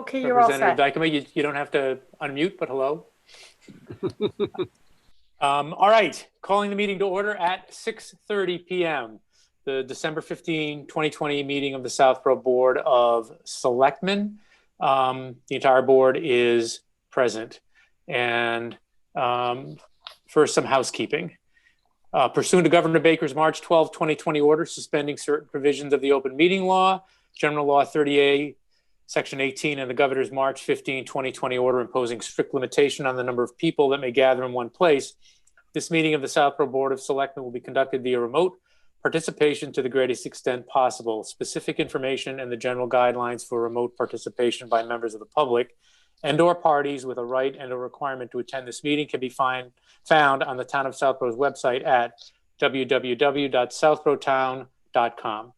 Okay, you're all Representative set. Dykema, you don't have to unmute, but hello. All right, calling the meeting to order at 6:30 p.m. The December 15, 2020 meeting of the Southborough Board of Selectmen. The entire board is present. And first, some housekeeping. Pursuant to Governor Baker's March 12, 2020 order suspending certain provisions of the open meeting law, General Law 30A, Section 18, and the Governor's March 15, 2020 order imposing strict limitation on the number of people that may gather in one place, this meeting of the Southborough Board of Selectmen will be conducted via remote participation to the greatest extent possible. Specific information and the general guidelines for remote participation by members of the public and/or parties with a right and a requirement to attend this meeting can be found on the Town of Southborough's website at www.southboroughtown.com.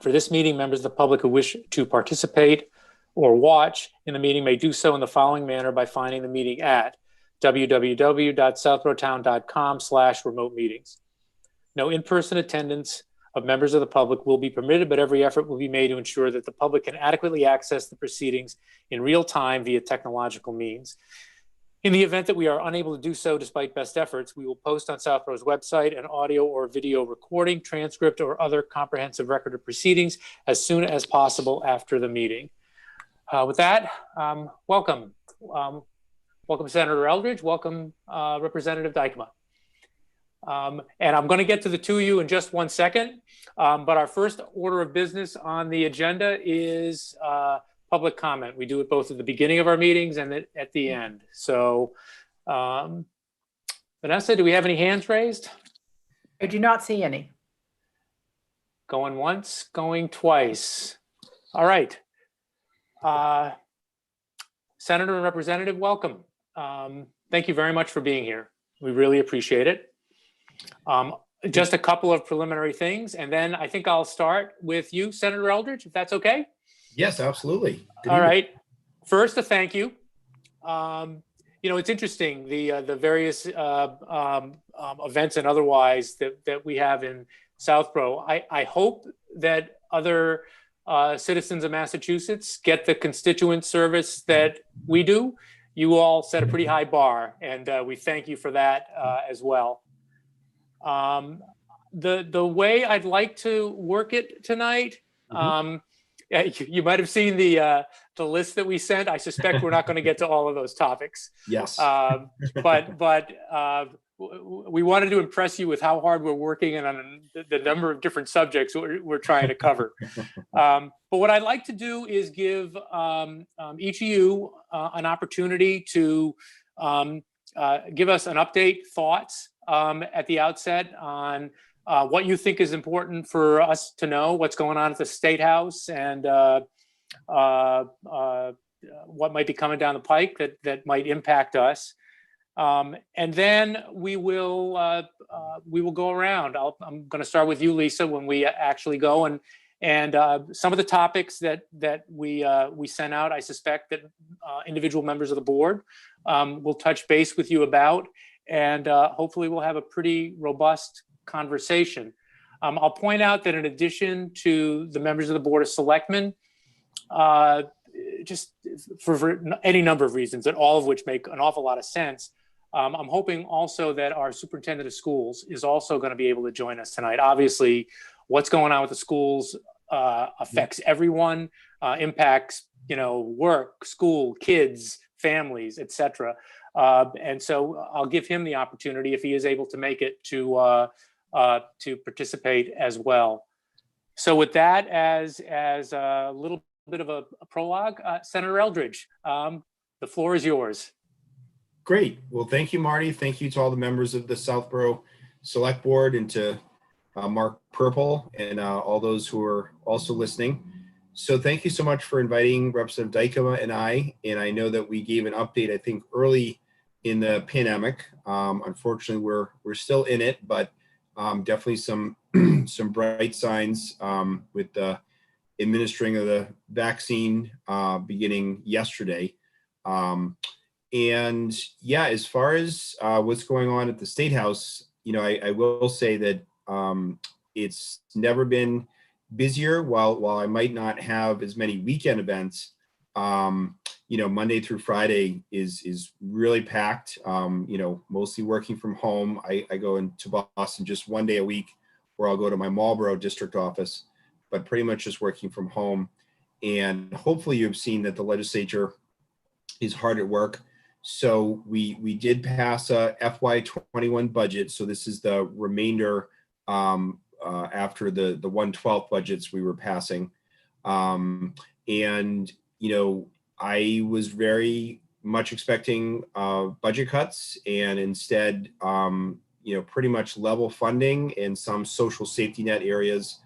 For this meeting, members of the public who wish to participate or watch in the meeting may do so in the following manner by finding the meeting at www.southboroughtown.com/remote meetings. No in-person attendance of members of the public will be permitted, but every effort will be made to ensure that the public can adequately access the proceedings in real time via technological means. In the event that we are unable to do so despite best efforts, we will post on Southborough's website an audio or video recording, transcript, or other comprehensive record of proceedings as soon as possible after the meeting. With that, welcome. Welcome, Senator Eldridge. Welcome, Representative Dykema. And I'm going to get to the two of you in just 1 second. But our first order of business on the agenda is public comment. We do it both at the beginning of our meetings and at the end. So, Vanessa, do we have any hands raised? I do not see any. Going once, going twice. All right. Senator and Representative, welcome. Thank you very much for being here. We really appreciate it. Just a couple of preliminary things, and then I think I'll start with you, Senator Eldridge, if that's okay. Yes, absolutely. All right. First, a thank you. You know, it's interesting, the various events and otherwise that we have in Southborough. I hope that other citizens of Massachusetts get the constituent service that we do. You all set a pretty high bar, and we thank you for that as well. The way I'd like to work it tonight, you might have seen the list that we sent. I suspect we're not going to get to all of those topics. Yes. But we wanted to impress you with how hard we're working and on the number of different subjects we're trying to cover. But what I'd like to do is give each of you an opportunity to give us an update, thoughts at the outset on what you think is important for us to know, what's going on at the State House, and what might be coming down the pike that might impact us. And then we will go around. I'm going to start with you, Lisa, when we actually go, and some of the topics that we sent out, I suspect that individual members of the board will touch base with you about, and hopefully we'll have a pretty robust conversation. I'll point out that in addition to the members of the Board of Selectmen, just for any number of reasons, and all of which make an awful lot of sense, I'm hoping also that our superintendent of schools is also going to be able to join us tonight. Obviously, what's going on with the schools affects everyone, impacts, work, school, kids, families, etc. And so I'll give him the opportunity, if he is able to make it, to participate as well. So with that as a little bit of a prologue, Senator Eldridge, the floor is yours. Great. Well, thank you, Marty. Thank you to all the members of the Southborough Select Board, and to Mark Purple, and all those who are also listening. So thank you so much for inviting Representative Dykema and I know that we gave an update, I think, early in the pandemic. Unfortunately, we're still in it, but definitely some bright signs with the administering of the vaccine beginning yesterday. And yeah, as far as what's going on at the State House, I will say that it's never been busier. While I might not have as many weekend events, Monday through Friday is really packed. Mostly working from home. I go into Boston just one day a week, or I'll go to my Marlboro district office, but pretty much just working from home. And hopefully you've seen that the legislature is hard at work. So we did pass a FY21 budget. So this is the remainder after the 1/12 budgets we were passing. I was very much expecting budget cuts, and instead, pretty much level funding in some social safety net areas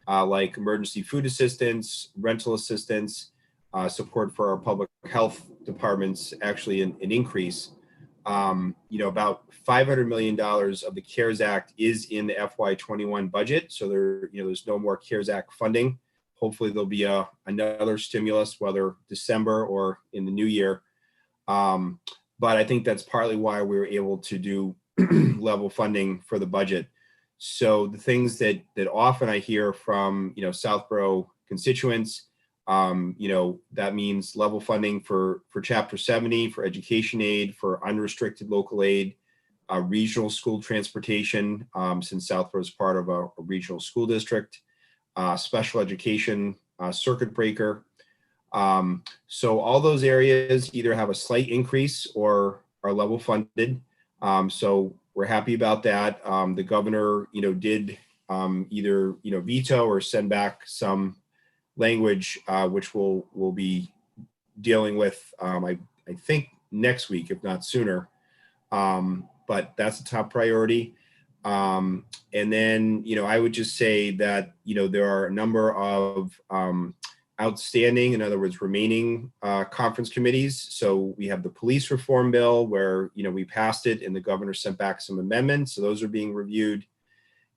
like emergency food assistance, rental assistance, support for our public health departments, actually an increase. About $500 million of the CARES Act is in the FY21 budget. So there's no more CARES Act funding. Hopefully there'll be another stimulus, whether December or in the new year. But I think that's partly why we were able to do level funding for the budget. So the things that often I hear from, Southborough constituents, that means level funding for Chapter 70, for education aid, for unrestricted local aid, regional school transportation, since Southborough is part of a regional school district, special education, circuit breaker. So all those areas either have a slight increase or are level funded. So we're happy about that. The governor, did either, veto or send back some language, which we'll be dealing with, I think next week, if not sooner. But that's a top priority. And then, I would just say that, there are a number of outstanding, in other words, remaining conference committees. So we have the police reform bill where, we passed it and the governor sent back some amendments. So those are being reviewed.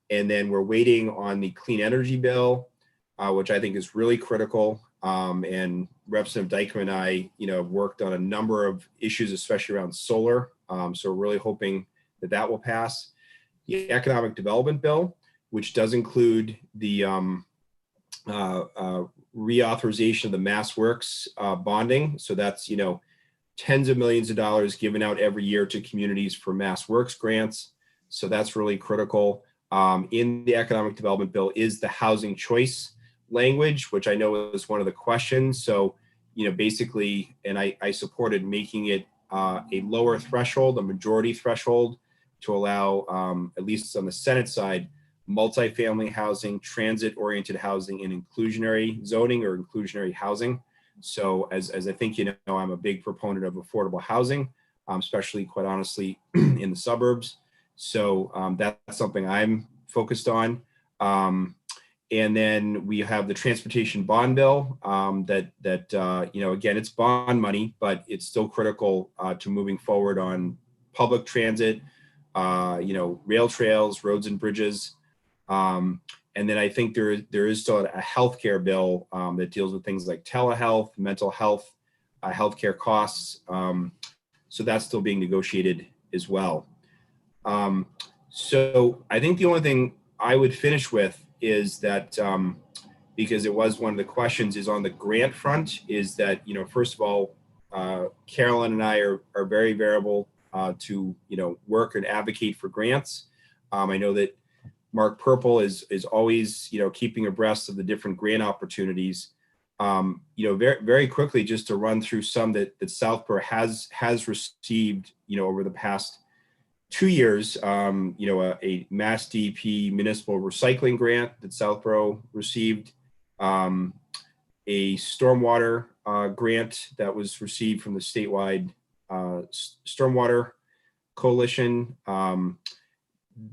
And then we're waiting on the clean energy bill, which I think is really critical. And Representative Dykeman and I, have worked on a number of issues, especially around solar. So we're really hoping that will pass. The economic development bill, which does include the reauthorization of the Mass Works bonding. So that's, tens of millions of dollars given out every year to communities for Mass Works grants. So that's really critical. In the economic development bill is the housing choice language, which I know is one of the questions. So, basically, and I supported making it a lower threshold, a majority threshold, to allow, at least on the Senate side, multifamily housing, transit-oriented housing, and inclusionary zoning or inclusionary housing. So as I think I'm a big proponent of affordable housing, especially, quite honestly, in the suburbs. So that's something I'm focused on. And then we have the transportation bond bill that again, it's bond money, but it's still critical to moving forward on public transit, rail trails, roads and bridges. And then I think there is still a healthcare bill that deals with things like telehealth, mental health, healthcare costs. So that's still being negotiated as well. So I think the only thing I would finish with is that, because it was one of the questions, is on the grant front, is that, first of all, Carolyn and I are very variable to, work and advocate for grants. I know that Mark Purple is always, keeping abreast of the different grant opportunities. Very, very quickly, just to run through some that Southborough has received, over the past 2 years, a Mass DEP municipal recycling grant that Southborough received, a stormwater grant that was received from the statewide stormwater coalition.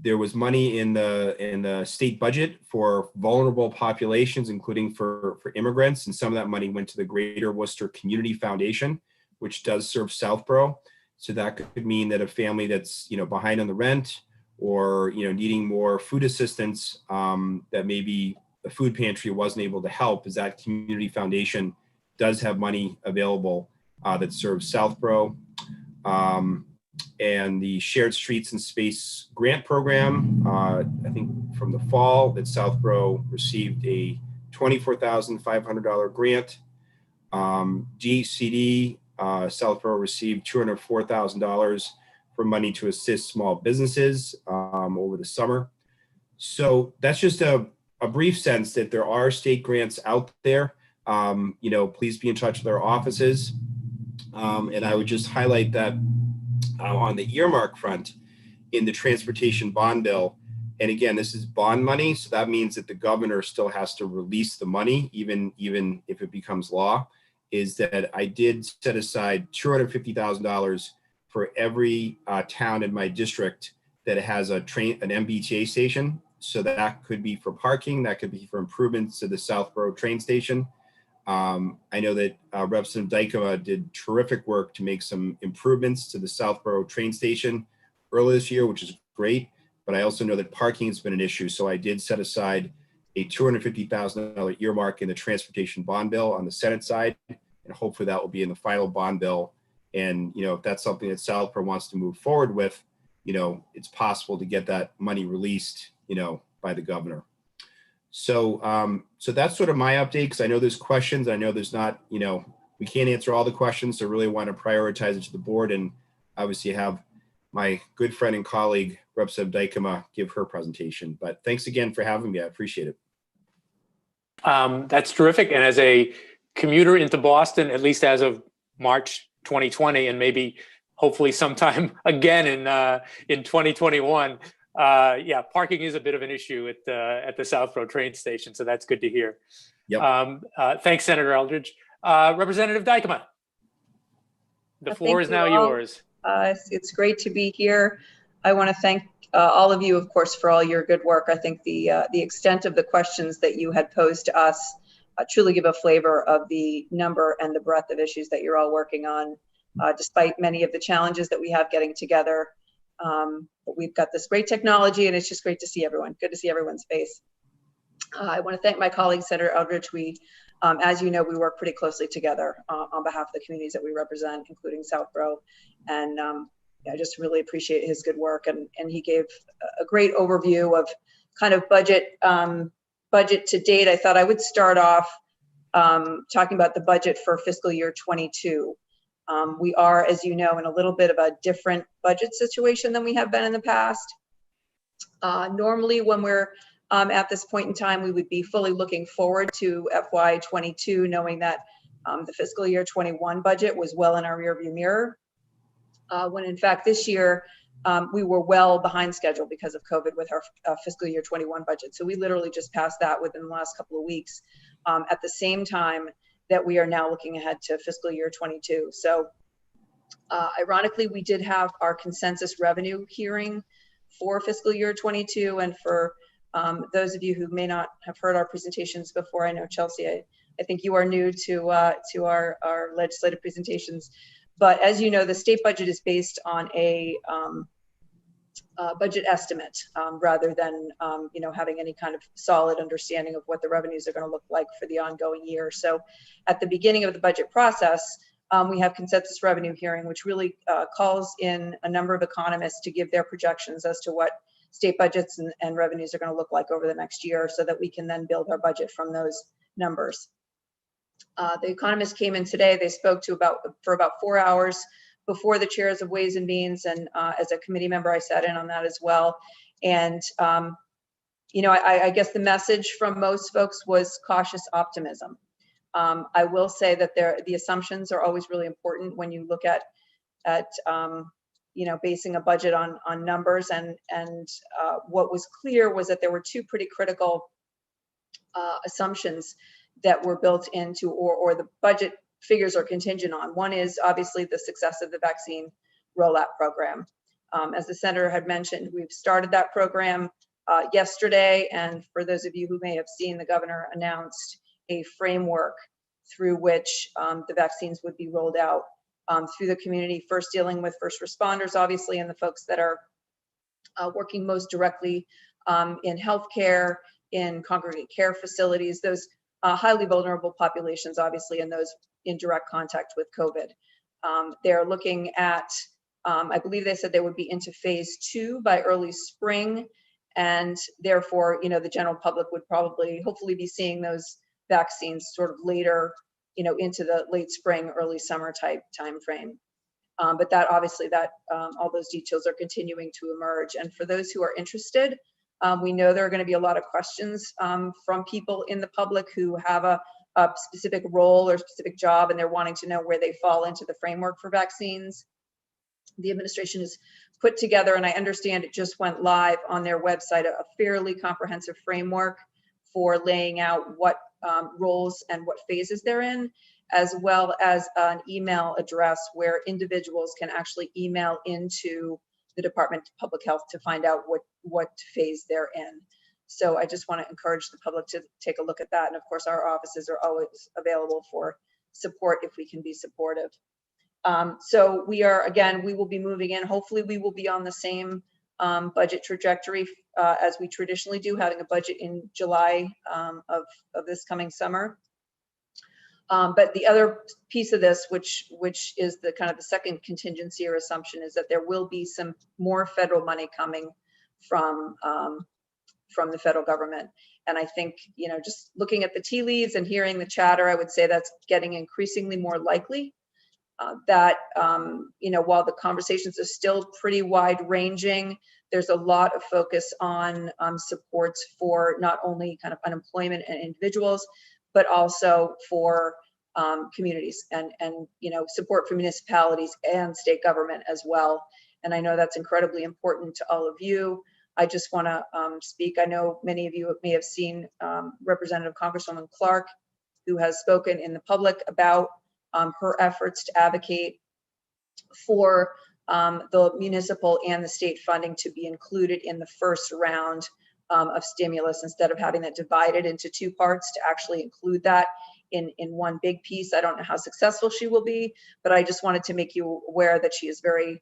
There was money in the state budget for vulnerable populations, including for immigrants, and some of that money went to the Greater Worcester Community Foundation, which does serve Southborough. So that could mean that a family that's behind on the rent, or needing more food assistance, that maybe the food pantry wasn't able to help, is that community foundation does have money available that serves Southborough. And the Shared Streets and Space Grant Program, I think from the fall, that Southborough received a $24,500 grant. DCD, Southborough received $204,000 for money to assist small businesses over the summer. So that's just a brief sense that there are state grants out there. Please be in touch with our offices. And I would just highlight that on the earmark front in the transportation bond bill, and again, this is bond money, so that means that the governor still has to release the money, even if it becomes law, is that I did set aside $250,000 for every town in my district that has an MBTA station. So that could be for parking, that could be for improvements to the Southborough train station. I know that Representative Dykema did terrific work to make some improvements to the Southborough train station earlier this year, which is great. But I also know that parking has been an issue. So I did set aside a $250,000 earmark in the transportation bond bill on the Senate side. And hopefully that will be in the final bond bill. And, if that's something that Southborough wants to move forward with, it's possible to get that money released, by the governor. So, so that's sort of my update, because I know there's questions. I know there's not, we can't answer all the questions. So really want to prioritize it to the board, and obviously have my good friend and colleague, Representative Dykema, give her presentation. But thanks again for having me. I appreciate it. That's terrific. And as a commuter into Boston, at least as of March 2020, and maybe hopefully sometime again in 2021, parking is a bit of an issue at the Southborough train station. So that's good to hear. Yep. Thanks, Senator Eldridge. Representative Dykema, the floor is now yours. It's great to be here. I want to thank all of you, of course, for all your good work. I think the extent of the questions that you had posed to us truly give a flavor of the number and the breadth of issues that you're all working on, despite many of the challenges that we have getting together. But we've got this great technology, and it's just great to see everyone. Good to see everyone's face. I want to thank my colleague, Senator Eldridge. We, as you know, we work pretty closely together on behalf of the communities that we represent, including Southborough. And I just really appreciate his good work. And he gave a great overview of kind of budget to date. I thought I would start off talking about the budget for fiscal year 22. We are, as you know, in a little bit of a different budget situation than we have been in the past. Normally, when we're at this point in time, we would be fully looking forward to FY 22, knowing that the fiscal year 21 budget was well in our rearview mirror. When in fact this year, we were well behind schedule because of COVID with our fiscal year 21 budget. So we literally just passed that within the last couple of weeks, at the same time that we are now looking ahead to fiscal year 22. So ironically, we did have our consensus revenue hearing for fiscal year 22. And for those of you who may not have heard our presentations before, I know Chelsea, I think you are new to our legislative presentations. But as you know, the state budget is based on a budget estimate rather than having any kind of solid understanding of what the revenues are going to look like for the ongoing year. So at the beginning of the budget process, we have consensus revenue hearing, which really calls in a number of economists to give their projections as to what state budgets and revenues are going to look like over the next year, so that we can then build our budget from those numbers. The economists came in today. They spoke for about 4 hours before the chairs of Ways and Means, and as a committee member, I sat in on that as well. And I guess the message from most folks was cautious optimism. I will say that the assumptions are always really important when you look at basing a budget on numbers. And what was clear was that there were two pretty critical assumptions that were built into, or the budget figures are contingent on. One is obviously the success of the vaccine rollout program. As the senator had mentioned, we've started that program yesterday. And for those of you who may have seen, the governor announced a framework through which the vaccines would be rolled out through the community, first dealing with first responders, obviously, and the folks that are working most directly in healthcare, in congregate care facilities, those highly vulnerable populations, obviously, and those in direct contact with COVID. They're looking at, I believe they said they would be into phase 2 by early spring. And therefore, the general public would hopefully be seeing those vaccines sort of later into the late spring, early summer type timeframe. But that obviously all those details are continuing to emerge. And for those who are interested, we know there are going to be a lot of questions from people in the public who have a specific role or specific job, and they're wanting to know where they fall into the framework for vaccines. The administration has put together, and I understand it just went live on their website, a fairly comprehensive framework for laying out what roles and what phases they're in, as well as an email address where individuals can actually email into the Department of Public Health to find out what phase they're in. So I just want to encourage the public to take a look at that. And of course, our offices are always available for support if we can be supportive. So we will be moving in. Hopefully we will be on the same budget trajectory as we traditionally do, having a budget in July of this coming summer. But the other piece of this, which is the kind of the second contingency or assumption, is that there will be some more federal money coming from the federal government. And I think, just looking at the tea leaves and hearing the chatter, I would say that's getting increasingly more likely. While the conversations are still pretty wide ranging, there's a lot of focus on supports for not only kind of unemployment and individuals, but also for communities and support for municipalities and state government as well. And I know that's incredibly important to all of you. I just want to speak. I know many of you may have seen Representative Congresswoman Clark, who has spoken in the public about her efforts to advocate for the municipal and the state funding to be included in the first round of stimulus, instead of having that divided into two parts, to actually include that in one big piece. I don't know how successful she will be, but I just wanted to make you aware that she is very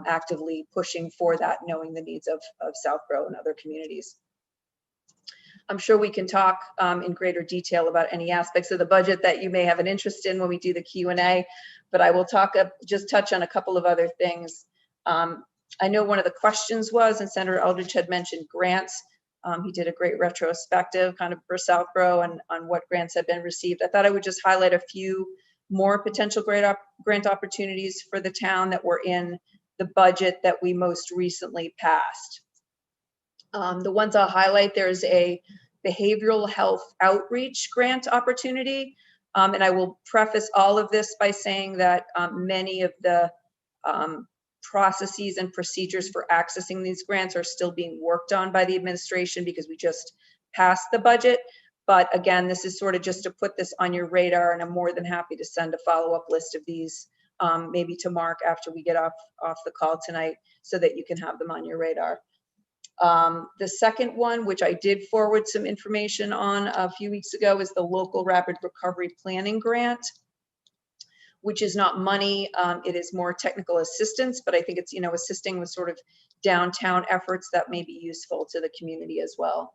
actively pushing for that, knowing the needs of Southborough and other communities. I'm sure we can talk in greater detail about any aspects of the budget that you may have an interest in when we do the Q&A, but I will just touch on a couple of other things. I know one of the questions was, and Senator Eldridge had mentioned grants. He did a great retrospective kind of for Southborough and on what grants have been received. I thought I would just highlight a few more potential grant opportunities for the town that were in the budget that we most recently passed. The ones I'll highlight, there's a behavioral health outreach grant opportunity. And I will preface all of this by saying that many of the processes and procedures for accessing these grants are still being worked on by the administration because we just passed the budget. But again, this is sort of just to put this on your radar, and I'm more than happy to send a follow-up list of these maybe to Mark after we get off the call tonight, so that you can have them on your radar. The second one, which I did forward some information on a few weeks ago, is the local rapid recovery planning grant, which is not money. It is more technical assistance, but I think it's, assisting with sort of downtown efforts that may be useful to the community as well.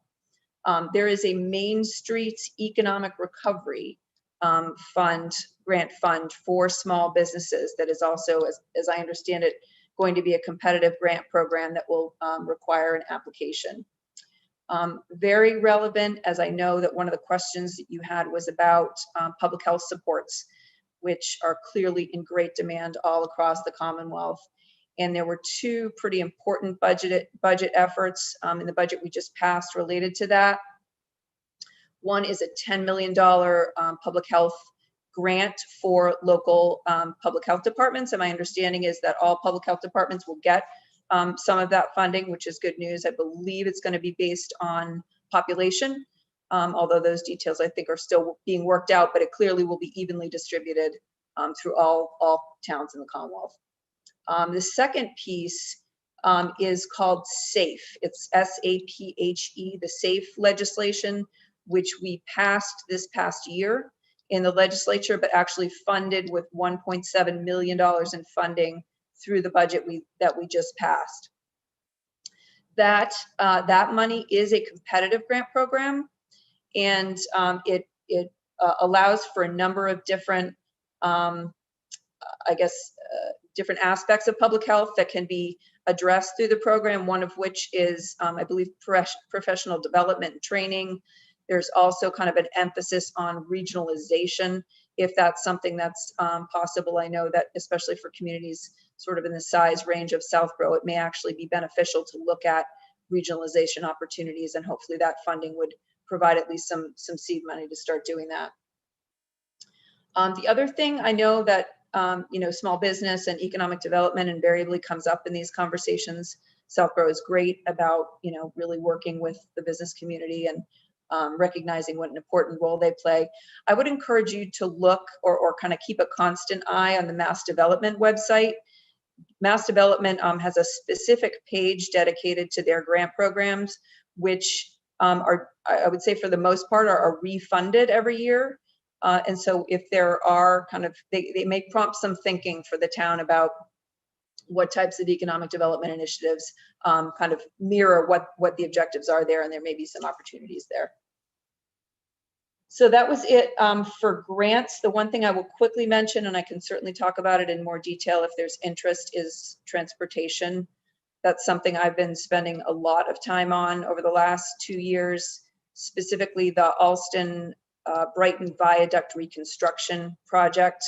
There is a Main Street Economic Recovery grant fund for small businesses that is also, as I understand it, going to be a competitive grant program that will require an application. Very relevant, as I know that one of the questions that you had was about public health supports, which are clearly in great demand all across the Commonwealth. And there were two pretty important budget efforts in the budget we just passed related to that. One is a $10 million public health grant for local public health departments. And my understanding is that all public health departments will get some of that funding, which is good news. I believe it's going to be based on population, although those details I think are still being worked out, but it clearly will be evenly distributed through all towns in the Commonwealth. The second piece is called SAFE. It's SAPHE, the SAFE legislation, which we passed this past year in the legislature, but actually funded with $1.7 million in funding through the budget that we just passed. That money is a competitive grant program, and it allows for a number of different, different aspects of public health that can be addressed through the program, one of which is, I believe, professional development and training. There's also kind of an emphasis on regionalization if that's something that's possible. I know that especially for communities sort of in the size range of Southborough, it may actually be beneficial to look at regionalization opportunities, and hopefully that funding would provide at least some seed money to start doing that. The other thing I know that small business and economic development invariably comes up in these conversations. Southborough is great about really working with the business community and recognizing what an important role they play. I would encourage you to look or kind of keep a constant eye on the Mass Development website. Mass Development has a specific page dedicated to their grant programs, which are, I would say for the most part, are refunded every year. And so if there are they may prompt some thinking for the town about what types of economic development initiatives kind of mirror what the objectives are there, and there may be some opportunities there. So that was it for grants. The one thing I will quickly mention, and I can certainly talk about it in more detail if there's interest, is transportation. That's something I've been spending a lot of time on over the last 2 years, specifically the Alston Brighton Viaduct reconstruction project,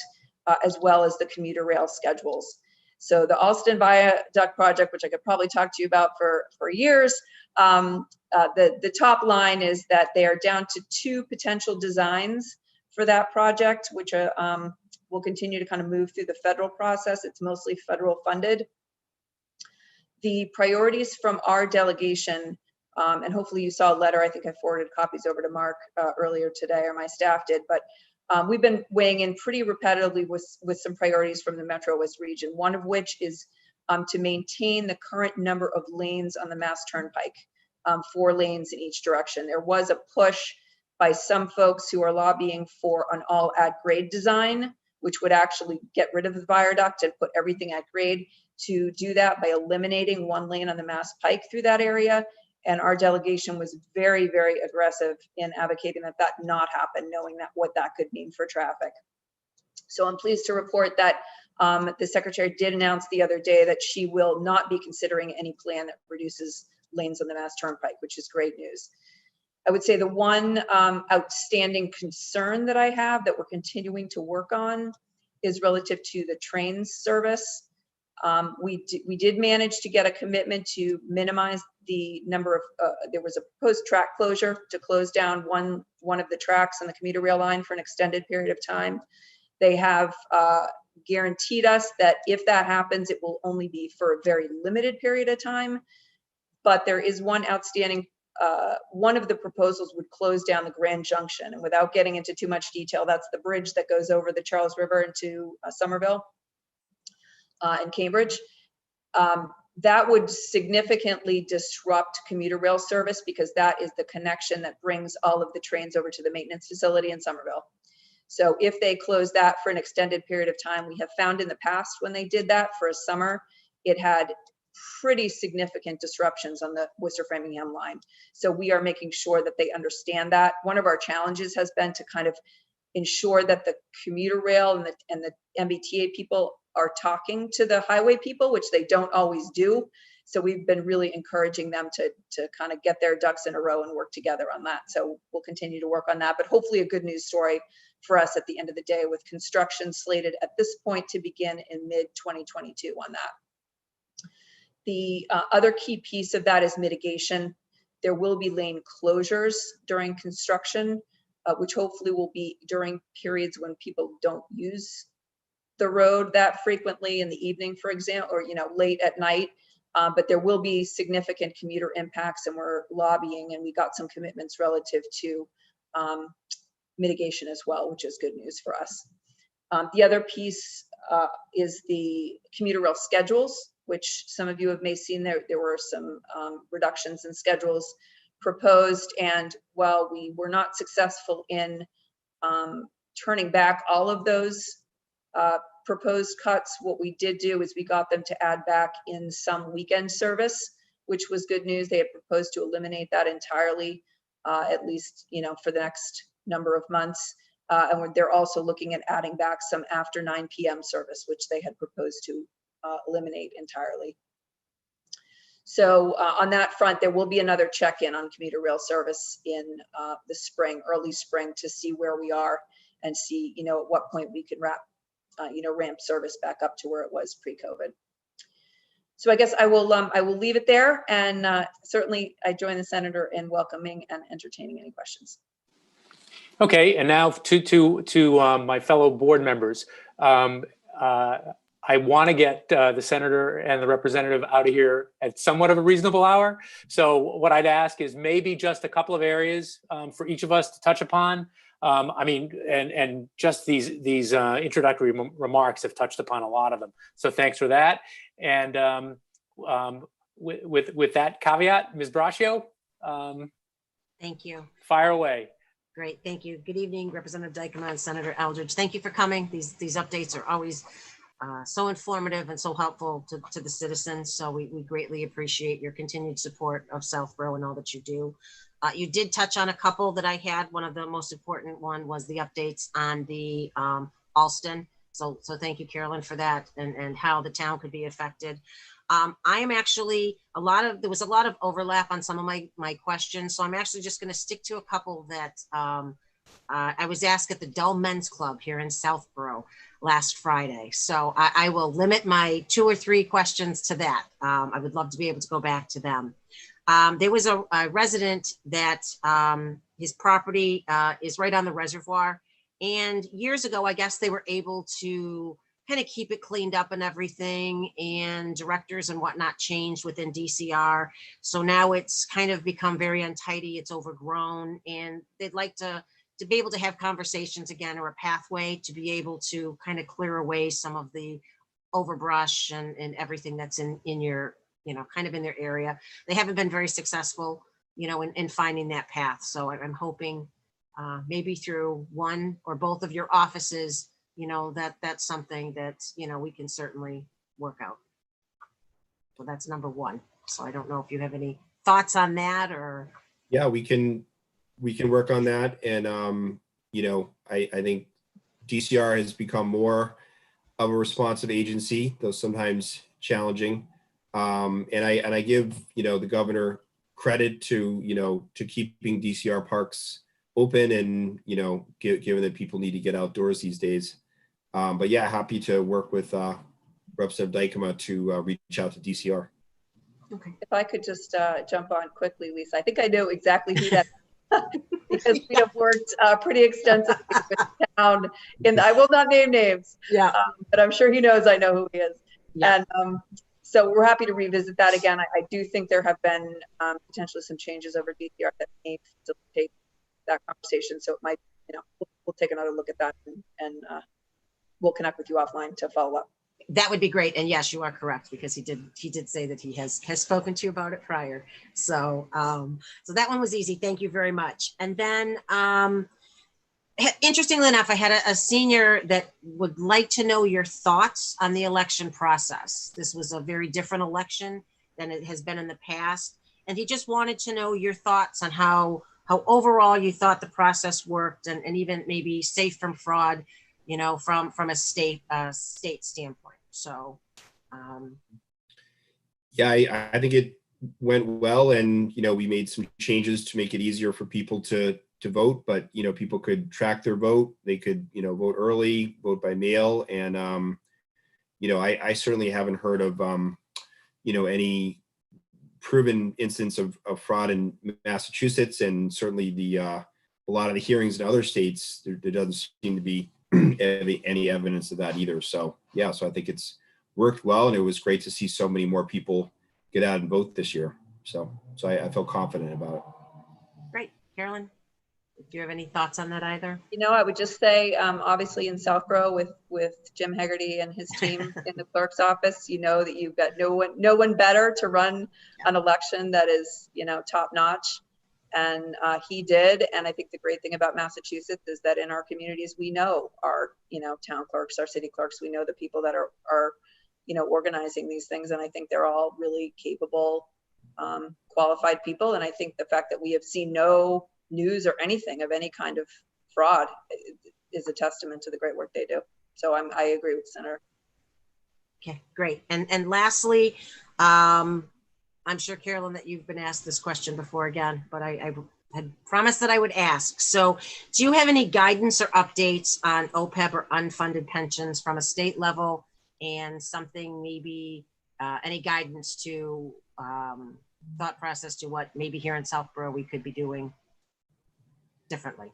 as well as the commuter rail schedules. So the Alston Viaduct project, which I could probably talk to you about for years, the top line is that they are down to 2 potential designs for that project, which will continue to kind of move through the federal process. It's mostly federal funded. The priorities from our delegation, and hopefully you saw a letter, I think I forwarded copies over to Mark earlier today, or my staff did, but we've been weighing in pretty repetitively with some priorities from the Metro West region, one of which is to maintain the current number of lanes on the Mass Turnpike, 4 lanes in each direction. There was a push by some folks who are lobbying for an all at grade design, which would actually get rid of the viaduct and put everything at grade. To do that by eliminating 1 lane on the Mass Pike through that area. And our delegation was very, very aggressive in advocating that that not happen, knowing that what that could mean for traffic. So I'm pleased to report that the secretary did announce the other day that she will not be considering any plan that reduces lanes on the Mass Turnpike, which is great news. I would say the one outstanding concern that I have that we're continuing to work on is relative to the trains service. We did manage to get a commitment to minimize the number of, there was a proposed track closure to close down one of the tracks on the commuter rail line for an extended period of time. They have guaranteed us that if that happens, it will only be for a very limited period of time. But there is one outstanding, one of the proposals would close down the Grand Junction. And without getting into too much detail, that's the bridge that goes over the Charles River into Somerville. In Cambridge, that would significantly disrupt commuter rail service because that is the connection that brings all of the trains over to the maintenance facility in Somerville. So if they close that for an extended period of time, we have found in the past when they did that for a summer, it had pretty significant disruptions on the Worcester-Framingham line. So we are making sure that they understand that. One of our challenges has been to kind of ensure that the commuter rail and the MBTA people are talking to the highway people, which they don't always do. So we've been really encouraging them to kind of get their ducks in a row and work together on that. So we'll continue to work on that, but hopefully a good news story for us at the end of the day, with construction slated at this point to begin in mid-2022 on that. The other key piece of that is mitigation. There will be lane closures during construction, which hopefully will be during periods when people don't use the road that frequently in the evening, for example, or late at night. But there will be significant commuter impacts, and we're lobbying, and we got some commitments relative to mitigation as well, which is good news for us. The other piece is the commuter rail schedules, which some of you may have seen there. There were some reductions in schedules proposed, and while we were not successful in turning back all of those proposed cuts, what we did do is we got them to add back in some weekend service, which was good news. They had proposed to eliminate that entirely, at least for the next number of months. And they're also looking at adding back some after 9 p.m. service, which they had proposed to eliminate entirely. So on that front, there will be another check-in on commuter rail service in the spring, early spring, to see where we are. and see, you know, at what point we can ramp service back up to where it was pre-COVID. So I guess I will leave it there, and certainly I join the senator in welcoming and entertaining any questions. Okay, and now to my fellow board members. I want to get the senator and the representative out of here at somewhat of a reasonable hour. So what I'd ask is maybe just a couple of areas for each of us to touch upon. I mean, and just these introductory remarks have touched upon a lot of them. So thanks for that. And with that caveat, Ms. Braccio, Thank you. fire away. Great. Thank you. Good evening, Representative Dykema and Senator Eldridge. Thank you for coming. These updates are always so informative and so helpful to the citizens. So we greatly appreciate your continued support of Southborough and all that you do. You did touch on a couple that I had. One of the most important one was the updates on the Alston. So thank you, Carolyn, for that, and how the town could be affected. I am actually there was a lot of overlap on some of my questions. So I'm actually just going to stick to a couple that I was asked at the Dull Men's Club here in Southborough last Friday. So I will limit my 2 or 3 questions to that. I would love to be able to go back to them. There was a resident that his property is right on the reservoir. And years ago, I guess they were able to kind of keep it cleaned up and everything, and directors and whatnot changed within DCR. So now it's kind of become very untidy, it's overgrown, and they'd like to be able to have conversations again, or a pathway to be able to kind of clear away some of the overbrush and everything that's in your, kind of in their area. They haven't been very successful, in finding that path. So I'm hoping maybe through one or both of your offices, that's something that, we can certainly work out. So that's number 1. So I don't know if you have any thoughts on that, or. Yeah, we can work on that. And, I think DCR has become more of a responsive agency, though sometimes challenging. And I give, the governor credit to keeping DCR parks open and, given that people need to get outdoors these days. But yeah, happy to work with Representative Dykema to reach out to DCR. Okay. If I could just jump on quickly, Lisa, I think I know exactly who that because we have worked pretty extensively with the town, and I will not name names, but I'm sure he knows I know who he is. Yeah. And so we're happy to revisit that again. I do think there have been potentially some changes over DCR that may facilitate that conversation. So it might, we'll take another look at that, and we'll connect with you offline to follow up. That would be great. And yes, you are correct, because he did say that he has spoken to you about it prior. So so that one was easy. Thank you very much. And then interestingly enough, I had a senior that would like to know your thoughts on the election process. This was a very different election than it has been in the past. And he just wanted to know your thoughts on how overall you thought the process worked, and even maybe safe from fraud, from a state standpoint. So, yeah, I think it went well, and we made some changes to make it easier for people to vote. But people could track their vote. They could vote early, vote by mail, and I certainly haven't heard of any proven instance of fraud in Massachusetts, and certainly a lot of the hearings in other states, there doesn't seem to be any evidence of that either. So yeah, so I think it's worked well, and it was great to see so many more people get out and vote this year. So I feel confident about it. Great. Carolyn, do you have any thoughts on that either? I would just say, obviously in Southborough with Jim Hegarty and his team in the clerk's office, that you've got no one better to run an election that is, top notch. And he did. And I think the great thing about Massachusetts is that in our communities, we know our, town clerks, our city clerks, we know the people that are organizing these things. And I think they're all really capable, qualified people. And I think the fact that we have seen no news or anything of any kind of fraud is a testament to the great work they do. So I agree with Senator. Okay, great. And lastly, I'm sure, Carolyn, that you've been asked this question before again, but I had promised that I would ask. So do you have any guidance or updates on OPEB or unfunded pensions from a state level, and something maybe any guidance to thought process to what maybe here in Southborough we could be doing differently?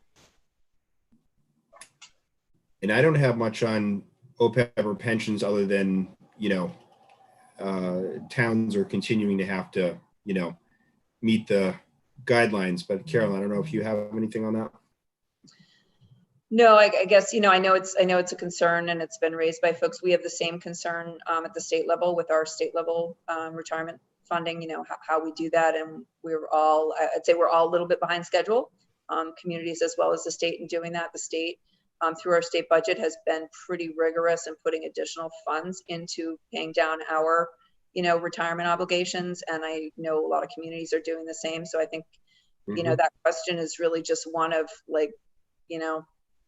And I don't have much on OPEB or pensions other than, towns are continuing to have to, meet the guidelines. But Carolyn, I don't know if you have anything on that. No, I guess, I know it's a concern, and it's been raised by folks. We have the same concern at the state level with our state level retirement funding, how we do that. And I'd say we're all a little bit behind schedule, communities as well as the state in doing that. The state, through our state budget, has been pretty rigorous in putting additional funds into paying down our, retirement obligations. And I know a lot of communities are doing the same. So I think, that question is really just one of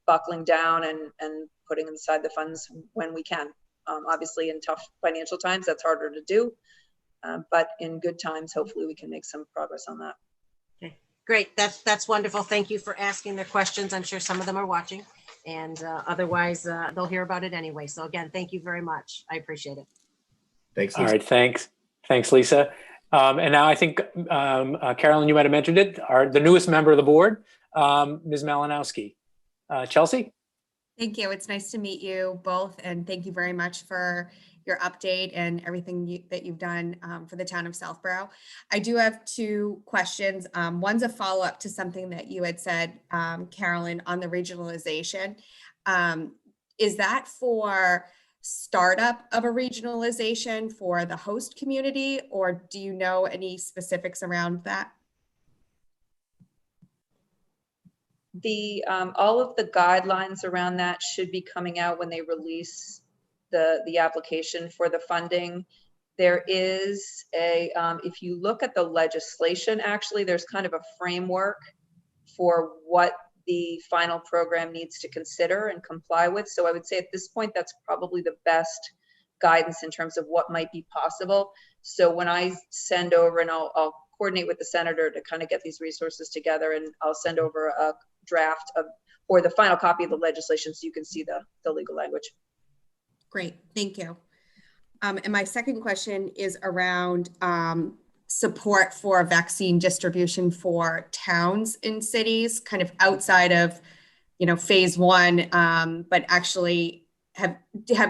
buckling down and putting aside the funds when we can. Obviously in tough financial times, that's harder to do. But in good times, hopefully we can make some progress on that. Okay, great. That's wonderful. Thank you for asking their questions. I'm sure some of them are watching, and otherwise they'll hear about it anyway. So again, thank you very much. I appreciate it. Thanks, All Lisa. right, thanks, Lisa. And now I think, Carolyn, you might have mentioned it, the newest member of the board, Ms. Malinowski. Chelsea? Thank you. It's nice to meet you both, and thank you very much for your update and everything that you've done for the town of Southborough. I do have two questions. One's a follow-up to something that you had said, Carolyn, on the regionalization. Is that for startup of a regionalization for the host community, or do you know any specifics around that? All of the guidelines around that should be coming out when they release the application for the funding. There is if you look at the legislation, actually, there's kind of a framework for what the final program needs to consider and comply with. So I would say at this point, that's probably the best guidance in terms of what might be possible. So when I send over, and I'll coordinate with the senator to kind of get these resources together, and I'll send over a draft or the final copy of the legislation so you can see the legal language. Great, thank you. And my second question is around support for vaccine distribution for towns and cities, kind of outside of, phase one, but actually have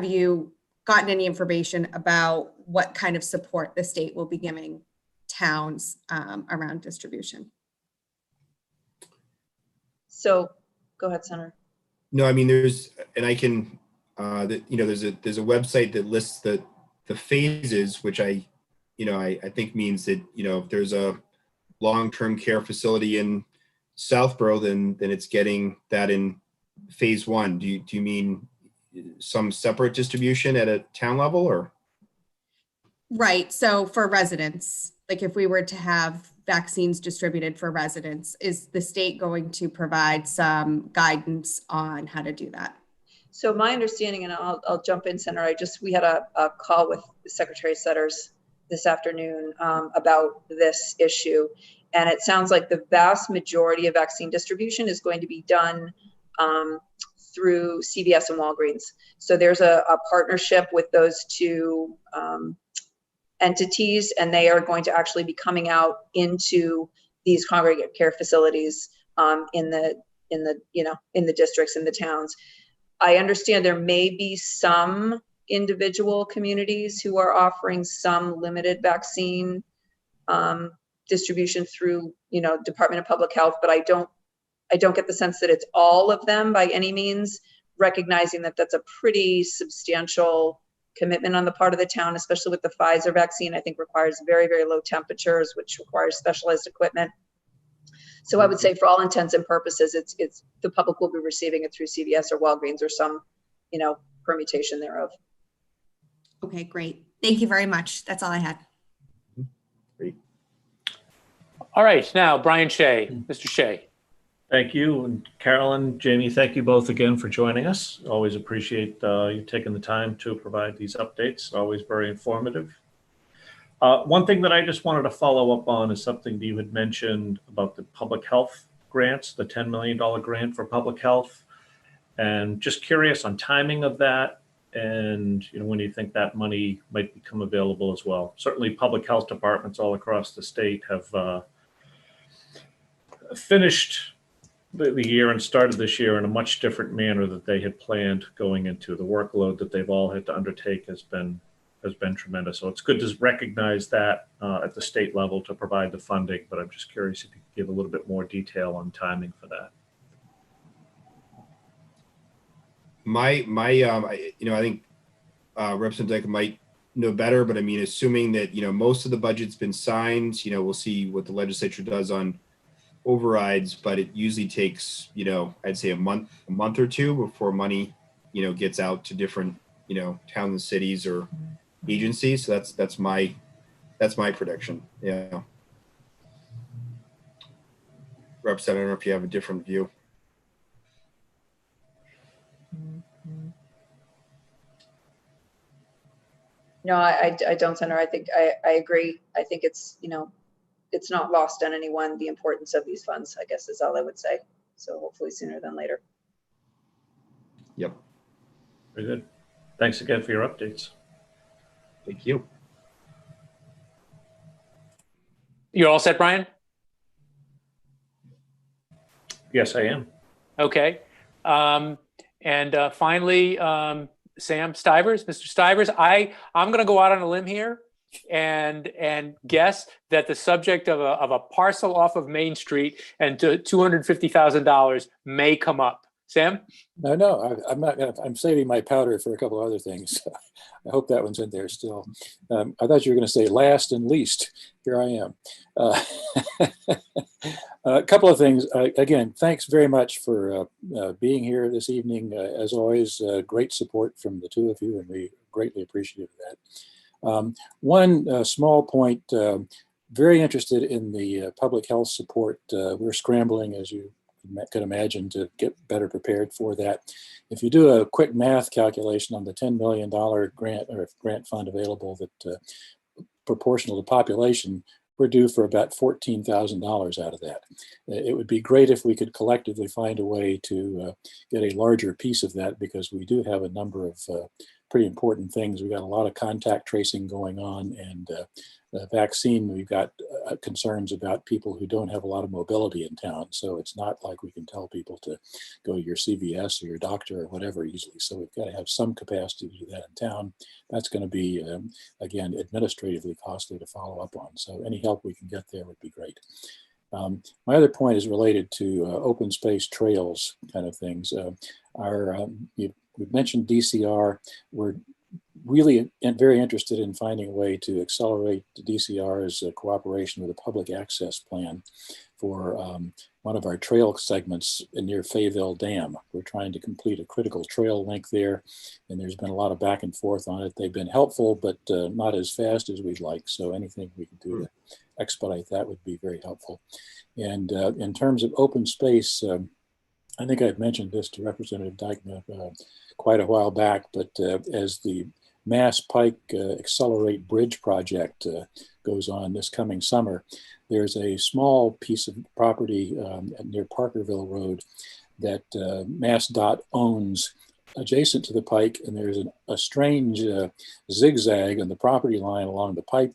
you gotten any information about what kind of support the state will be giving towns around distribution? So go ahead, Senator. No, I mean, there's a website that lists the phases, which I think means that, if there's a long-term care facility in Southborough, then it's getting that in phase one. Do you mean some separate distribution at a town level, or? Right, so for residents, like if we were to have vaccines distributed for residents, is the state going to provide some guidance on how to do that? So my understanding, and I'll jump in, Senator, we had a call with the Secretary of Setters this afternoon about this issue. And it sounds like the vast majority of vaccine distribution is going to be done through CVS and Walgreens. So there's a partnership with those two entities, and they are going to actually be coming out into these congregate care facilities in the districts, in the towns. I understand there may be some individual communities who are offering some limited vaccine distribution through, Department of Public Health, but I don't get the sense that it's all of them by any means, recognizing that that's a pretty substantial commitment on the part of the town, especially with the Pfizer vaccine. I think requires very, very low temperatures, which requires specialized equipment. So I would say for all intents and purposes, it's the public will be receiving it through CVS or Walgreens or some, permutation thereof. Okay, great. Thank you very much. That's all I had. Great. All right, now Brian Shea, Mr. Shea. Thank you. And Carolyn, Jamie, thank you both again for joining us. Always appreciate you taking the time to provide these updates. Always very informative. One thing that I just wanted to follow up on is something that you had mentioned about the public health grants, the $10 million grant for public health. And just curious on timing of that, and when do you think that money might become available as well? Certainly public health departments all across the state have finished the year and started this year in a much different manner that they had planned going into. The workload that they've all had to undertake has been tremendous. So it's good to recognize that at the state level to provide the funding, but I'm just curious if you could give a little bit more detail on timing for that. I think Representative Dyke might know better, but I mean, assuming that, most of the budget's been signed, we'll see what the legislature does on overrides, but it usually takes, I'd say a month or two before money, gets out to different, towns and cities or agencies. So that's my prediction. Yeah. Representative, I don't know if you have a different view. No, I don't, Senator. I think I agree. I think it's, it's not lost on anyone, the importance of these funds, I guess is all I would say. So hopefully sooner than later. Yep. Very good. Thanks again for your updates. Thank you. You're all set, Brian? Yes, I am. Okay. And finally, Sam Stivers, Mr. Stivers, I'm going to go out on a limb here and guess that the subject of a parcel off of Main Street and $250,000 may come up. Sam? No, I'm not gonna. I'm saving my powder for a couple of other things. I hope that one's in there still. I thought you were going to say last and least. Here I am. A couple of things. Again, thanks very much for being here this evening. As always, great support from the two of you, and we greatly appreciate that. One small point. Very interested in the public health support. We're scrambling, as you could imagine, to get better prepared for that. If you do a quick math calculation on the $10 million grant fund available that proportional to population, we're due for about $14,000 out of that. It would be great if we could collectively find a way to get a larger piece of that, because we do have a number of pretty important things. We've got a lot of contact tracing going on, and the vaccine, we've got concerns about people who don't have a lot of mobility in town. So it's not like we can tell people to go to your CVS or your doctor or whatever easily. So we've got to have some capacity to do that in town. That's going to be, again, administratively costly to follow up on. So any help we can get there would be great. My other point is related to open space trails kind of things. We've mentioned DCR. We're really very interested in finding a way to accelerate the DCR's cooperation with a public access plan for one of our trail segments near Fayetteville Dam. We're trying to complete a critical trail link there, and there's been a lot of back and forth on it. They've been helpful, but not as fast as we'd like. So anything we can do to expedite that would be very helpful. And in terms of open space, I think I've mentioned this to Representative Dyke quite a while back, but as the Mass Pike Accelerate Bridge project goes on this coming summer, there's a small piece of property near Parkerville Road that MassDOT owns adjacent to the pike, and there's a strange zigzag on the property line along the pike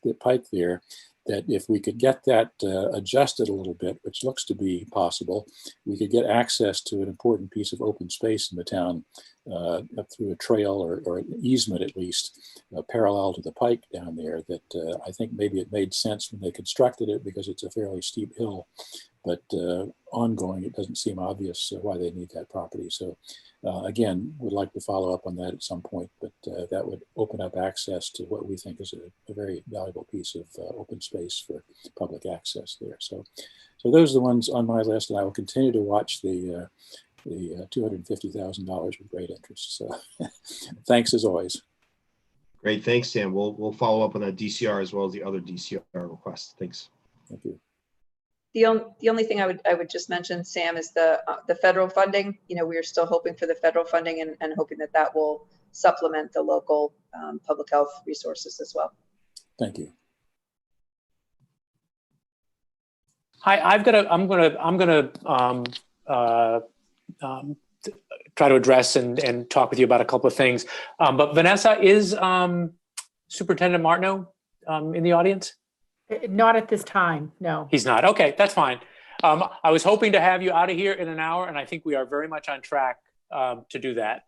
there, that if we could get that adjusted a little bit, which looks to be possible, we could get access to an important piece of open space in the town up through a trail or an easement at least, parallel to the pike down there, that I think maybe it made sense when they constructed it because it's a fairly steep hill, but ongoing, it doesn't seem obvious why they need that property. So again, would like to follow up on that at some point, but that would open up access to what we think is a very valuable piece of open space for public access there. So those are the ones on my list, and I will continue to watch the $250,000 with great interest. So thanks as always. Great, thanks, Sam. We'll follow up on that DCR as well as the other DCR requests. Thanks. Thank you. The only thing I would just mention, Sam, is the federal funding. We are still hoping for the federal funding and hoping that will supplement the local public health resources as well. Thank you. I'm gonna try to address and talk with you about a couple of things. But Vanessa, is Superintendent Martineau in the audience? Not at this time, no. He's not. Okay, that's fine. I was hoping to have you out of here in an hour, and I think we are very much on track to do that.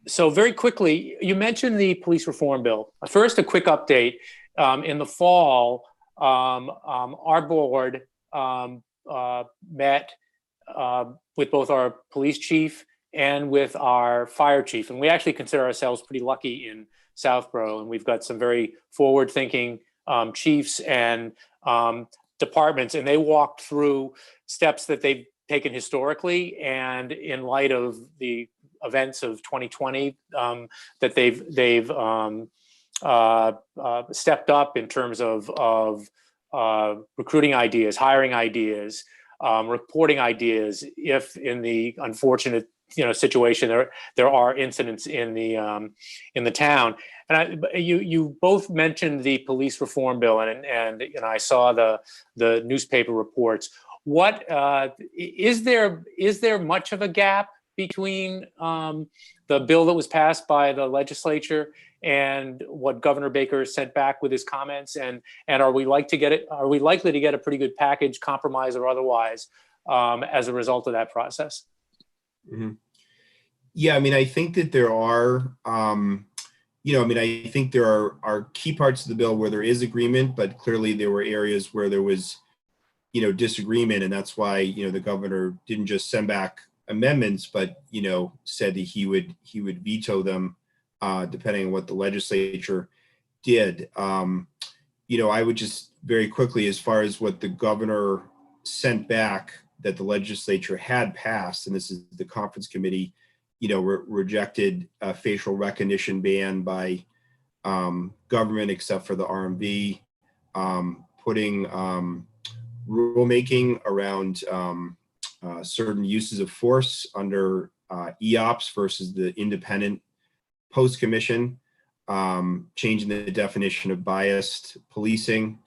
So very quickly, you mentioned the police reform bill. First, a quick update. In the fall, our board met with both our police chief and with our fire chief. And we actually consider ourselves pretty lucky in Southborough. And we've got some very forward-thinking chiefs and departments. And they walked through steps that they've taken historically and in light of the events of 2020 that they've stepped up in terms of recruiting ideas, hiring ideas, reporting ideas if in the unfortunate situation there are incidents in the town. And you both mentioned the police reform bill, and I saw the newspaper reports. What is there much of a gap between the bill that was passed by the legislature and what Governor Baker sent back with his comments, and are we likely to get a pretty good package, compromise or otherwise, as a result of that process? Mm-hmm. Yeah, I mean, I think that there are, I think there are key parts of the bill where there is agreement, but clearly there were areas where there was, disagreement, and that's why, the governor didn't just send back amendments, but said that he would veto them. Depending on what the legislature did. I would just very quickly, as far as what the governor sent back that the legislature had passed, and this is the conference committee, rejected a facial recognition ban by government except for the RMV, putting rulemaking around certain uses of force under EOPS versus the independent Post Commission, changing the definition of biased policing,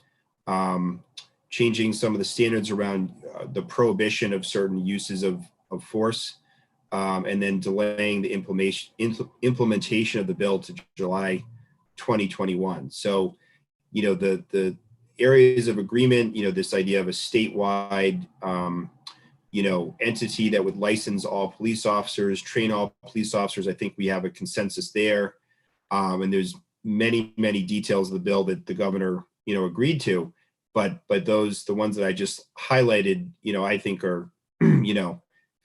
changing some of the standards around the prohibition of certain uses of force, and then delaying the implementation of the bill to July 2021. So, the areas of agreement, this idea of a statewide, entity that would license all police officers, train all police officers. I think we have a consensus there. And there's many, many details of the bill that the governor, agreed to, but the ones that I just highlighted, I think are,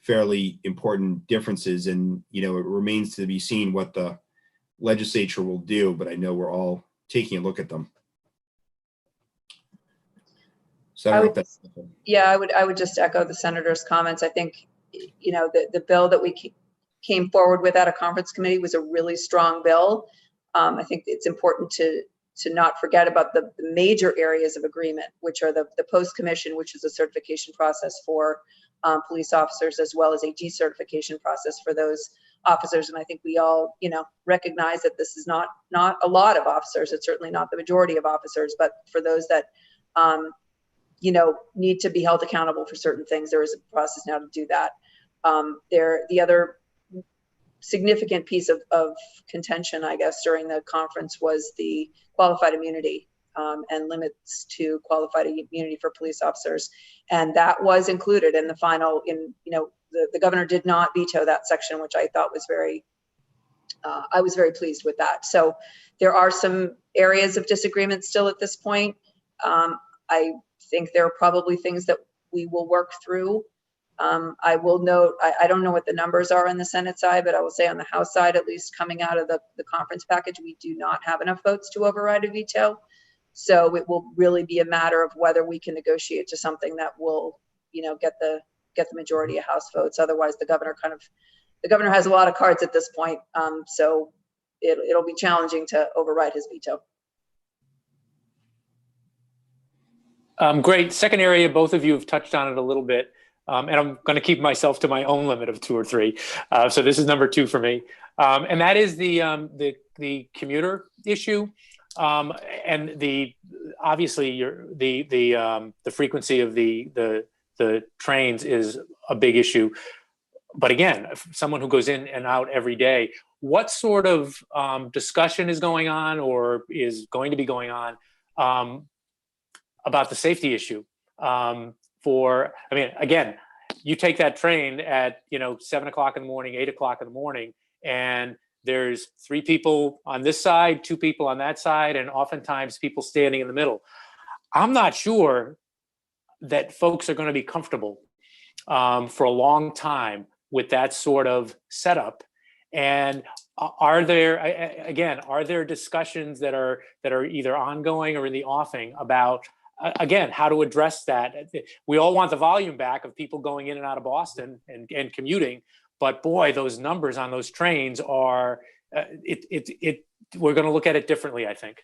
fairly important differences. And, it remains to be seen what the legislature will do, but I know we're all taking a look at them. So I would just echo the senator's comments. I think, the bill that we came forward with at a conference committee was a really strong bill. I think it's important to not forget about the major areas of agreement, which are the post commission, which is a certification process for police officers, as well as a decertification process for those officers. And I think we all, recognize that this is not a lot of officers. It's certainly not the majority of officers, but for those that, need to be held accountable for certain things, there is a process now to do that. The other significant piece of contention, I guess, during the conference was the qualified immunity and limits to qualified immunity for police officers. And that was included in the final, the governor did not veto that section, which I thought was I was very pleased with that. So there are some areas of disagreement still at this point. I think there are probably things that we will work through. I will note, I don't know what the numbers are on the Senate side, but I will say on the House side, at least coming out of the conference package, we do not have enough votes to override a veto. So it will really be a matter of whether we can negotiate to something that will, get the majority of House votes. Otherwise, the governor has a lot of cards at this point. So it'll be challenging to override his veto. Great. Second area, both of you have touched on it a little bit, and I'm going to keep myself to my own limit of 2 or 3. So this is number 2 for me, and that is the commuter issue, and the obviously the frequency of the trains is a big issue. But again, someone who goes in and out every day, what sort of discussion is going on or is going to be going on about the safety issue? Again, you take that train at 7 o'clock in the morning, 8 o'clock in the morning, and there's 3 people on this side, 2 people on that side, and oftentimes people standing in the middle. I'm not sure that folks are going to be comfortable for a long time with that sort of setup. And are there discussions that are either ongoing or in the offing about, again, how to address that? We all want the volume back of people going in and out of Boston and commuting, but boy, those numbers on those trains are, we're going to look at it differently, I think.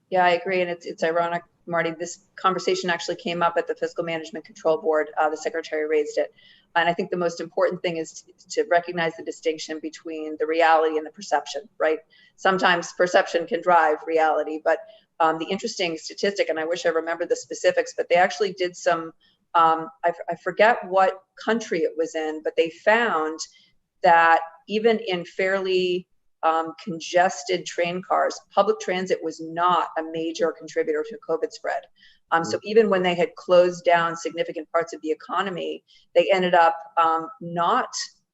Yeah, I agree. And it's ironic, Marty, this conversation actually came up at the Fiscal Management Control Board. The secretary raised it. And I think the most important thing is to recognize the distinction between the reality and the perception, right? Sometimes perception can drive reality, but the interesting statistic, and I wish I remembered the specifics, but they actually did some, I forget what country it was in, but they found that even in fairly congested train cars, public transit was not a major contributor to COVID spread. So even when they had closed down significant parts of the economy, they ended up not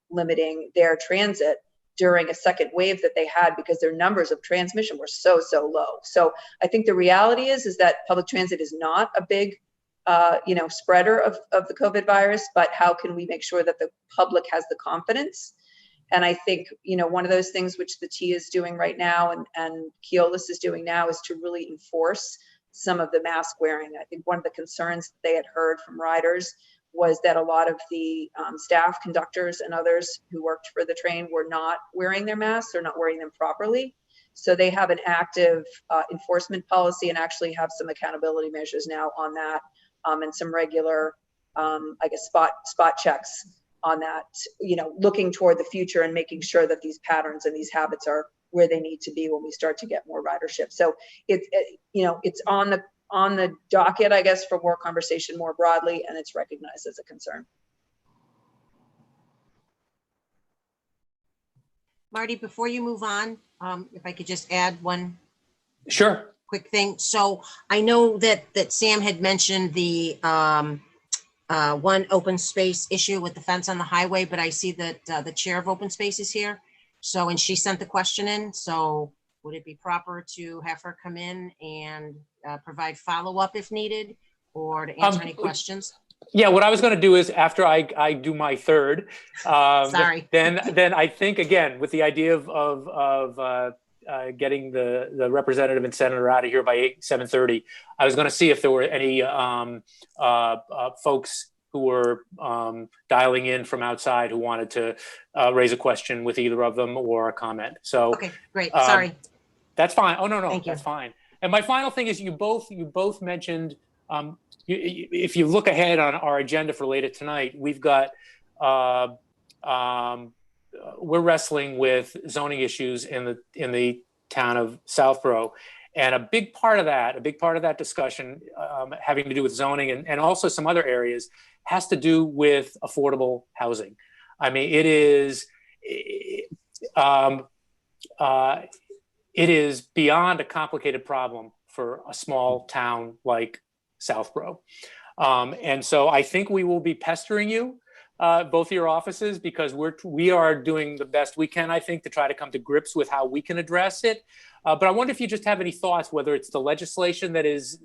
limiting their transit during a second wave that they had because their numbers of transmission were so low. So I think the reality is that public transit is not a big spreader of the COVID virus, but how can we make sure that the public has the confidence? And I think, one of those things which the T is doing right now and Keolis is doing now is to really enforce some of the mask wearing. I think one of the concerns they had heard from riders was that a lot of the staff, conductors, and others who worked for the train were not wearing their masks or not wearing them properly. So they have an active enforcement policy and actually have some accountability measures now on that, and some regular, spot checks on that, looking toward the future and making sure that these patterns and these habits are where they need to be when we start to get more ridership. So it's on the docket, I guess, for more conversation more broadly, and it's recognized as a concern. Marty, before you move on, if I could just add one Sure. quick thing. So I know that Sam had mentioned the one open space issue with the fence on the highway, but I see that the chair of open space is here. So, and she sent the question in. So would it be proper to have her come in and provide follow-up if needed, or to answer any questions? Yeah, what I was going to do is after I do my third, Sorry. then I think, again, with the idea of getting the representative and senator out of here by 7:30, I was going to see if there were any folks who were dialing in from outside who wanted to raise a question with either of them or a comment. So Okay, great. Sorry. That's fine. Oh, no, Thank you. that's fine. And my final thing is you both mentioned, if you look ahead on our agenda for later tonight, we've got, we're wrestling with zoning issues in the town of Southborough. And a big part of that discussion having to do with zoning and also some other areas has to do with affordable housing. I mean, it is beyond a complicated problem for a small town like Southborough. And so I think we will be pestering you, both of your offices, because we are doing the best we can, I think, to try to come to grips with how we can address it. But I wonder if you just have any thoughts, whether it's the legislation that is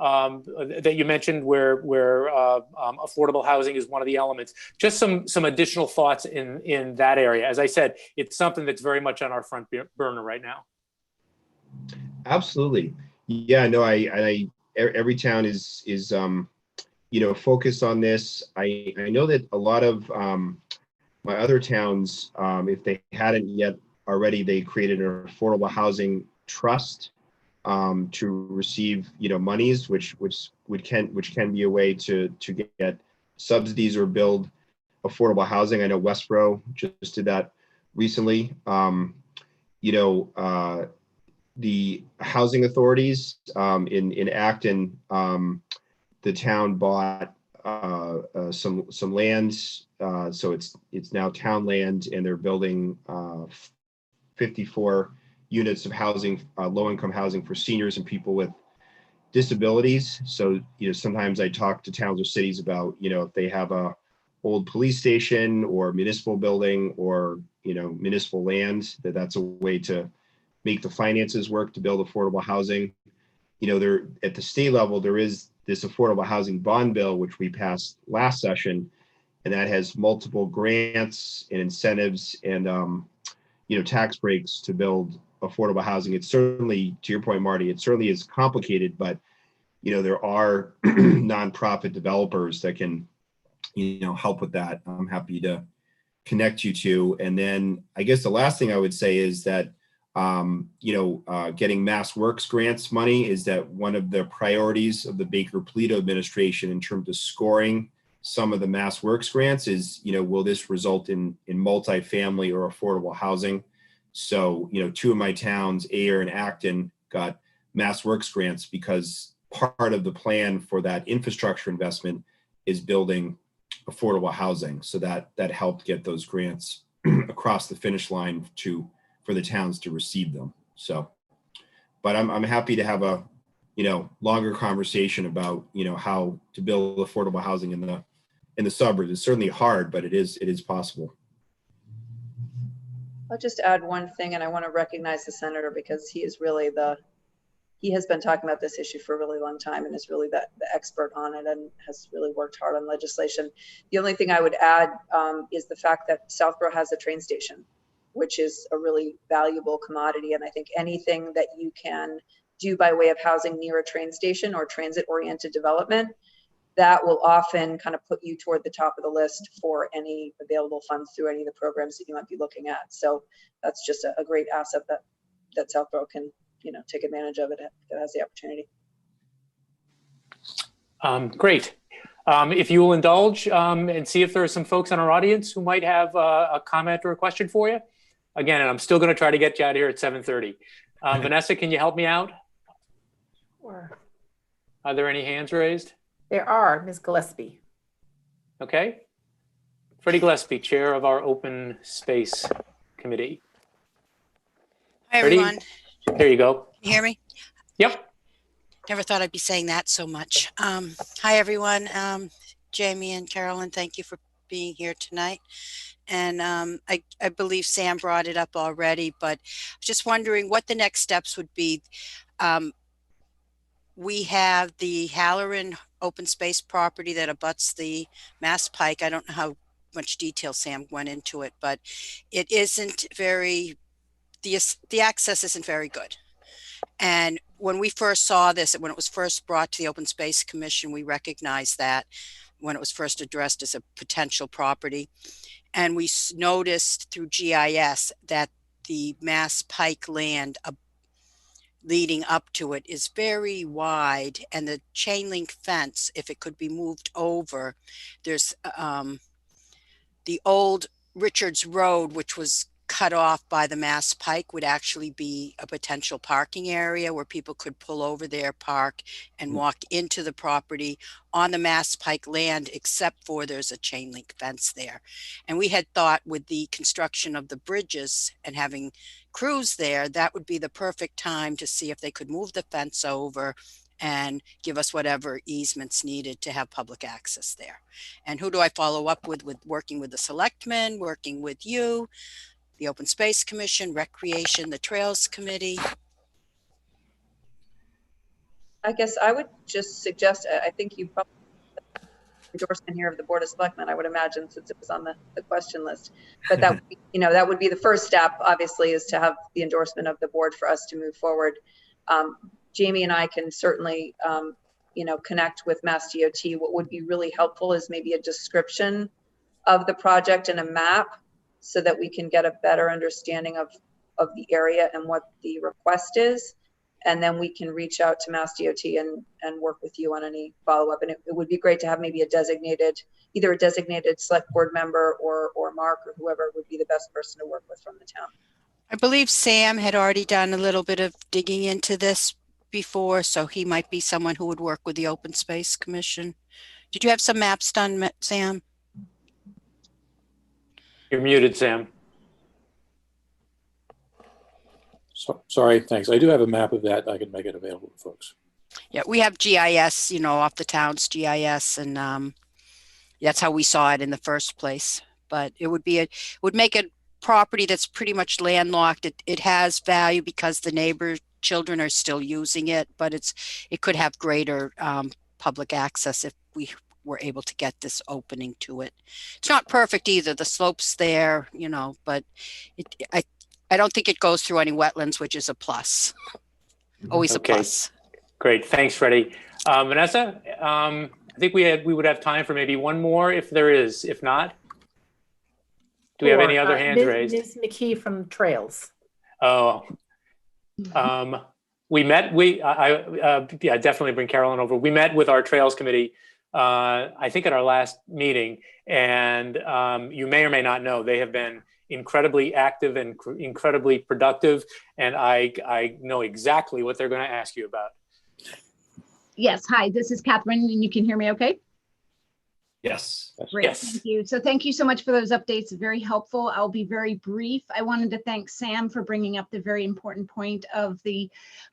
that you mentioned, where affordable housing is one of the elements. Just some additional thoughts in that area. As I said, it's something that's very much on our front burner right now. Absolutely. Yeah. No. Every town is focused on this. I know that a lot of my other towns, if they hadn't yet already, they created an affordable housing trust to receive monies, which can be a way to get subsidies or build affordable housing. I know Westboro just did that recently. the housing authorities in Acton. The town bought some land, so it's now town land, and they're building 54 units of housing, low-income housing for seniors and people with disabilities. So, sometimes I talk to towns or cities about, if they have a old police station or municipal building or, municipal land, that's a way to make the finances work to build affordable housing. There at the state level, there is this affordable housing bond bill, which we passed last session, and that has multiple grants and incentives and, tax breaks to build affordable housing. It's certainly, to your point, Marty, it certainly is complicated, but there are nonprofit developers that can, help with that. I'm happy to connect you to. And then I guess the last thing I would say is that, getting Mass Works grants money is that one of the priorities of the Baker-Polito administration in terms of scoring some of the Mass Works grants is, will this result in multifamily or affordable housing? So, two of my towns, Ayer and Acton, got Mass Works grants because part of the plan for that infrastructure investment is building affordable housing. So that helped get those grants across the finish line for the towns to receive them. So, but I'm happy to have a, longer conversation about, how to build affordable housing in the suburbs. It's certainly hard, but it is possible. I'll just add one thing, and I want to recognize the senator because he is really he has been talking about this issue for a really long time and is really the expert on it and has really worked hard on legislation. The only thing I would add is the fact that Southborough has a train station, which is a really valuable commodity. And I think anything that you can do by way of housing near a train station or transit-oriented development, that will often kind of put you toward the top of the list for any available funds through any of the programs that you might be looking at. So that's just a great asset that Southborough can, take advantage of it if it has the opportunity. Great. If you will indulge and see if there are some folks in our audience who might have a comment or a question for you. Again, and I'm still going to try to get you out of here at 7:30. Vanessa, can you help me out? Sure. Are there any hands raised? There are, Ms. Gillespie. Okay. Freddie Gillespie, Chair of our Open Space Committee. Hi, Freddie? everyone. There you go. Can you hear me? Yep. Never thought I'd be saying that so much. Hi, everyone. Jamie and Carolyn, thank you for being here tonight. And I believe Sam brought it up already, but just wondering what the next steps would be. We have the Halloran open space property that abuts the Mass Pike. I don't know how much detail Sam went into it, but it isn't very, the access isn't very good. And when we first saw this, when it was first brought to the Open Space Commission, we recognized that when it was first addressed as a potential property. And we noticed through GIS that the Mass Pike land leading up to it is very wide, and the chain link fence, if it could be moved over, there's the old Richards Road, which was cut off by the Mass Pike, would actually be a potential parking area where people could pull over there, park, and walk into the property on the Mass Pike land, except for there's a chain link fence there. And we had thought with the construction of the bridges and having crews there, that would be the perfect time to see if they could move the fence over and give us whatever easements needed to have public access there. And who do I follow up with working with the Selectmen, working with you, the Open Space Commission, Recreation, the Trails Committee? I guess I would just suggest, I think you probably endorsement here of the Board of Selectmen, I would imagine, since it was on the question list. But that, that would be the first step, obviously, is to have the endorsement of the board for us to move forward. Jamie and I can certainly, connect with Mass DOT. What would be really helpful is maybe a description of the project and a map so that we can get a better understanding of the area and what the request is. And then we can reach out to Mass DOT and work with you on any follow-up. And it would be great to have maybe either a designated select board member or Mark or whoever would be the best person to work with from the town. I believe Sam had already done a little bit of digging into this before, so he might be someone who would work with the Open Space Commission. Did you have some maps done, Sam? You're muted, Sam. Sorry, thanks. I do have a map of that. I can make it available to folks. Yeah, we have GIS, off the town's GIS, and that's how we saw it in the first place. But it would make a property that's pretty much landlocked. It has value because the neighbor children are still using it, but it could have greater public access if we were able to get this opening to it. It's not perfect either. The slope's there, but I don't think it goes through any wetlands, which is a plus. Always a Okay. plus. Great. Thanks, Freddie. Vanessa, I think we would have time for maybe one more if there is. If not, do we have any other hands raised? Ms. McKee from Trails. Oh, yeah, definitely bring Carolyn over. We met with our Trails Committee, I think at our last meeting, and you may or may not know, they have been incredibly active and incredibly productive, and I know exactly what they're going to ask you about. Yes, hi, this is Catherine, and you can hear me okay? Yes. Great, Yes. thank you. So thank you so much for those updates, very helpful. I'll be very brief. I wanted to thank Sam for bringing up the very important point of the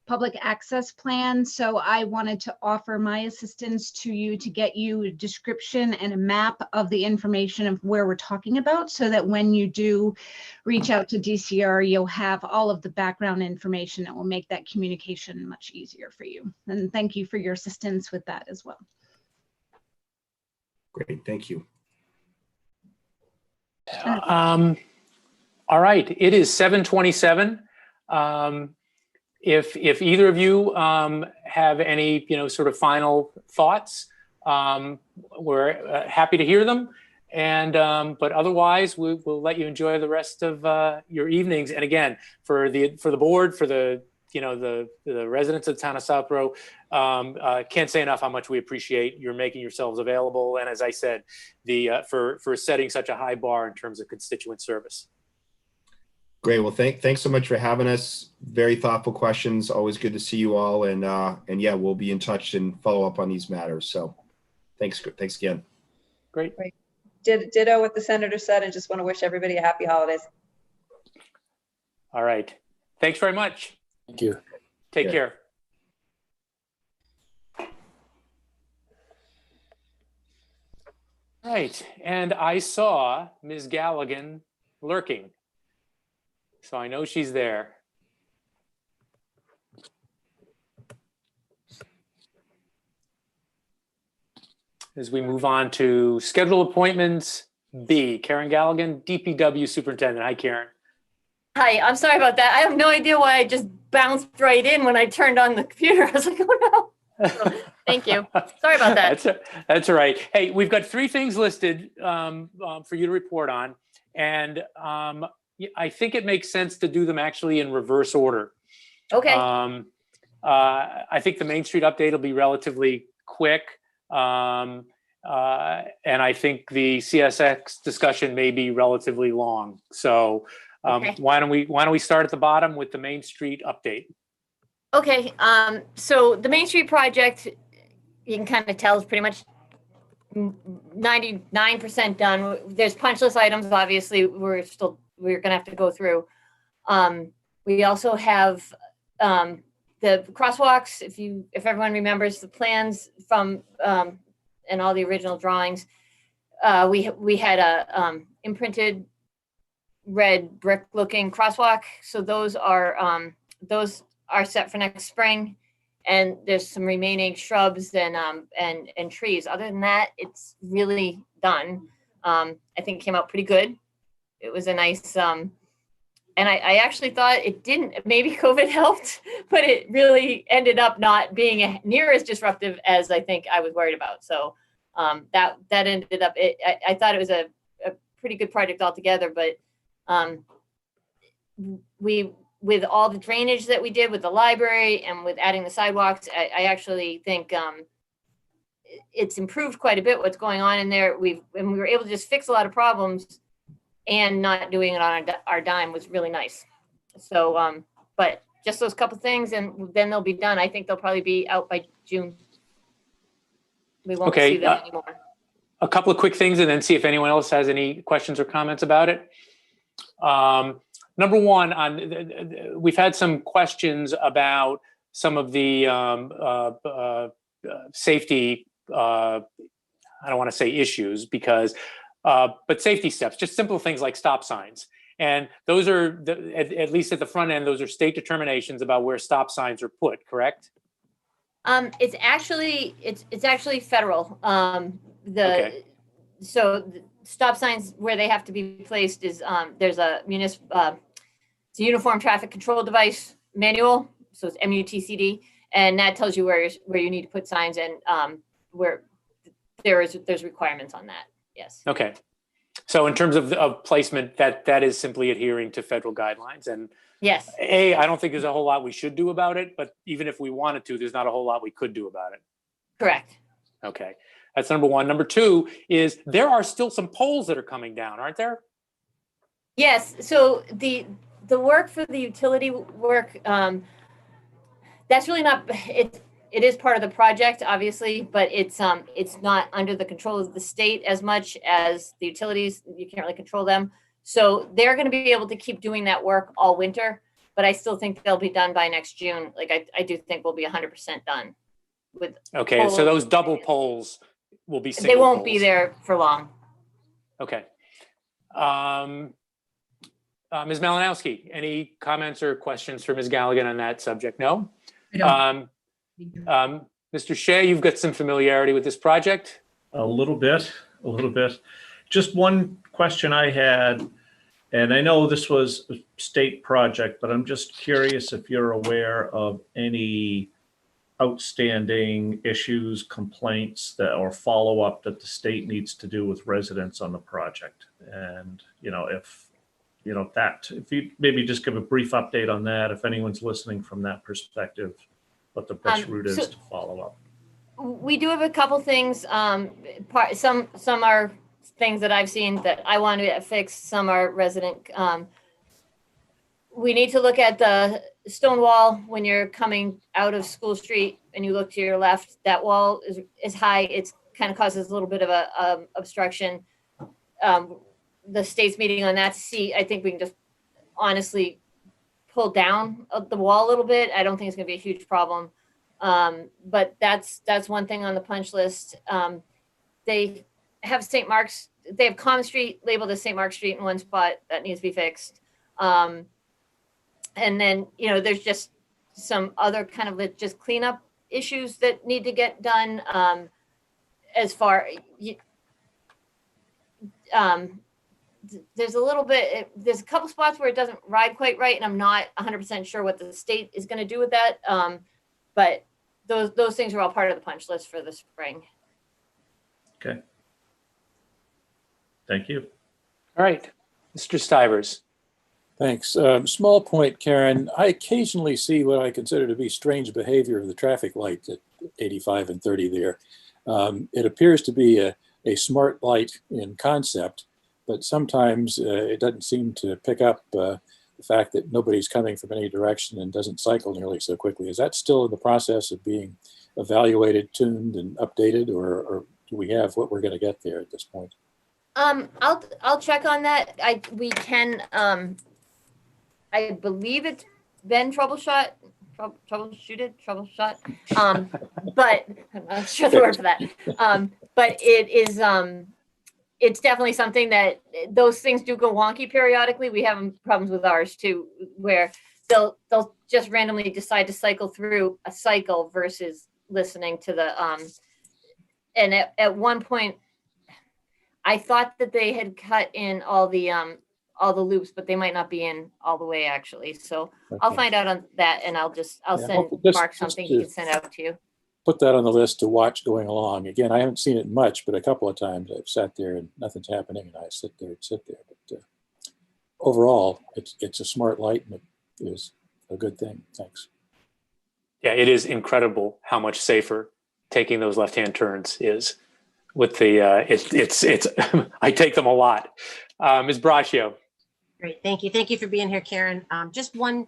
public access plan. So I wanted to offer my assistance to you to get you a description and a map of the information of where we're talking about, so that when you do reach out to DCR, you'll have all of the background information that will make that communication much easier for you. And thank you for your assistance with that as well. Great. Thank you. All right. It is 7:27. If either of you have any sort of final thoughts, we're happy to hear them. And but otherwise, we'll let you enjoy the rest of your evenings. And again, for the board, for the residents of the town of Southborough, can't say enough how much we appreciate your making yourselves available. And as I said, for setting such a high bar in terms of constituent service. Great. Well, thanks so much for having us. Very thoughtful questions. Always good to see you all. And yeah, we'll be in touch and follow up on these matters. So thanks again. Great. Ditto what the senator said, and just want to wish everybody a happy holidays. All right. Thanks very much. Thank you. Take care. Right. And I saw Ms. Galligan lurking, so I know she's there. As we move on to scheduled appointments B, Karen Galligan, DPW Superintendent. Hi, Karen. Hi, I'm sorry about that. I have no idea why I just bounced right in when I turned on the computer. I was like, oh no. So, thank you. Sorry about that. That's all right. Hey, we've got 3 things listed for you to report on. And I think it makes sense to do them actually in reverse order. Okay. I think the Main Street update will be relatively quick. And I think the CSX discussion may be relatively long. So Okay. why don't we start at the bottom with the Main Street update? Okay. So the Main Street project, you can kind of tell, is pretty much 99% done. There's punch list items, obviously, we're gonna have to go through. We also have the crosswalks. If everyone remembers the plans from and all the original drawings, we had a imprinted red brick looking crosswalk. So those are set for next spring, and there's some remaining shrubs and trees. Other than that, it's really done. I think it came out pretty good. It was a nice, and I actually thought it didn't, maybe COVID helped, but it really ended up not being near as disruptive as I think I was worried about. So that ended up, I thought it was a pretty good project altogether, but with all the drainage that we did with the library and with adding the sidewalks, I actually think it's improved quite a bit what's going on in there. We were able to just fix a lot of problems, and not doing it on our dime was really nice. So, but just those couple things and then they'll be done. I think they'll probably be out by June. We won't Okay, see them anymore. a couple of quick things and then see if anyone else has any questions or comments about it. Number one, we've had some questions about some of the safety, I don't want to say issues because, but safety steps, just simple things like stop signs. And those are, at least at the front end, those are state determinations about where stop signs are put, correct? It's actually federal. Okay. So the stop signs where they have to be placed is there's a it's a uniform traffic control device manual, so it's MUTCD, and that tells you where you need to put signs and where there's requirements on that. Yes. Okay. So in terms of placement, that is simply adhering to federal guidelines. And Yes. I don't think there's a whole lot we should do about it, but even if we wanted to, there's not a whole lot we could do about it. Correct. Okay. That's number one. Number two is there are still some poles that are coming down, aren't there? Yes. So the work for the utility work, that's really not it is part of the project, obviously, but it's not under the control of the state as much as the utilities. You can't really control them. So they're going to be able to keep doing that work all winter, but I still think they'll be done by next June. Like I do think we'll be 100% done with. Okay, poles. so those double poles will be single They won't poles. be there for long. Okay. Ms. Malinowski, any comments or questions for Ms. Galligan on that subject? No? I don't. Mr. Shea, you've got some familiarity with this project? A little bit. Just one question I had, and I know this was a state project, but I'm just curious if you're aware of any outstanding issues, complaints or follow-up that the state needs to do with residents on the project. And, if you maybe just give a brief update on that, if anyone's listening from that perspective, what the best route is to follow up. We do have a couple things. Some are things that I've seen that I want to get fixed. Some are resident. We need to look at the stone wall when you're coming out of School Street and you look to your left. That wall is high. It's kind of causes a little bit of a obstruction. The state's meeting on that to see. I think we can just honestly pull down the wall a little bit. I don't think it's going to be a huge problem. But that's one thing on the punch list. They have St. Mark's, they have Common Street labeled as St. Mark's Street in one spot that needs to be fixed. And then, there's just some other kind of just cleanup issues that need to get done. There's a couple spots where it doesn't ride quite right, and I'm not 100% sure what the state is going to do with that. But those things are all part of the punch list for the spring. Okay. Thank you. All right, Mr. Stivers. Thanks. Small point, Karen. I occasionally see what I consider to be strange behavior of the traffic light at 85 and 30 there. It appears to be a smart light in concept, but sometimes it doesn't seem to pick up the fact that nobody's coming from any direction and doesn't cycle nearly so quickly. Is that still in the process of being evaluated, tuned, and updated, or do we have what we're going to get there at this point? I'll check on that. I believe it's been troubleshot. But I'm not sure the word for that. But it is, it's definitely something that those things do go wonky periodically. We have problems with ours too, where they'll just randomly decide to cycle through a cycle versus listening to the, and at one point, I thought that they had cut in all the loops, but they might not be in all the way actually. So okay. I'll find out on that, and I'll send Mark something he can send out to you. Put that on the list to watch going along. Again, I haven't seen it much, but a couple of times I've sat there and nothing's happening, and I sit there. But overall, it's a smart light, and it is a good thing. Thanks. Yeah, it is incredible how much safer taking those left-hand turns is. With the it's I take them a lot. Ms. Braccio. Great, thank you. Thank you for being here, Karen. Just one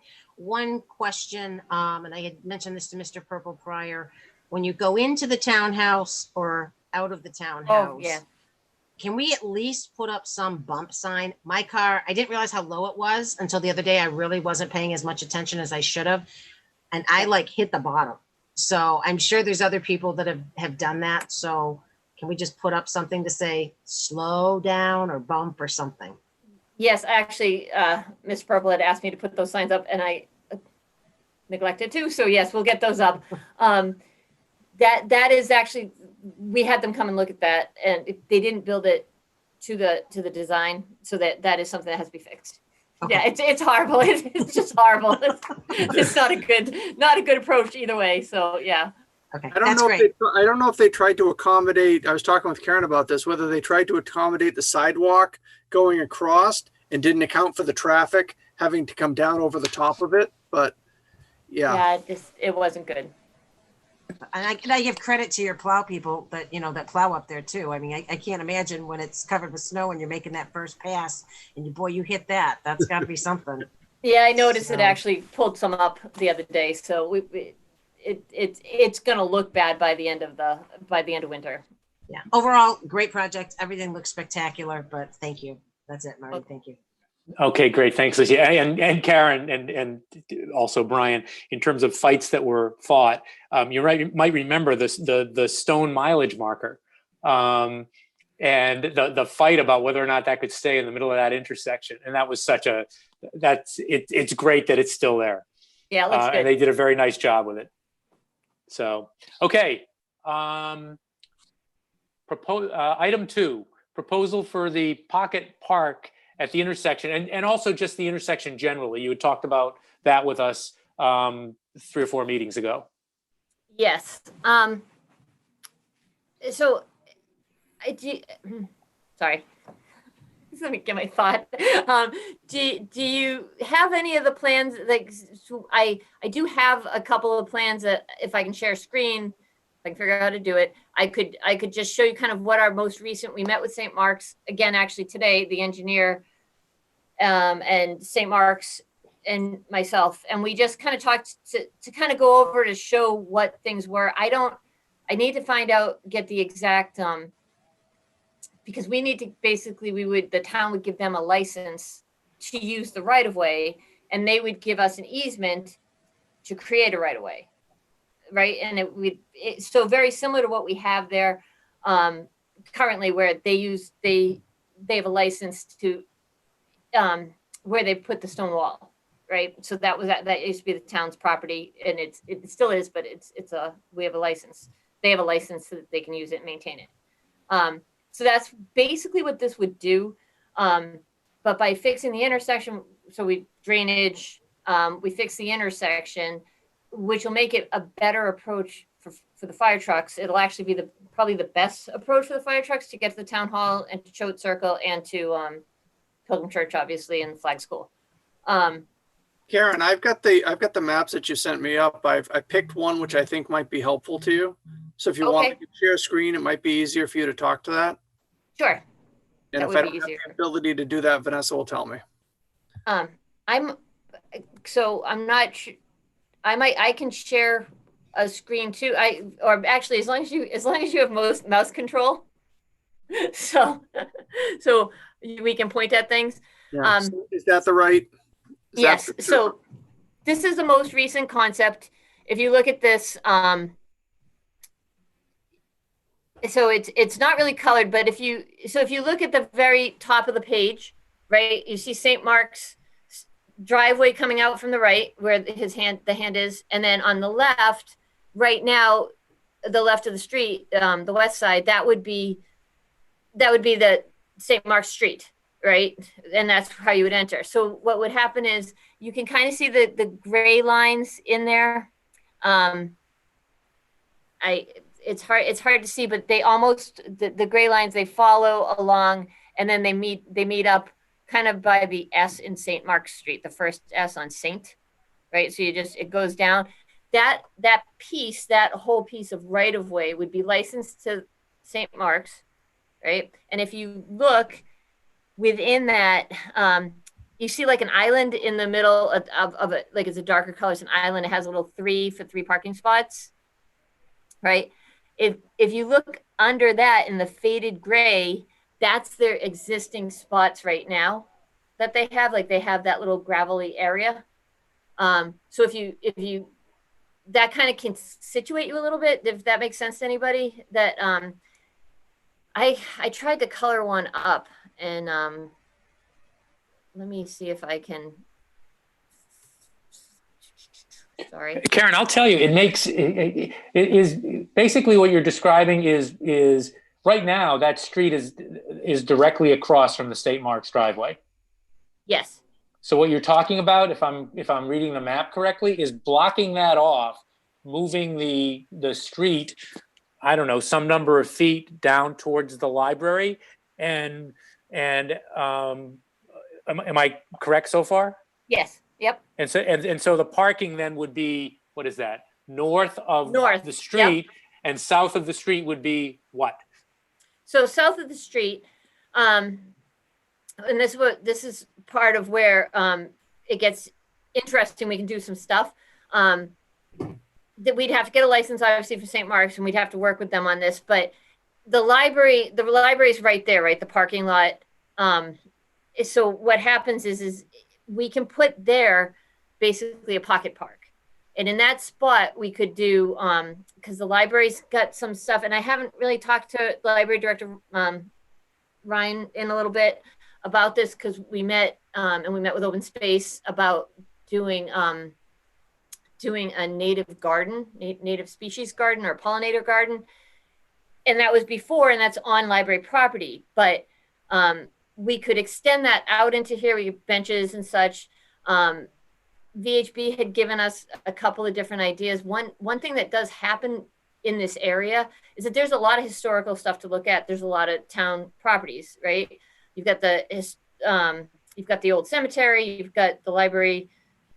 question, and I had mentioned this to Mr. Purple prior. When you go into the townhouse or out of the townhouse, Oh, yeah. can we at least put up some bump sign? My car, I didn't realize how low it was until the other day. I really wasn't paying as much attention as I should have. And I like hit the bottom. So I'm sure there's other people that have done that. So can we just put up something to say slow down or bump or something? Yes, actually, Ms. Purple had asked me to put those signs up and I neglected to. So yes, we'll get those up. That is actually, we had them come and look at that, and they didn't build it to the design, so that is something that has to be fixed. Okay. Yeah, it's horrible. It's just horrible. It's not a good approach either way. So yeah. Okay, I don't that's know great. if I don't know if they tried to accommodate. I was talking with Karen about this, whether they tried to accommodate the sidewalk going across and didn't account for the traffic having to come down over the top of it. But yeah, It wasn't good. And I give credit to your plow people that, that plow up there too. I mean, I can't imagine when it's covered with snow and you're making that first pass and you hit that. That's got to be something. Yeah, I noticed it So- actually pulled some up the other day. So it's gonna look bad by the end of winter. Yeah. Overall, great project. Everything looks spectacular, but thank you. That's it, Marty. Thank you. Okay, great. Thanks, Lucy. And Karen and also Brian, in terms of fights that were fought, you're right, you might remember the stone mileage marker. And the fight about whether or not that could stay in the middle of that intersection. And that was it's great that it's still there. Yeah, it looks good. And they did a very nice job with it. So, okay. Item 2, proposal for the pocket park at the intersection, and also just the intersection generally. You had talked about that with us 3 or 4 meetings ago. Yes. So sorry. Let me get my thought. Do you have any of the plans? Like, so I do have a couple of plans that if I can share a screen, if I can figure out how to do it, I could just show you kind of what our most recent. We met with St. Mark's again, actually today, the engineer, and St. Mark's and myself, and we just kind of talked to kind of go over to show what things were. I need to find out, get the exact. Because we need to basically, the town would give them a license to use the right of way, and they would give us an easement to create a right of way, right? And so very similar to what we have there currently, where they have a license to where they put the stone wall, right? So that used to be the town's property, and it still is, but we have a license. They have a license so that they can use it and maintain it. So that's basically what this would do. But by fixing the intersection, so we fix the intersection, which will make it a better approach for the fire trucks. It'll actually be probably the best approach for the fire trucks to get to the town hall and to Choate Circle and to Pilgrim Church, obviously, and Flag School. Karen, I've got the maps that you sent me up. I picked one which I think might be helpful to you. So if you want to share a screen, it might be easier for you to talk to that. Sure. And if I don't have the ability to do that, Vanessa will tell me. I'm not sure. I can share a screen too. Or actually, as long as you have mouse control, so we can point at things. Yeah. Is that the right? Yes. So this is the most recent concept. If you look at this, so it's not really colored, but if you look at the very top of the page, right, you see St. Mark's driveway coming out from the right where the hand is, and then on the left, right now, the left of the street, the west side, that would be the St. Mark's Street, right? And that's how you would enter. So what would happen is you can kind of see the gray lines in there. It's hard to see, but they almost, the gray lines, they follow along, and then they meet up kind of by the S in St. Mark's Street, the first S on Saint, right? So it goes down. That whole piece of right of way would be licensed to St. Mark's, right? And if you look within that, you see like an island in the middle of it, like it's a darker color, it's an island. It has a little 3 for 3 parking spots, right? If you look under that in the faded gray, that's their existing spots right now that they have. Like they have that little gravelly area. So if you that kind of can situate you a little bit, if that makes sense to anybody. That I tried to color one up, and let me see if I can. Sorry, Karen, I'll tell you, it is basically what you're describing is right now that street is directly across from the State Marks driveway. yes. So what you're talking about, if I'm reading the map correctly, is blocking that off, moving the street, I don't know, some number of feet down towards the library, and am I correct so far? Yes. Yep. And so the parking then would be, what is that? North of North, the street, and south of the street would be what? So south of the street, and this is part of where it gets interesting. We can do some stuff. That we'd have to get a license, obviously, for St. Mark's, and we'd have to work with them on this. But the library is right there, right? The parking lot. So what happens is we can put there basically a pocket park. And in that spot, we could do, because the library's got some stuff, and I haven't really talked to the library director, Ryan, in a little bit about this, because we met, and we met with Open Space about doing a native garden, native species garden or pollinator garden. And that was before, and that's on library property. But we could extend that out into here. We have benches and such. VHB had given us a couple of different ideas. One thing that does happen in this area is that there's a lot of historical stuff to look at. There's a lot of town properties, right? You've got the old cemetery, you've got the library,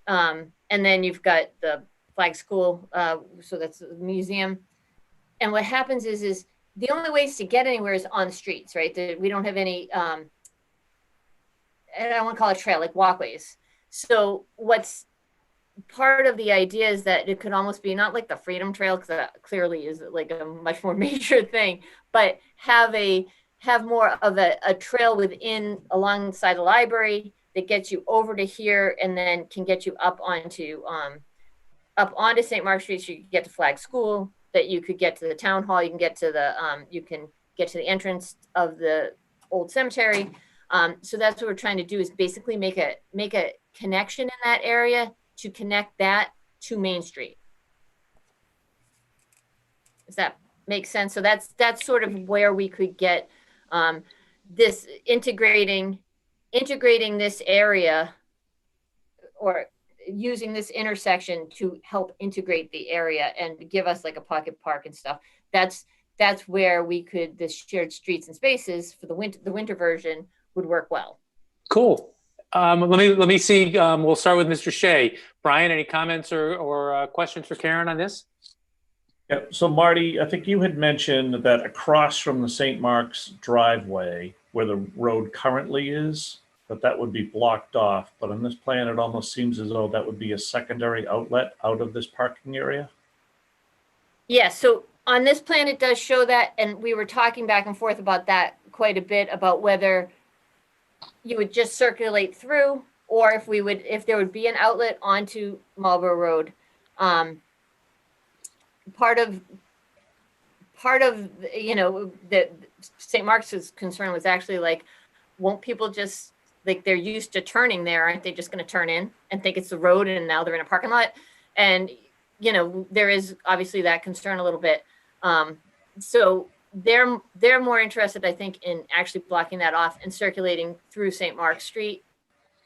and then you've got the flag school, so that's the museum. And what happens is the only ways to get anywhere is on the streets, right? We don't have any, and I don't want to call it trail, like walkways. So what's part of the idea is that it could almost be not like the Freedom Trail, because that clearly is like a much more major thing, but have more of a trail alongside the library that gets you over to here, and then can get you up onto St. Mark's Street. So you can get to Flag School, that you could get to the town hall, you can get to the entrance of the old cemetery. So that's what we're trying to do, is basically make a connection in that area to connect that to Main Street. Does that make sense? So that's sort of where we could get this integrating this area, or using this intersection to help integrate the area and give us like a pocket park and stuff. That's where we could, the shared streets and spaces for the winter version would work well. Cool. Let me see. We'll start with Mr. Shea. Brian, any comments or questions for Karen on this? Yeah, so Marty, I think you had mentioned that across from the St. Mark's driveway, where the road currently is, that would be blocked off. But on this plan, it almost seems as though that would be a secondary outlet out of this parking area. Yeah, so on this plan, it does show that, and we were talking back and forth about that quite a bit, about whether you would just circulate through, or if there would be an outlet onto Marlborough Road. Part of the St. Mark's concern was actually like, won't people just, like, they're used to turning there, aren't they just going to turn in and think it's the road, and now they're in a parking lot? And there is obviously that concern a little bit. So they're more interested, I think, in actually blocking that off and circulating through St. Mark's Street.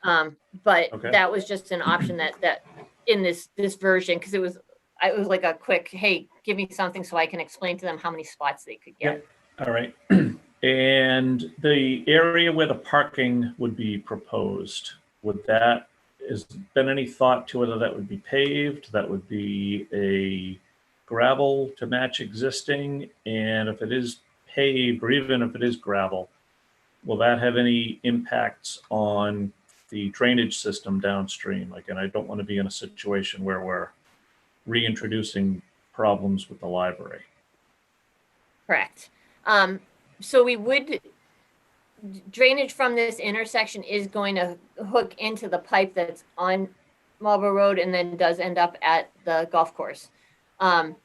But okay, that was just an option that in this version, because it was like a quick, hey, give me something so I can explain to them how many spots they could get. Yeah. All right. And the area where the parking would be proposed, has been any thought to whether that would be paved, that would be a gravel to match existing? And if it is paved, or even if it is gravel, will that have any impacts on the drainage system downstream. Again, I don't want to be in a situation where we're reintroducing problems with the library. Correct. So we would, drainage from this intersection is going to hook into the pipe that's on Marlborough Road and then does end up at the golf course. And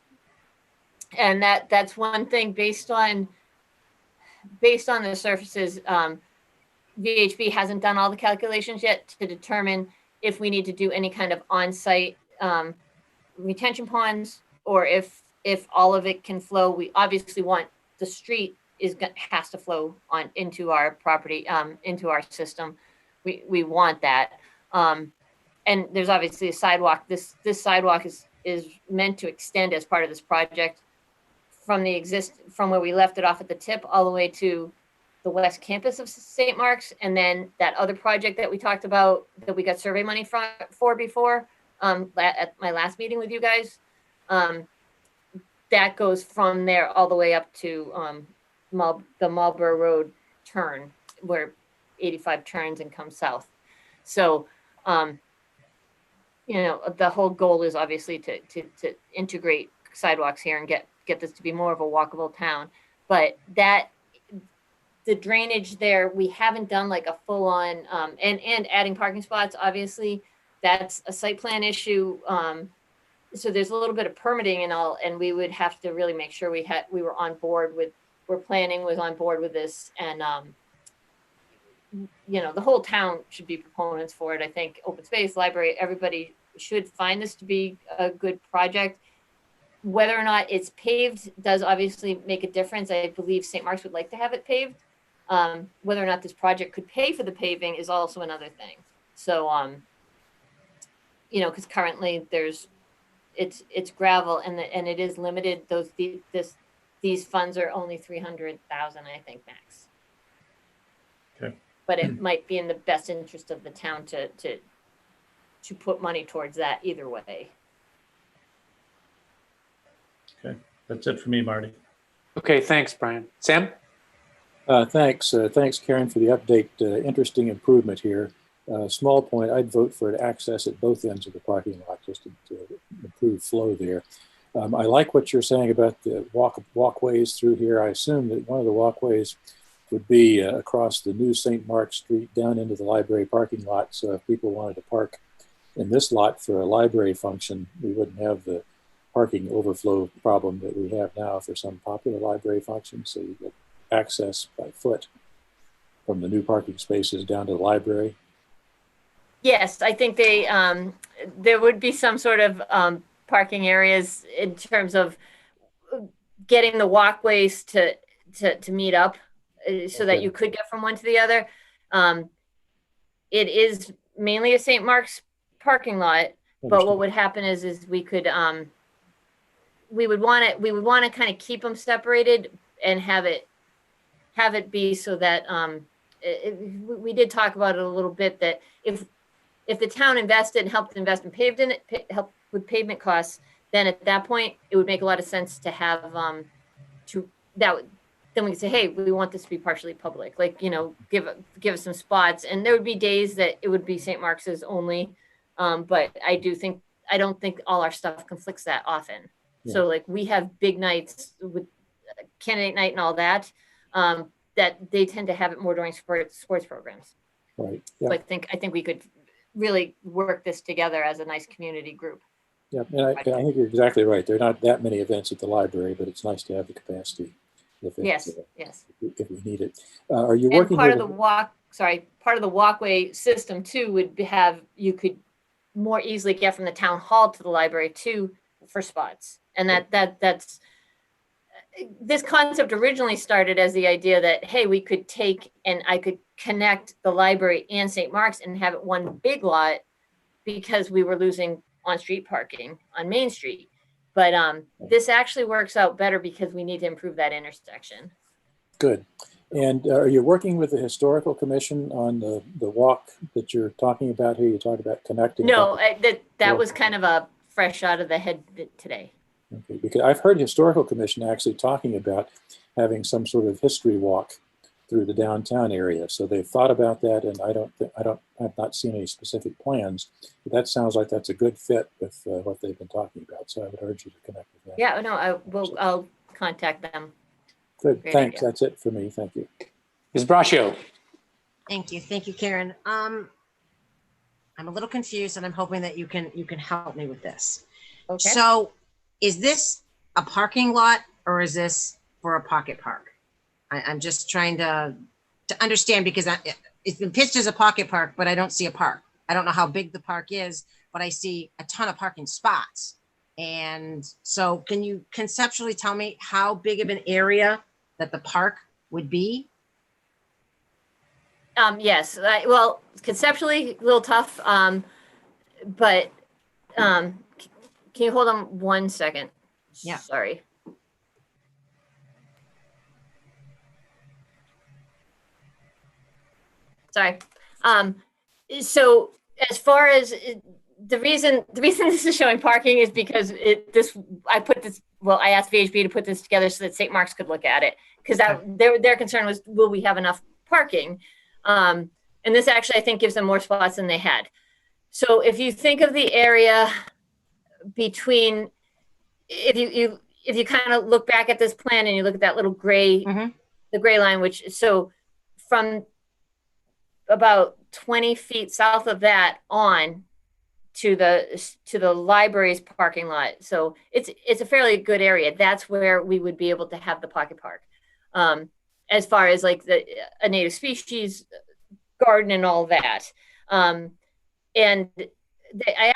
that's one thing based on the surfaces. VHB hasn't done all the calculations yet to determine if we need to do any kind of on-site retention ponds, or if all of it can flow. We obviously want the street has to flow on into our property, into our system. We want that. And there's obviously a sidewalk. This sidewalk is meant to extend as part of this project from where we left it off at the tip all the way to the west campus of St. Mark's. And then that other project that we talked about that we got survey money for before, at my last meeting with you guys, that goes from there all the way up to the Marlborough Road turn, where 85 turns and comes south. So, the whole goal is obviously to integrate sidewalks here and get this to be more of a walkable town. But the drainage there, we haven't done like a full on, and adding parking spots, obviously, that's a site plan issue. So there's a little bit of permitting and all, and we would have to really make sure we were on board with, planning was on board with this. And, the whole town should be proponents for it. I think open space, library, everybody should find this to be a good project. Whether or not it's paved does obviously make a difference. I believe St. Mark's would like to have it paved. Whether or not this project could pay for the paving is also another thing. So, because currently it's gravel and it is limited. These funds are only 300,000, I think, max. Okay. But it might be in the best interest of the town to put money towards that either way. Okay, that's it for me, Marty. Okay, thanks, Brian. Sam? Thanks, Karen, for the update. Interesting improvement here. Small point, I'd vote for an access at both ends of the parking lot just to improve flow there. I like what you're saying about the walkways through here. I assume that one of the walkways would be across the new St. Mark's Street down into the library parking lot. So if people wanted to park in this lot for a library function, we wouldn't have the parking overflow problem that we have now for some popular library functions. So you get access by foot from the new parking spaces down to the library. Yes, I think there would be some sort of parking areas in terms of getting the walkways to meet up so that you could get from one to the other. It is mainly a St. Mark's parking lot, but what would happen is we could we would want to kind of keep them separated and have it be so that we did talk about it a little bit, that if the town invested and helped invest in help with pavement costs, then at that point it would make a lot of sense to have then we could say, hey, we want this to be partially public, like, give us some spots. And there would be days that it would be St. Mark's only, but I don't think all our stuff conflicts that often. Yeah. So like we have big nights with candidate night and all that, that they tend to have it more during sports programs. Right. Yeah. So I think we could really work this together as a nice community group. Yeah, and I think you're exactly right. There are not that many events at the library, but it's nice to have the capacity. Yes. If we need it. Are you and working? Part of the walkway system too would have, you could more easily get from the town hall to the library too for spots. And that's this concept originally started as the idea that, hey, we could take and I could connect the library and St. Mark's and have it one big lot because we were losing on-street parking on Main Street. But this actually works out better because we need to improve that intersection. Good. And are you working with the Historical Commission on the walk that you're talking about here? You talk about connecting. No, that was kind of a fresh out of the head today. Okay, because I've heard Historical Commission actually talking about having some sort of history walk through the downtown area. So they've thought about that, and I've not seen any specific plans, but that sounds like that's a good fit with what they've been talking about. So I would urge you to connect with them. Yeah, no, I'll contact them. Good, Great thanks. idea. That's it for me. Thank you. Ms. Braccio. Thank you, Karen. I'm a little confused, and I'm hoping that you can help me with this. Okay. So, is this a parking lot or is this for a pocket park? I'm just trying to understand, because it's been pitched as a pocket park, but I don't see a park. I don't know how big the park is, but I see a ton of parking spots. And so, can you conceptually tell me how big of an area that the park would be? Yes, well, conceptually a little tough, but can you hold on 1 second? Yeah. Sorry. Sorry. So as far as the reason this is showing parking is because I asked VHB to put this together so that St. Mark's could look at it, because their concern was, will we have enough parking? And this actually, I think, gives them more spots than they had. So if you think of the area between, if you kind of look back at this plan and you look at that little gray, the gray line, which, so from about 20 feet south of that on to the library's parking lot. So it's a fairly good area. That's where we would be able to have the pocket park. As far as like a native species garden and all that. And I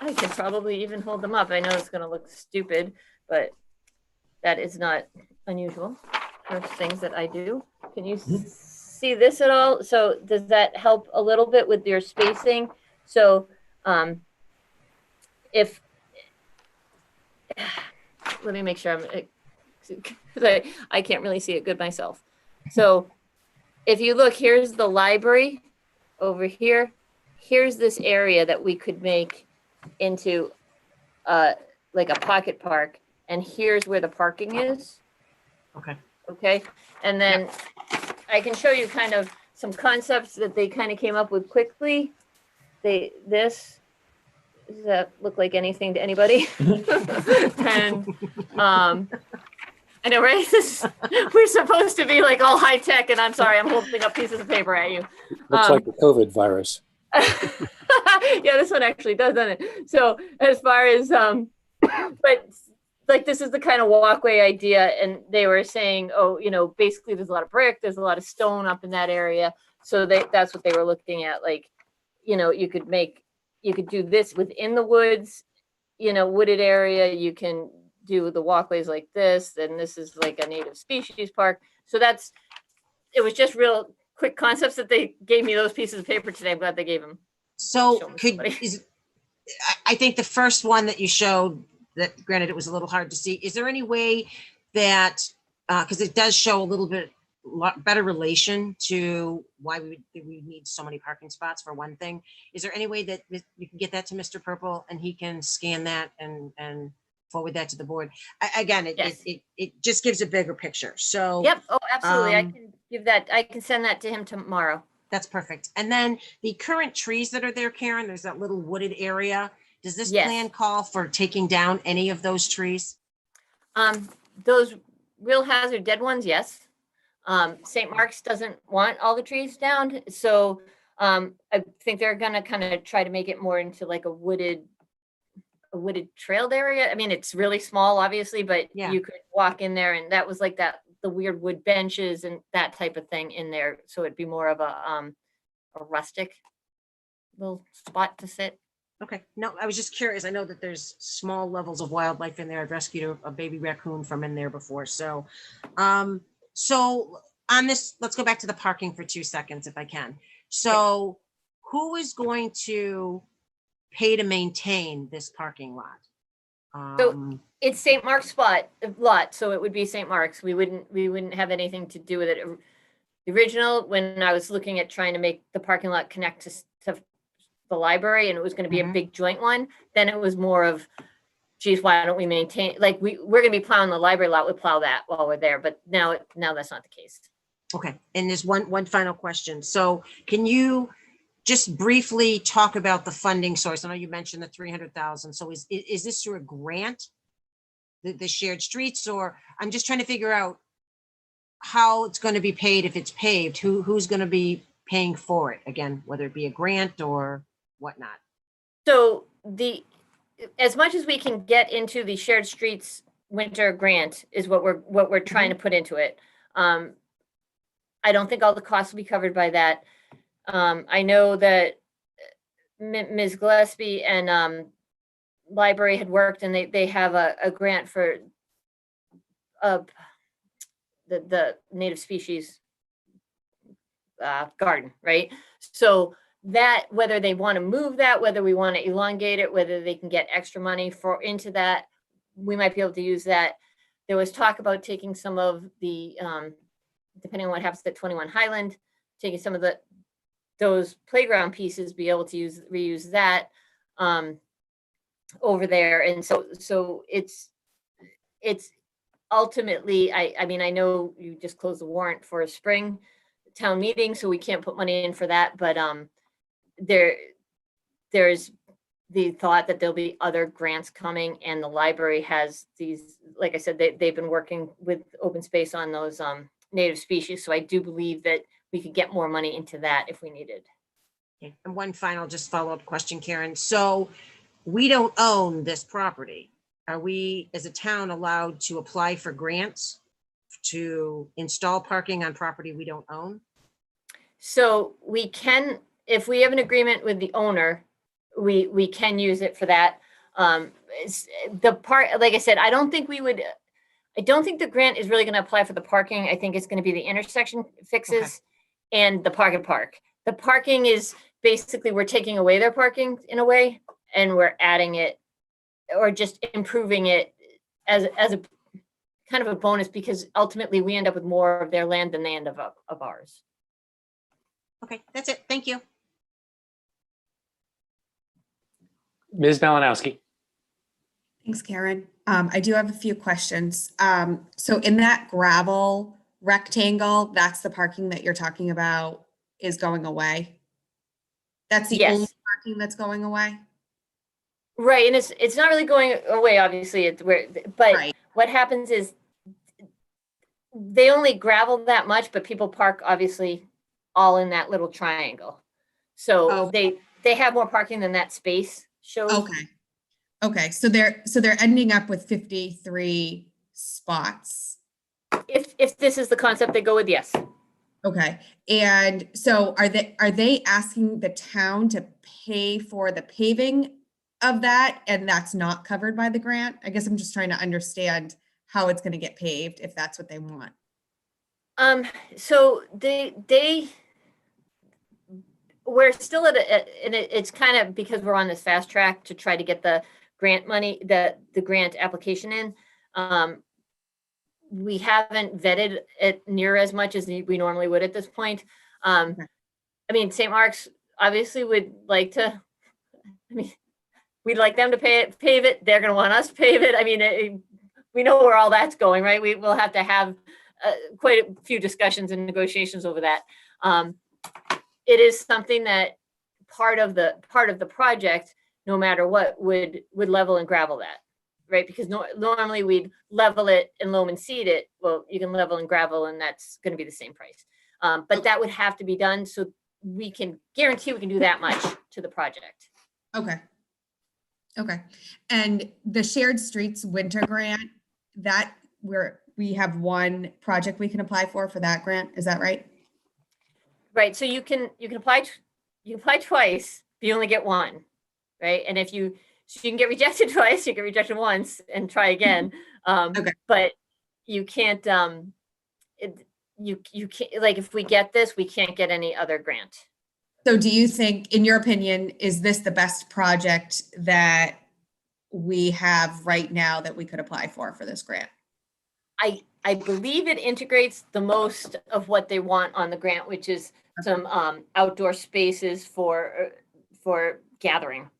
can probably even hold them up. I know it's going to look stupid, but that is not unusual for things that I do. Can you see this at all? So does that help a little bit with your spacing? So if, let me make sure I can't really see it good myself. So if you look, here's the library over here. Here's this area that we could make into like a pocket park. And here's where the parking is. Okay. Okay. And then I can show you kind of some concepts that they kind of came up with quickly. Does that look like anything to anybody? And I know, right? We're supposed to be like all high tech, and I'm sorry, I'm holding up pieces of paper at you. Looks like the COVID virus. Yeah, this one actually does, doesn't it? So as far as but like this is the kind of walkway idea, and they were saying, oh, basically there's a lot of brick, there's a lot of stone up in that area, so that's what they were looking at. Like, you could do this within the woods, wooded area. You can do the walkways like this, and this is like a native species park. So it was just real quick concepts that they gave me those pieces of paper today. I'm glad they gave them. So I think the first one that you showed, that granted it was a little hard to see, is there any way that, because it does show a little bit better relation to why we need so many parking spots for one thing, is there any way that you can get that to Mr. Purple and he can scan that and forward that to the board? It just gives a bigger picture. So yep. Oh, absolutely. I can send that to him tomorrow. That's perfect. And then the current trees that are there, Karen, there's that little wooded area. Does this plan call for taking down any of those trees? Those real hazard dead ones, yes. St. Mark's doesn't want all the trees down. So I think they're gonna kind of try to make it more into like a wooded trailed area. I mean, it's really small, obviously, but you could walk in there, and that was like the weird wood benches and that type of thing in there. So it'd be more of a rustic little spot to sit. Okay. No, I was just curious. I know that there's small levels of wildlife in there. I've rescued a baby raccoon from in there before. So, so on this, let's go back to the parking for 2 seconds if I can. So who is going to pay to maintain this parking lot? So it's St. Mark's lot, so it would be St. Mark's. We wouldn't have anything to do with it. The original, when I was looking at trying to make the parking lot connect to the library, and it was going to be a big joint one, then it was more of geez, why don't we maintain, like, we're gonna be plowing the library lot, we'll plow that while we're there, but now that's not the case. Okay, and there's one final question. So can you just briefly talk about the funding source? I know you mentioned the 300,000. So is this through a grant, the shared streets, or I'm just trying to figure out how it's going to be paid if it's paved, who's going to be paying for it again, whether it be a grant or whatnot. So as much as we can get into the shared streets winter grant is what we're trying to put into it. I don't think all the costs will be covered by that. I know that Ms. Gillespie and library had worked, and they have a grant for the native species garden, right? So that, whether they want to move that, whether we want to elongate it, whether they can get extra money into that, we might be able to use that. There was talk about taking some of the, depending on what happens at 21 Highland, taking some of those playground pieces, be able to reuse that over there. And so it's ultimately, I mean, I know you just closed the warrant for a spring town meeting, so we can't put money in for that, but there's the thought that there'll be other grants coming, and the library has these, like I said, they've been working with open space on those native species. So I do believe that we could get more money into that if we needed. Okay. And one final just follow-up question, Karen. So we don't own this property. Are we, as a town, allowed to apply for grants to install parking on property we don't own? So we can, if we have an agreement with the owner, we can use it for that. The part, like I said, I don't think the grant is really going to apply for the parking. I think it's going to be the intersection fixes and the park. The parking is basically, we're taking away their parking in a way, and we're adding it or just improving it as a kind of a bonus, because ultimately we end up with more of their land than they end up of ours. Okay, that's it. Thank you. Ms. Malinowski. Thanks, Karen. I do have a few questions. So in that gravel rectangle, that's the parking that you're talking about is going away? That's the only Yes. parking that's going away? Right, and it's not really going away, obviously, but Right. what happens is they only gravel that much, but people park obviously all in that little triangle. So they have more parking than that space shows. Okay. So they're ending up with 53 spots. If this is the concept they go with, yes. Okay. And so are they asking the town to pay for the paving of that, and that's not covered by the grant? I guess I'm just trying to understand how it's going to get paved if that's what they want. So we're still and it's kind of because we're on this fast track to try to get the grant money, the grant application in. We haven't vetted it near as much as we normally would at this point. I mean, St. Mark's obviously would like to, we'd like them to pave it. They're going to want us to pave it. I mean, we know where all that's going, right? We will have to have quite a few discussions and negotiations over that. It is something that part of the project, no matter what, would level and gravel that, right? Because normally we'd level it and loam and seed it. Well, you can level and gravel, and that's going to be the same price. But that would have to be done, so we can guarantee we can do that much to the project. Okay. And the shared streets winter grant, that we have one project we can apply for that grant. Is that right? Right. So you can apply twice, but you only get one, right? And so you can get rejected twice, you get rejected once and try again. But you can't, you can't, like, if we get this, we can't get any other grant. So do you think, in your opinion, is this the best project that we have right now that we could apply for this grant? I believe it integrates the most of what they want on the grant, which is some outdoor spaces for gathering.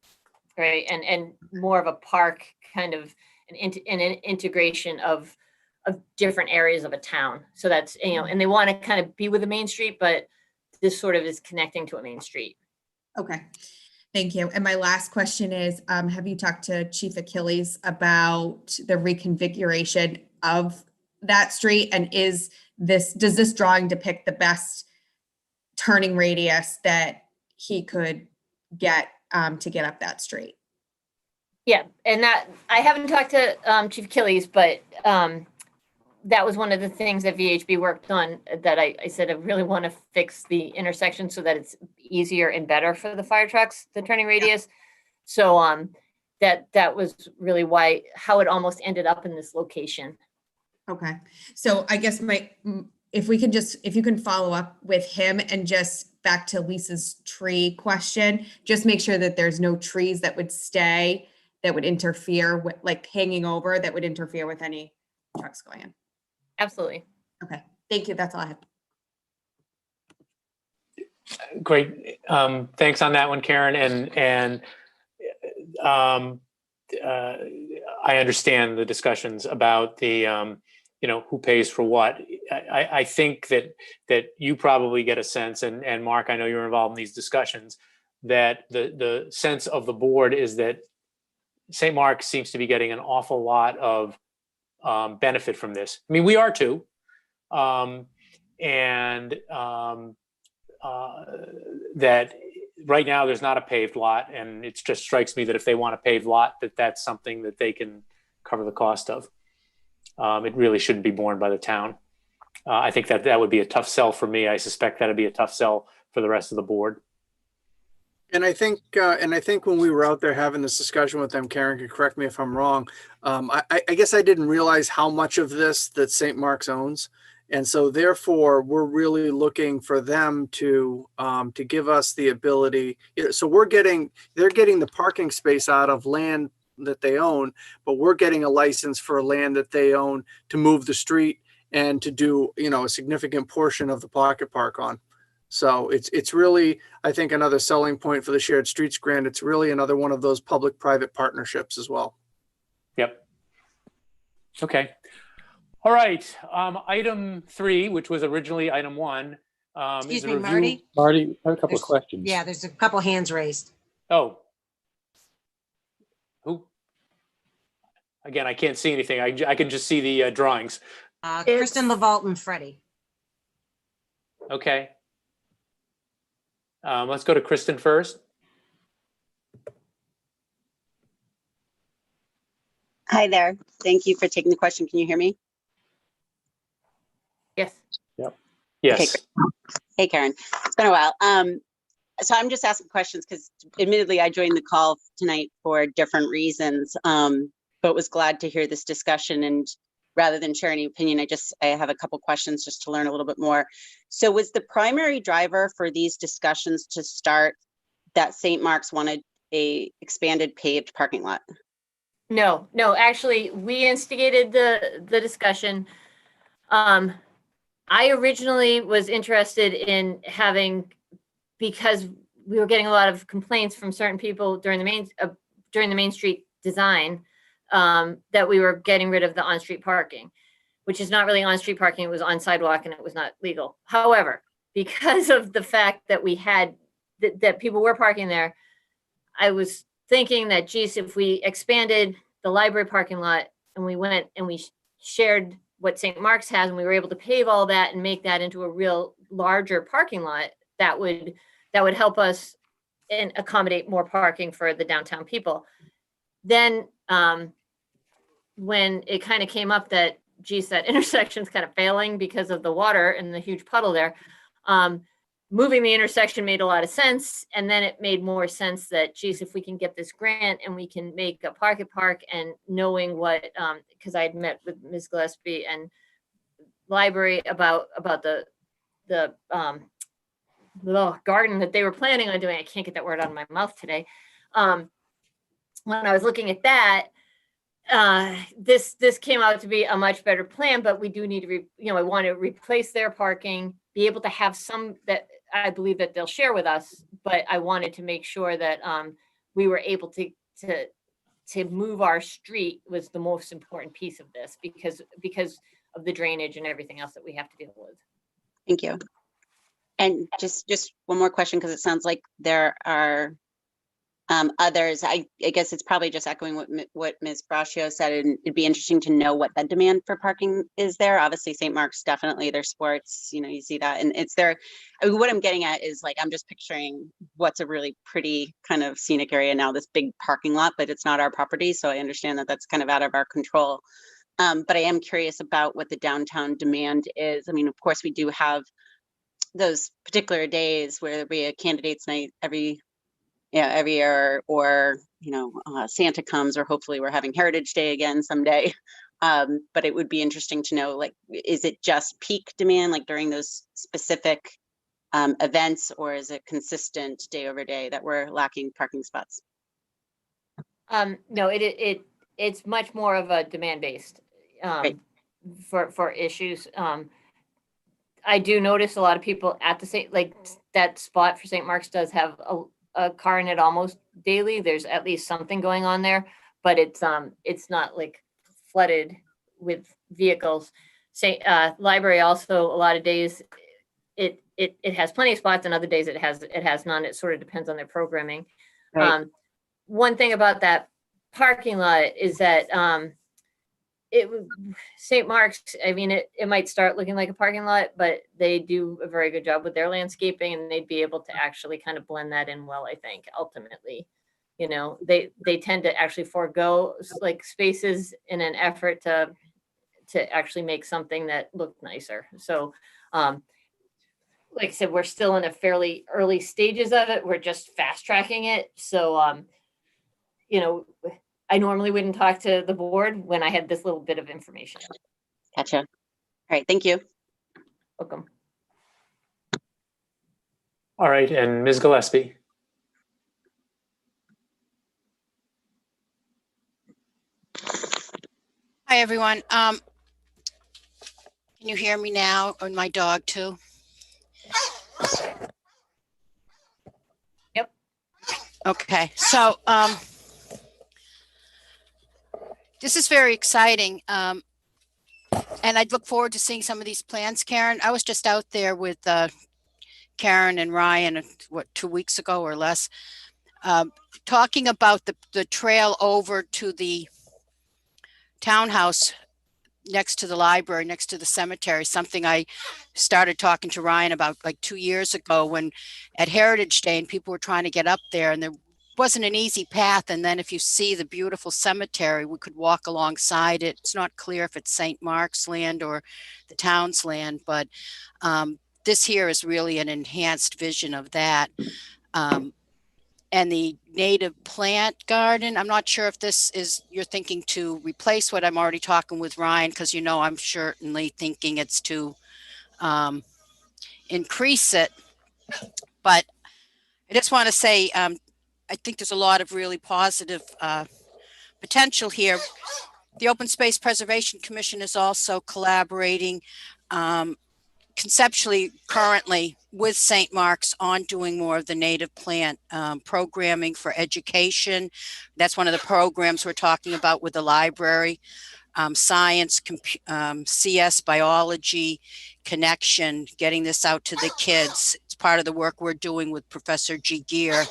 right? And more of a park kind of an integration of different areas of a town. So that's, and they want to kind of be with the main street, but this sort of is connecting to a main street. Okay, thank you. And my last question is, have you talked to Chief Achilles about the reconfiguration of that street? And does this drawing depict the best turning radius that he could get to get up that street? Yeah, and that I haven't talked to Chief Achilles, but that was one of the things that VHB worked on, that I said I really want to fix the intersection so that it's easier and better for the fire trucks, the turning radius. So that was really how it almost ended up in this location. Okay, so I guess if you can follow up with him, and just back to Lisa's tree question, just make sure that there's no trees that would stay, that would interfere with, like, hanging over, that would interfere with any trucks going in. Absolutely. Okay, thank you. That's all I have. Great. Thanks on that one, Karen. And I understand the discussions about the, who pays for what. I think that you probably get a sense, and Mark, I know you're involved in these discussions, that the sense of the board is that St. Mark seems to be getting an awful lot of benefit from this. I mean, we are too. That right now there's not a paved lot, and it just strikes me that if they want a paved lot, that's something that they can cover the cost of. It really shouldn't be borne by the town. I think that would be a tough sell for me. I suspect that'd be a tough sell for the rest of the board. And I think when we were out there having this discussion with them, Karen can correct me if I'm wrong. I guess I didn't realize how much of this that St. Mark's owns. And so therefore we're really looking for them to give us the ability. So they're getting the parking space out of land that they own, but we're getting a license for land that they own to move the street and to do, a significant portion of the pocket park on. So it's really, I think, another selling point for the Shared Streets Grant. It's really another one of those public-private partnerships as well. Yep. Okay. All right. Item 3, which was originally item 1. Excuse me, Marty? Marty, I have a couple of questions. Yeah, there's a couple hands raised. Oh. Who? Again, I can't see anything. I can just see the drawings. Kristen LaVault and Freddie. Okay. Let's go to Kristen first. Hi there. Thank you for taking the question. Can you hear me? Yes. Yep. Yes. Okay, great. Hey, Karen. It's been a while. So I'm just asking questions because admittedly I joined the call tonight for different reasons, but was glad to hear this discussion. And rather than share any opinion, I have a couple questions just to learn a little bit more. So was the primary driver for these discussions to start that St. Mark's wanted a expanded paved parking lot? No, actually we instigated the discussion. I originally was interested in having, because we were getting a lot of complaints from certain people during the Main Street design, that we were getting rid of the on-street parking, which is not really on-street parking. It was on sidewalk and it was not legal. However, because of the fact that we had, that people were parking there, I was thinking that, geez, if we expanded the library parking lot and we went and we shared what St. Mark's has, and we were able to pave all that and make that into a real larger parking lot, that would help us and accommodate more parking for the downtown people. Then when it kind of came up that, geez, that intersection's kind of failing because of the water and the huge puddle there, moving the intersection made a lot of sense. And then it made more sense that, geez, if we can get this grant and we can make a pocket park, and knowing what, because I had met with Ms. Gillespie and library about the little garden that they were planning on doing. I can't get that word out of my mouth today. When I was looking at that, this came out to be a much better plan, but we do need to, I want to replace their parking, be able to have some that I believe that they'll share with us, but I wanted to make sure that we were able to to move our street was the most important piece of this because of the drainage and everything else that we have to deal with. Thank you. And just one more question, because it sounds like there are others. I guess it's probably just echoing what Ms. Braccio said, and it'd be interesting to know what the demand for parking is there. Obviously, St. Mark's, definitely there's sports, you see that, and it's there. I mean, what I'm getting at is, like, I'm just picturing what's a really pretty kind of scenic area now, this big parking lot, but it's not our property, so I understand that that's kind of out of our control. But I am curious about what the downtown demand is. I mean, of course, we do have those particular days where there'll be a candidates night every year, or Santa comes, or hopefully we're having Heritage Day again someday. But it would be interesting to know, like, is it just peak demand, like during those specific events, or is it consistent day over day that we're lacking parking spots? No, it's much more of a demand based for issues. I do notice a lot of people at the same, like, that spot for St. Mark's does have a car in it almost daily. There's at least something going on there, but it's not like flooded with vehicles. Library also, a lot of days it has plenty of spots, and other days it has none. It sort of depends on their programming. Right. One thing about that parking lot is that St. Mark's, I mean, it might start looking like a parking lot, but they do a very good job with their landscaping, and they'd be able to actually kind of blend that in well, I think, ultimately. They tend to actually forego like spaces in an effort to actually make something that looked nicer. So like I said, we're still in a fairly early stages of it. We're just fast tracking it. So I normally wouldn't talk to the board when I had this little bit of information. Gotcha. All right, thank you. Welcome. All right, and Ms. Gillespie. Hi, everyone. Can you hear me now? And my dog too? Yep. Okay, so this is very exciting. And I'd look forward to seeing some of these plans, Karen. I was just out there with Karen and Ryan, 2 weeks ago or less, talking about the trail over to the townhouse next to the library, next to the cemetery, something I started talking to Ryan about like 2 years ago when at Heritage Day, and people were trying to get up there, and there wasn't an easy path. And then if you see the beautiful cemetery, we could walk alongside it. It's not clear if it's St. Mark's land or the town's land, but this here is really an enhanced vision of that. And the native plant garden, I'm not sure if this is, you're thinking to replace what I'm already talking with Ryan, because I'm certainly thinking it's to increase it. But I just want to say, I think there's a lot of really positive potential here. The Open Space Preservation Commission is also collaborating conceptually currently with St. Mark's on doing more of the native plant programming for education. That's one of the programs we're talking about with the library. Science, CS, biology, connection, getting this out to the kids. It's part of the work we're doing with Professor G. Gear.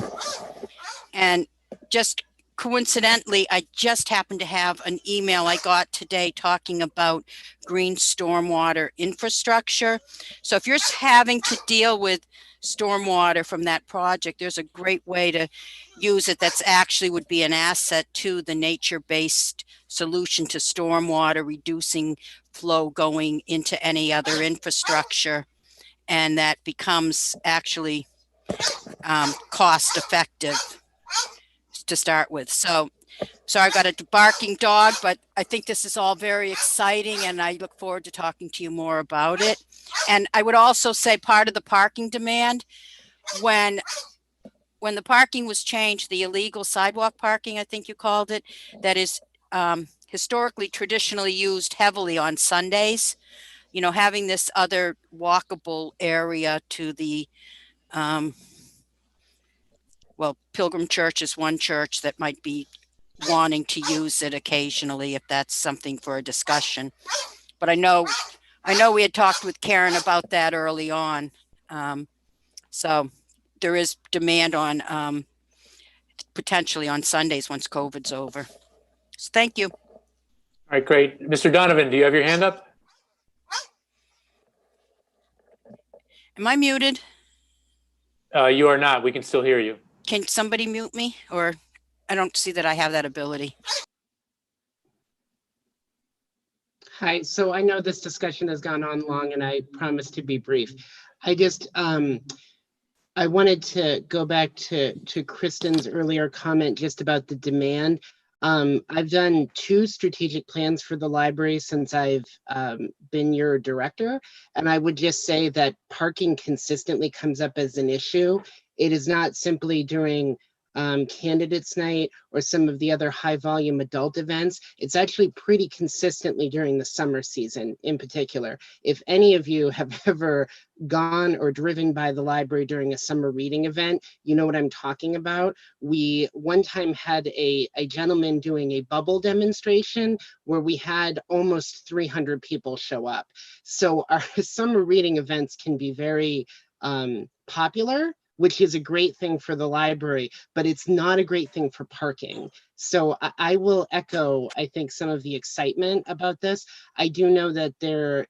And just coincidentally, I just happened to have an email I got today talking about green stormwater infrastructure. So if you're having to deal with stormwater from that project, there's a great way to use it that's actually would be an asset to the nature-based solution to stormwater, reducing flow going into any other infrastructure. And that becomes actually cost effective to start with. So I've got a barking dog, but I think this is all very exciting, and I look forward to talking to you more about it. And I would also say part of the parking demand, when the parking was changed, the illegal sidewalk parking, I think you called it, that is historically traditionally used heavily on Sundays, having this other walkable area to the well, Pilgrim Church is one church that might be wanting to use it occasionally if that's something for a discussion. But I know we had talked with Karen about that early on. So there is demand on potentially on Sundays once COVID's over. So thank you. All right, great. Mr. Donovan, do you have your hand up? Am I muted? You are not. We can still hear you. Can somebody mute me? Or I don't see that I have that ability. Hi, so I know this discussion has gone on long and I promise to be brief. I just, I wanted to go back to Kristen's earlier comment just about the demand. I've done 2 strategic plans for the library since I've been your director, and I would just say that parking consistently comes up as an issue. It is not simply during candidates night or some of the other high volume adult events. It's actually pretty consistently during the summer season in particular. If any of you have ever gone or driven by the library during a summer reading event, you know what I'm talking about. We one time had a gentleman doing a bubble demonstration where we had almost 300 people show up. So our summer reading events can be very popular, which is a great thing for the library, but it's not a great thing for parking. So I will echo, I think, some of the excitement about this. I do know that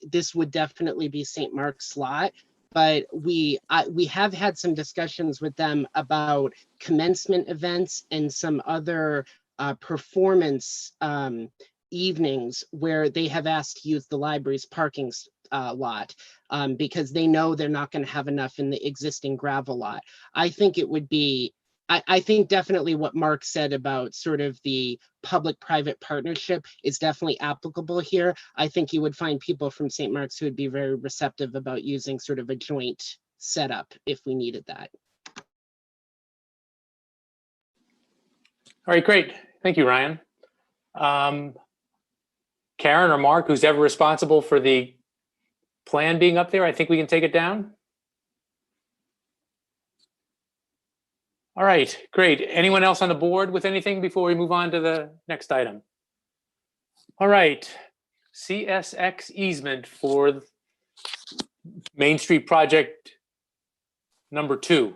this would definitely be St. Mark's lot, but we have had some discussions with them about commencement events and some other performance evenings where they have asked to use the library's parking lot because they know they're not going to have enough in the existing gravel lot. I think it would be, I think definitely what Mark said about sort of the public-private partnership is definitely applicable here. I think you would find people from St. Mark's who would be very receptive about using sort of a joint setup if we needed that. All right, great. Thank you, Ryan. Karen or Mark, who's ever responsible for the plan being up there, I think we can take it down. All right, great. Anyone else on the board with anything before we move on to the next item? All right, CSX easement for Main Street project number 2.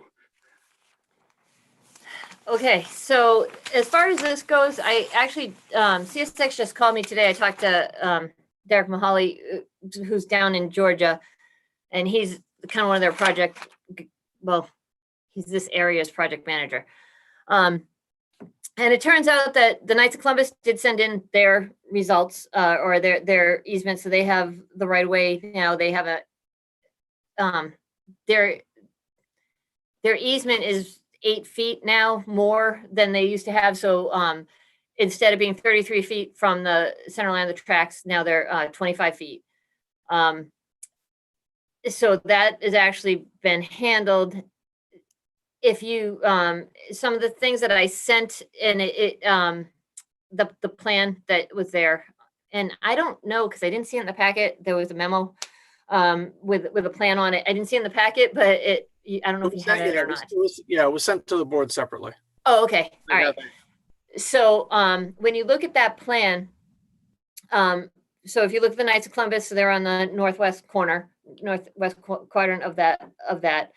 Okay, so as far as this goes, I actually, CSX just called me today. I talked to Derek Mahali, who's down in Georgia, and he's kind of one of their project, well, he's this area's project manager. And it turns out that the Knights of Columbus did send in their results or their easement, so they have the right of way now. They have a, their easement is 8 feet now more than they used to have. So instead of being 33 feet from the center line of the tracks, now they're 25 feet. So that has actually been handled. If you, some of the things that I sent in the plan that was there, and I don't know, because I didn't see it in the packet, there was a memo with a plan on it. I didn't see it in the packet, but I don't know if you had it or not. Yeah, it was sent to the board separately. Oh, okay. All right. So when you look at that plan, so if you look at the Knights of Columbus, so they're on the northwest quadrant of that.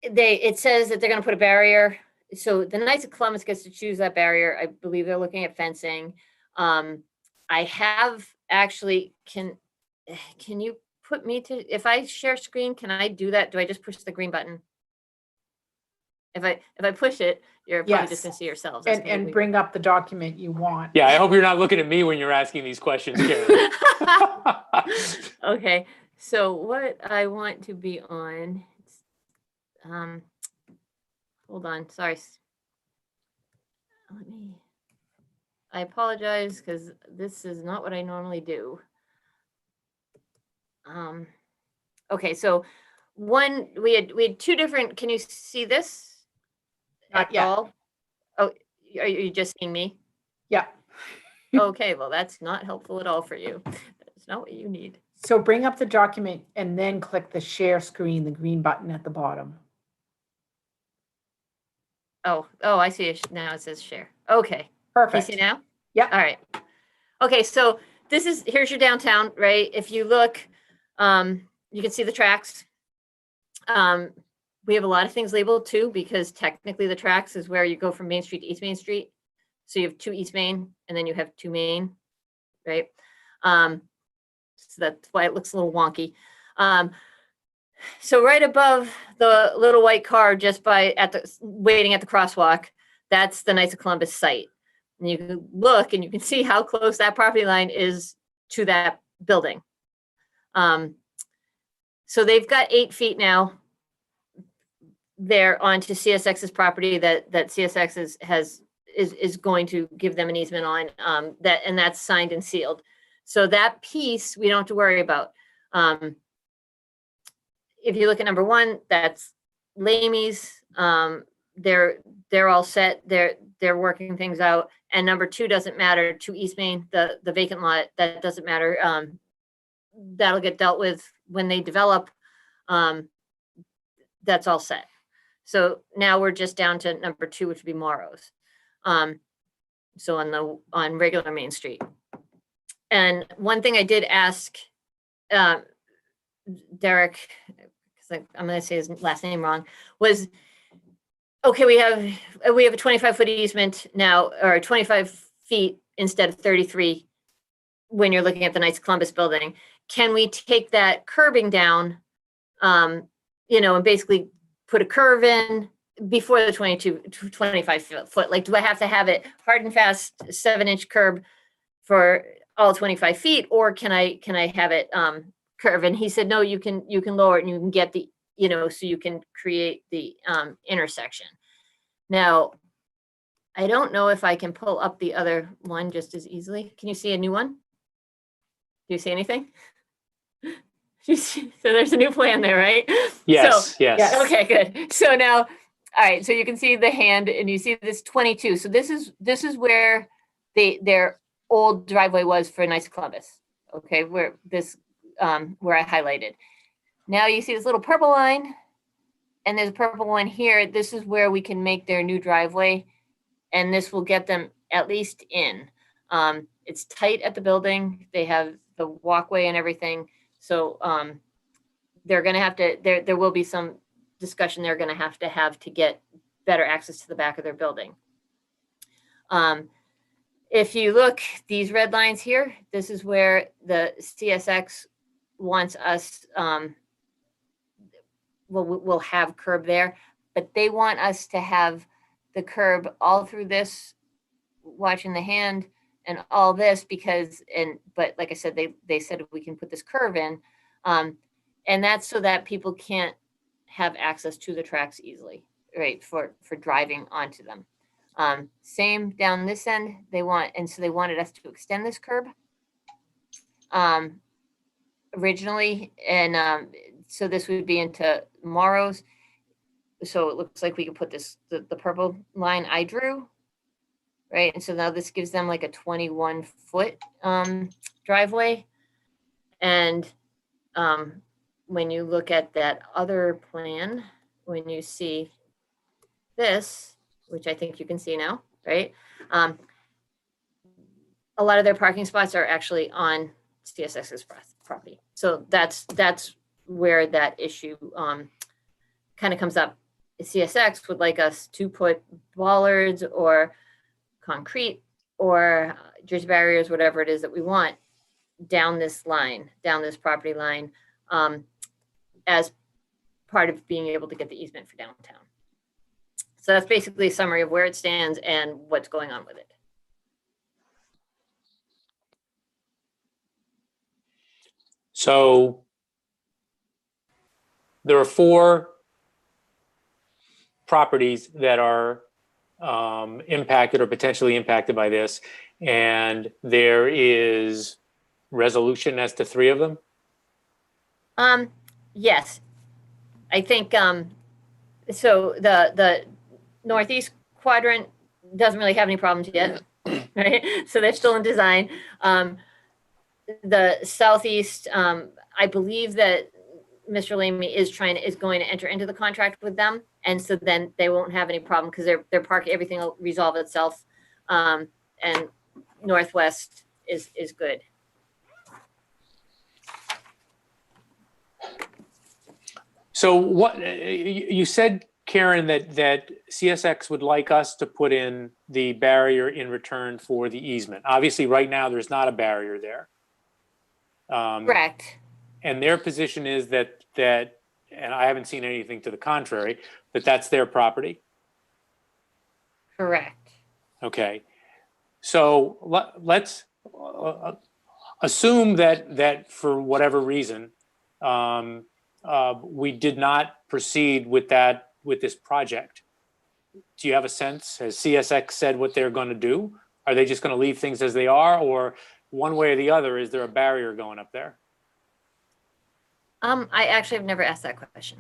It says that they're going to put a barrier. So the Knights of Columbus gets to choose that barrier. I believe they're looking at fencing. I have actually, can you put me to, if I share screen, can I do that? Do I just push the green button? If I push it, you're probably just gonna see yourselves. And bring up the document you want. Yeah, I hope you're not looking at me when you're asking these questions, Karen. Okay, so what I want to be on, hold on, sorry. I apologize because this is not what I normally do. Okay, so we had 2 different, can you see this? Not yet. All? Oh, are you just seeing me? Yeah. Okay, well, that's not helpful at all for you. That's not what you need. So bring up the document and then click the share screen, the green button at the bottom. Oh, I see. Now it says share. Okay. Perfect. You see now? Yeah. All right. Okay, so here's your downtown, right? If you look, you can see the tracks. We have a lot of things labeled too, because technically the tracks is where you go from Main Street to East Main Street. So you have 2 East Main and then you have 2 Main, right? So that's why it looks a little wonky. So right above the little white car, just waiting at the crosswalk, that's the Knights of Columbus site. And you can look and you can see how close that property line is to that building. So they've got 8 feet now there onto CSX's property that CSX is going to give them an easement on, and that's signed and sealed. So that piece we don't have to worry about. If you look at number 1, that's Lamey's. They're all set. They're working things out. And number 2 doesn't matter to East Main, the vacant lot, that doesn't matter. That'll get dealt with when they develop. That's all set. So now we're just down to number 2, which would be Morrow's. So on regular Main Street. And one thing I did ask Derek, because I'm going to say his last name wrong, was, okay, we have a 25-foot easement now, or 25 feet instead of 33 when you're looking at the Knights of Columbus building. Can we take that curbing down, and basically put a curve in before the 25 foot? Like, do I have to have it hard and fast 7-inch curb for all 25 feet, or can I have it curve? And he said, no, you can lower it and you can get the, so you can create the intersection. Now, I don't know if I can pull up the other one just as easily. Can you see a new one? Do you see anything? So there's a new plan there, right? Yes, so, yes. Yeah, okay, good. So now, all right, so you can see the hand and you see this 22. So this is where their old driveway was for Knights of Columbus. Okay, where I highlighted. Now you see this little purple line, and there's a purple one here. This is where we can make their new driveway, and this will get them at least in. It's tight at the building. They have the walkway and everything. So they're going to have to, there will be some discussion they're going to have to get better access to the back of their building. If you look, these red lines here, this is where the CSX wants us, we'll have curb there, but they want us to have the curb all through this, watching the hand, and all this but like I said, they said we can put this curve in, and that's so that people can't have access to the tracks easily, right, for driving onto them. Same down this end, they wanted us to extend this curb originally, and so this would be into Morrow's. So it looks like we could put the purple line I drew, right? And so now this gives them like a 21-foot driveway. And when you look at that other plan, when you see this, which I think you can see now, right? A lot of their parking spots are actually on CSX's property. So that's where that issue kind of comes up. CSX would like us to put bollards or concrete or Jersey barriers, whatever it is that we want, down this line, down this property line, as part of being able to get the easement for downtown. So that's basically a summary of where it stands and what's going on with it. So there are 4 properties that are impacted or potentially impacted by this, and there is resolution as to 3 of them. Yes, I think so. The northeast quadrant doesn't really have any problems yet, right? So they're still in design. The southeast, I believe that Mr. Lamy is going to enter into the contract with them. And so then they won't have any problem because their park, everything will resolve itself. And Northwest is good. So what you said, Karen, that CSX would like us to put in the barrier in return for the easement. Obviously, right now there's not a barrier there. Correct. And their position is that, and I haven't seen anything to the contrary, that that's their property. Correct. Okay. So let's assume that for whatever reason, we did not proceed with this project. Do you have a sense? Has CSX said what they're going to do? Are they just going to leave things as they are, or one way or the other, is there a barrier going up there? I actually have never asked that question.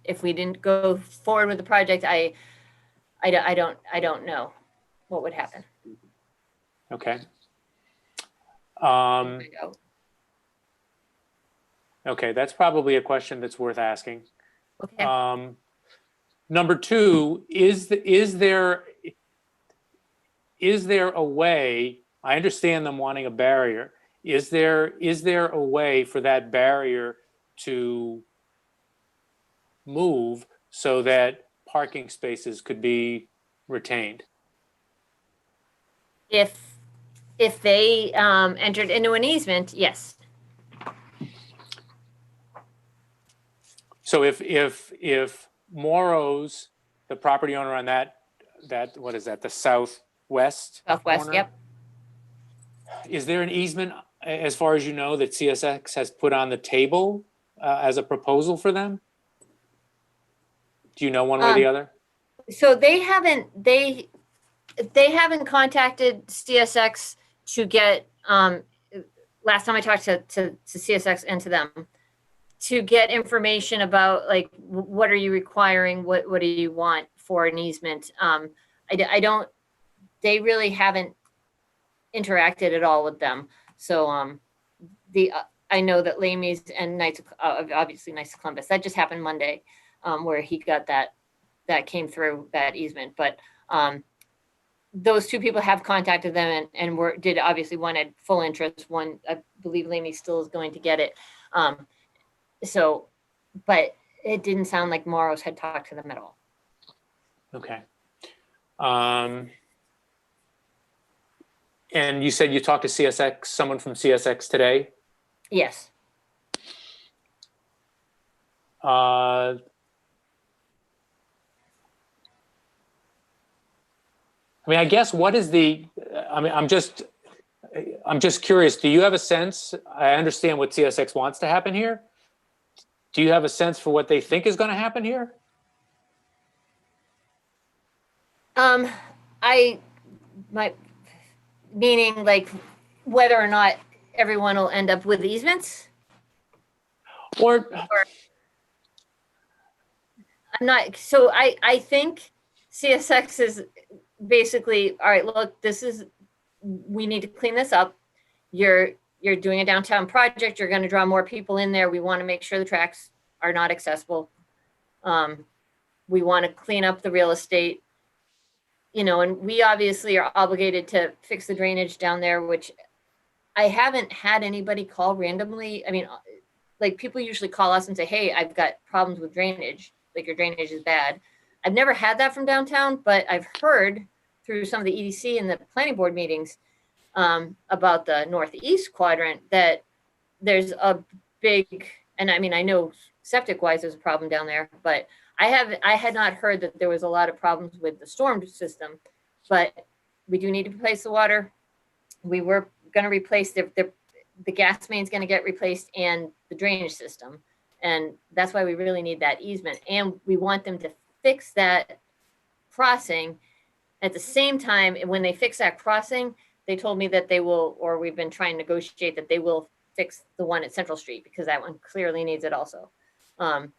If we didn't go forward with the project, I don't know what would happen. Okay. Okay, that's probably a question that's worth asking. Okay. Number two, is there a way? I understand them wanting a barrier. Is there a way for that barrier to move so that parking spaces could be retained? If they entered into an easement, yes. So if Morrow's, the property owner on that what is that, the southwest corner? Yep. Is there an easement, as far as you know, that CSX has put on the table as a proposal for them? Do you know one way or the other? So they haven't contacted CSX to get, last time I talked to CSX and to them, to get information about like, what are you requiring? What do you want for an easement? They really haven't interacted at all with them. So I know that Lamy's and obviously Knights of Columbus, that just happened Monday, where he got that came through, that easement. But those two people have contacted them and did obviously one had full interest. One, I believe Lamy still is going to get it. But it didn't sound like Morrow's had talked to them at all. Okay. And you said you talked to CSX, someone from CSX today? Yes. I mean, I guess I'm just curious. Do you have a sense? I understand what CSX wants to happen here. Do you have a sense for what they think is going to happen here? Meaning like whether or not everyone will end up with easements? Or I'm not, so I think CSX is basically, all right, look, we need to clean this up. You're doing a downtown project. You're going to draw more people in there. We want to make sure the tracks are not accessible. We want to clean up the real estate, and we obviously are obligated to fix the drainage down there, which I haven't had anybody call randomly. I mean, like people usually call us and say, hey, I've got problems with drainage. Like your drainage is bad. I've never had that from downtown, but I've heard through some of the EDC and the planning board meetings about the northeast quadrant that there's a big, and I mean, I know septic wise there's a problem down there, but I had not heard that there was a lot of problems with the storm system, but we do need to replace the water. We were going to replace the gas main's going to get replaced and the drainage system. And that's why we really need that easement. And we want them to fix that crossing. At the same time, when they fix that crossing, they told me that they will, or we've been trying to negotiate that they will fix the one at Central Street because that one clearly needs it also.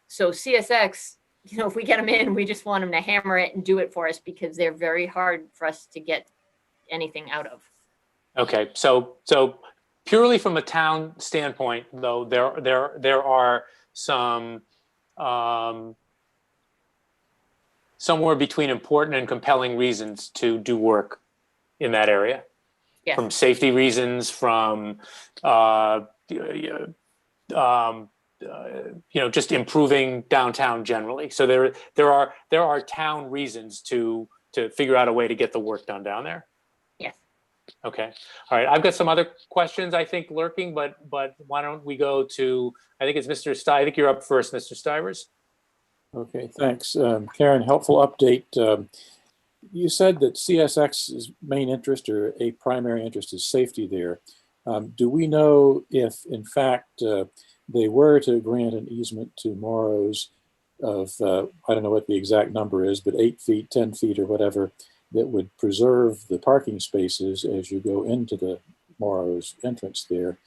So CSX, if we get them in, we just want them to hammer it and do it for us because they're very hard for us to get anything out of. Okay, so purely from a town standpoint, though, there are some somewhere between important and compelling reasons to do work in that area. Yes. From safety reasons, from just improving downtown generally. So there are town reasons to figure out a way to get the work done down there. Yes. Okay. All right. I've got some other questions I think lurking, but why don't we go to, I think it's Mr. I think you're up first, Mr. Stivers. Okay, thanks. Karen, helpful update. You said that CSX's main interest or a primary interest is safety there. Do we know if, in fact, they were to grant an easement to Morrow's of, I don't know what the exact number is, but 8 feet, 10 feet or whatever, that would preserve the parking spaces as you go into the Morrow's entrance there,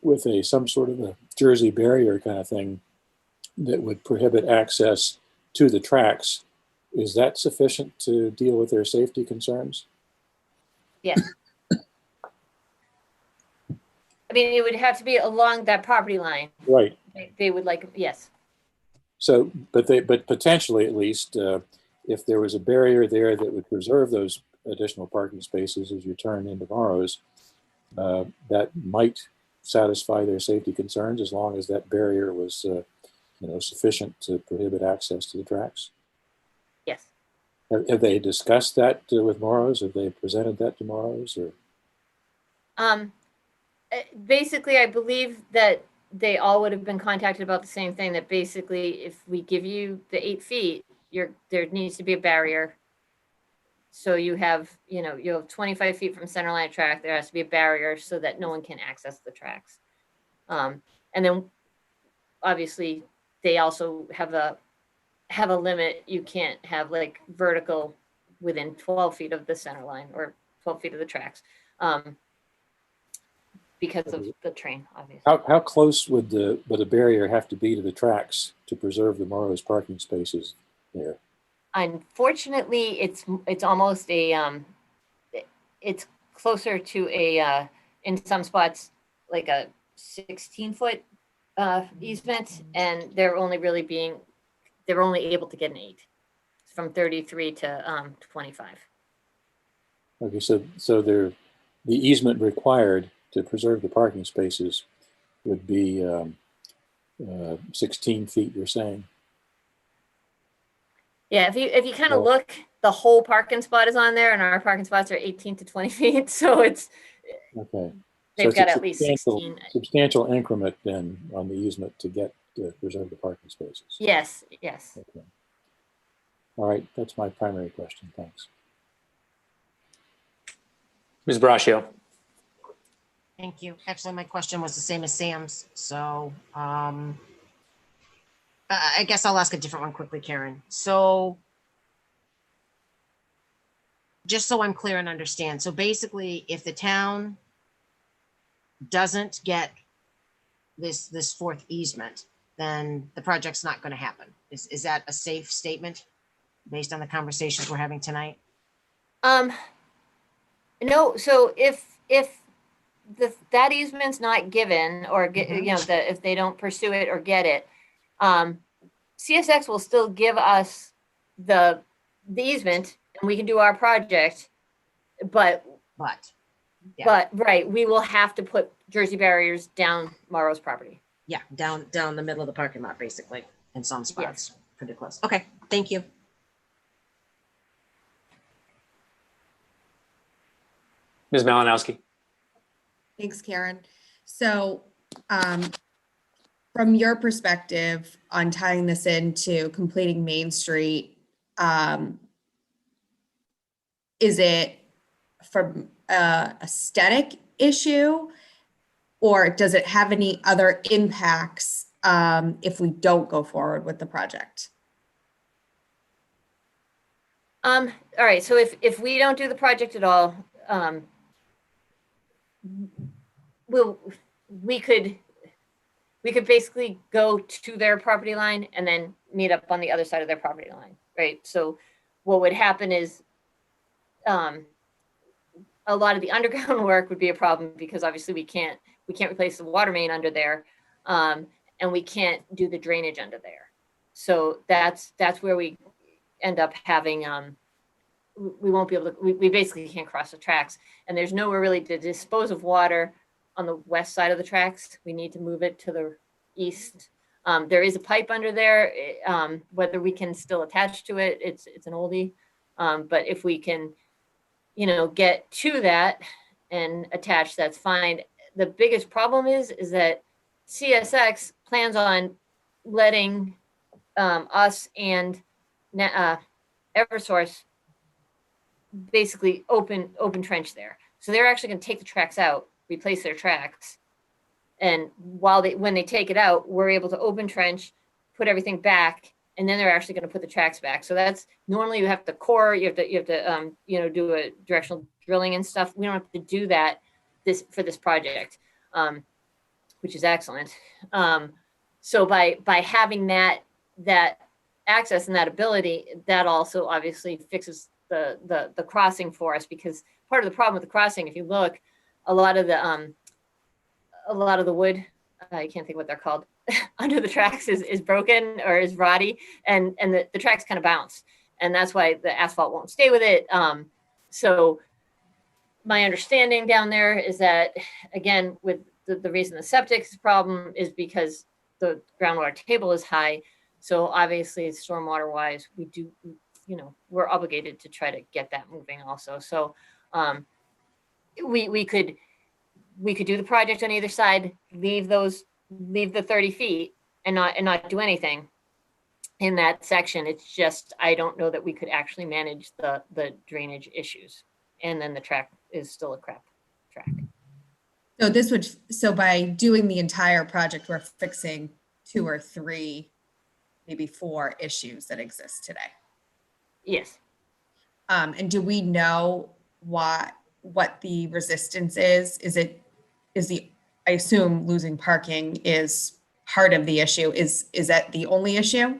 with some sort of a Jersey barrier kind of thing that would prohibit access to the tracks? Is that sufficient to deal with their safety concerns? Yes. I mean, it would have to be along that property line. Right. They would like, yes. So, but potentially at least, if there was a barrier there that would preserve those additional parking spaces as you turn into Morrow's, that might satisfy their safety concerns as long as that barrier was, sufficient to prohibit access to the tracks. Yes. Have they discussed that with Morrow's? Have they presented that to Morrow's? Or? Basically, I believe that they all would have been contacted about the same thing, that basically if we give you the 8 feet, there needs to be a barrier. So you have 25 feet from center line of track, there has to be a barrier so that no one can access the tracks. And then obviously they also have a limit. You can't have like vertical within 12 feet of the center line or 12 feet of the tracks. Because of the train, obviously. How close would a barrier have to be to the tracks to preserve the Morrow's parking spaces there? Unfortunately, it's almost it's closer to in some spots like a 16-foot easement, and they're only able to get an 8 from 33 to 25. Okay, so the easement required to preserve the parking spaces would be 16 feet, you're saying? Yeah, if you kind of look, the whole parking spot is on there, and our parking spots are 18 to 20 feet. So it's okay. They've got at least 16. Substantial increment then on the easement to preserve the parking spaces. Yes, yes. Okay. All right, that's my primary question. Thanks. Ms. Braccio. Thank you. Actually, my question was the same as Sam's. So I guess I'll ask a different one quickly, Karen. So just so I'm clear and understand. So basically, if the town doesn't get this fourth easement, then the project's not going to happen. Is that a safe statement based on the conversations we're having tonight? No. So if that easement's not given, or if they don't pursue it or get it, CSX will still give us the easement, and we can do our project. But right, we will have to put Jersey barriers down Morrow's property. Yeah, down the middle of the parking lot, basically, in some spots. Yes. Pretty close. Okay, thank you. Ms. Malinowski. Thanks, Karen. So from your perspective on tying this into completing Main Street, is it from a aesthetic issue, or does it have any other impacts if we don't go forward with the project? All right, so if we don't do the project at all, we could basically go to their property line and then meet up on the other side of their property line, right? So what would happen is a lot of the underground work would be a problem because obviously we can't replace the water main under there. And we can't do the drainage under there. So that's where we end up having, we won't be able to, we basically can't cross the tracks, and there's nowhere really to dispose of water on the west side of the tracks. We need to move it to the east. There is a pipe under there. Whether we can still attach to it, it's an oldie. But if we can, get to that and attach, that's fine. The biggest problem is that CSX plans on letting us and Eversource basically open trench there. So they're actually going to take the tracks out, replace their tracks. And when they take it out, we're able to open trench, put everything back, and then they're actually going to put the tracks back. So that's normally you have to core, you have to do a directional drilling and stuff. We don't have to do that for this project, which is excellent. So by having that access and that ability, that also obviously fixes the crossing for us, because part of the problem with the crossing, if you look, a lot of the wood, I can't think what they're called, under the tracks is broken or is rotty, and the tracks kind of bounce, and that's why the asphalt won't stay with it. So my understanding down there is that, again, with the reason the septic is a problem is because the groundwater table is high. So obviously stormwater wise, we're obligated to try to get that moving also. So we could do the project on either side, leave the 30 feet and not do anything in that section. It's just, I don't know that we could actually manage the drainage issues. And then the track is still a crap track. So by doing the entire project, we're fixing 2 or 3, maybe 4 issues that exist today. Yes. And do we know what the resistance is? I assume losing parking is part of the issue. Is that the only issue?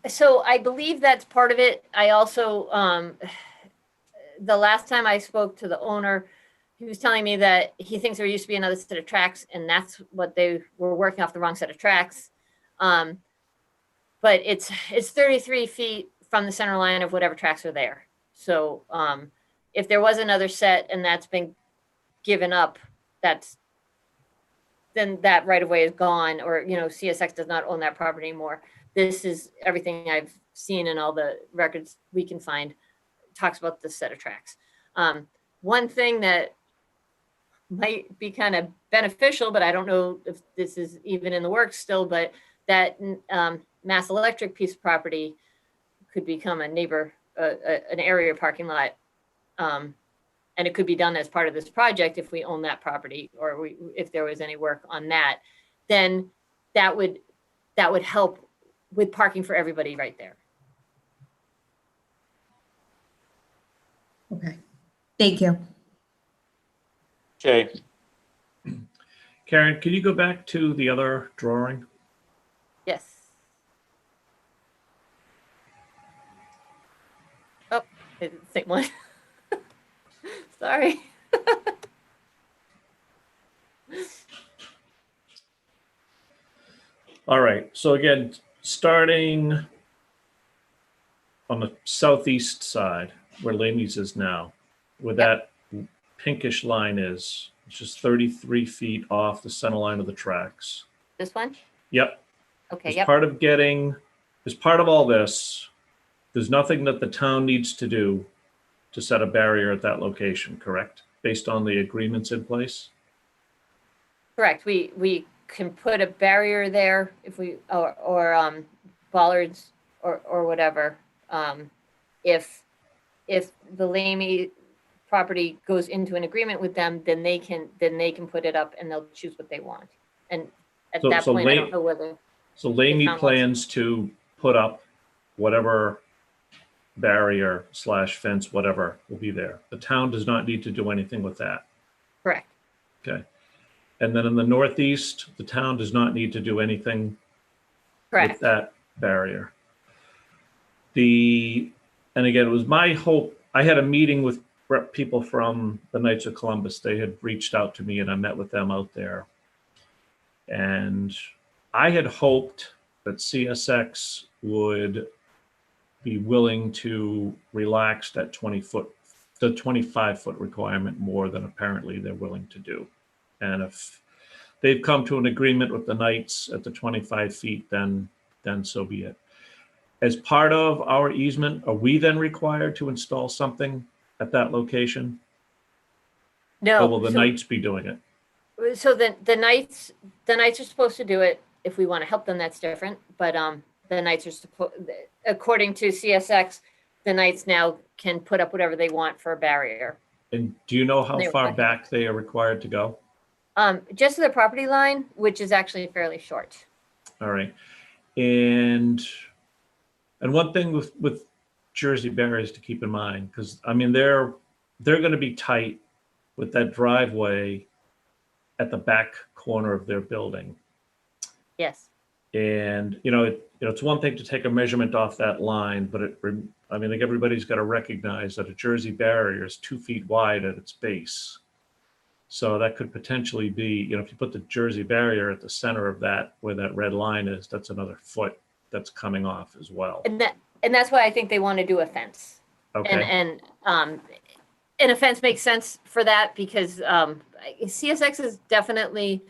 So I believe that's part of it. I also, the last time I spoke to the owner, he was telling me that he thinks there used to be another set of tracks, and that's what they were working off, the wrong set of tracks. But it's 33 feet from the center line of whatever tracks are there. So if there was another set and that's been given up, then that right of way is gone, or CSX does not own that property anymore. This is everything I've seen in all the records we can find talks about this set of tracks. One thing that might be kind of beneficial, but I don't know if this is even in the works still, but that Mass Electric piece of property could become a neighbor, an area parking lot. And it could be done as part of this project if we own that property, or if there was any work on that, then that would help with parking for everybody right there. Okay, thank you. Okay. Karen, can you go back to the other drawing? Yes. Oh, it's the same one. Sorry. All right, so again, starting on the southeast side where Lamy's is now, where that pinkish line is, it's just 33 feet off the center line of the tracks. This one? Yep. Okay, As yep. part of all this, there's nothing that the town needs to do to set a barrier at that location, correct? Based on the agreements in place? Correct. We can put a barrier there if we, or bollards or whatever. If the Lamy property goes into an agreement with them, then they can put it up and they'll choose what they want. And at that point, I don't know whether. So Lamy plans to put up whatever barrier / fence, whatever will be there. The town does not need to do anything with that. Correct. Okay. And then in the northeast, the town does not need to do anything Correct. with that barrier. The and again, it was my hope, I had a meeting with people from the Knights of Columbus. They had reached out to me and I met with them out there. And I had hoped that CSX would be willing to relax that 20-foot, the 25-foot requirement more than apparently they're willing to do. And if they've come to an agreement with the Knights at the 25 feet, then so be it. As part of our easement, are we then required to install something at that location? No. Or will the Knights be doing it? So the Knights are supposed to do it. If we want to help them, that's different. But the Knights are supposed, according to CSX, the Knights now can put up whatever they want for a barrier. And do you know how They far were- back they are required to go? Just to the property line, which is actually fairly short. All right. And one thing with Jersey barriers to keep in mind, because I mean they're going to be tight with that driveway at the back corner of their building. Yes. And it's one thing to take a measurement off that line, but I mean, like everybody's got to recognize that a Jersey barrier is 2 feet wide at its base. So that could potentially be, if you put the Jersey barrier at the center of that, where that red line is, that's another foot that's coming off as well. And that's why I think they want to do a fence. Okay. And a fence makes sense for that because CSX is definitely,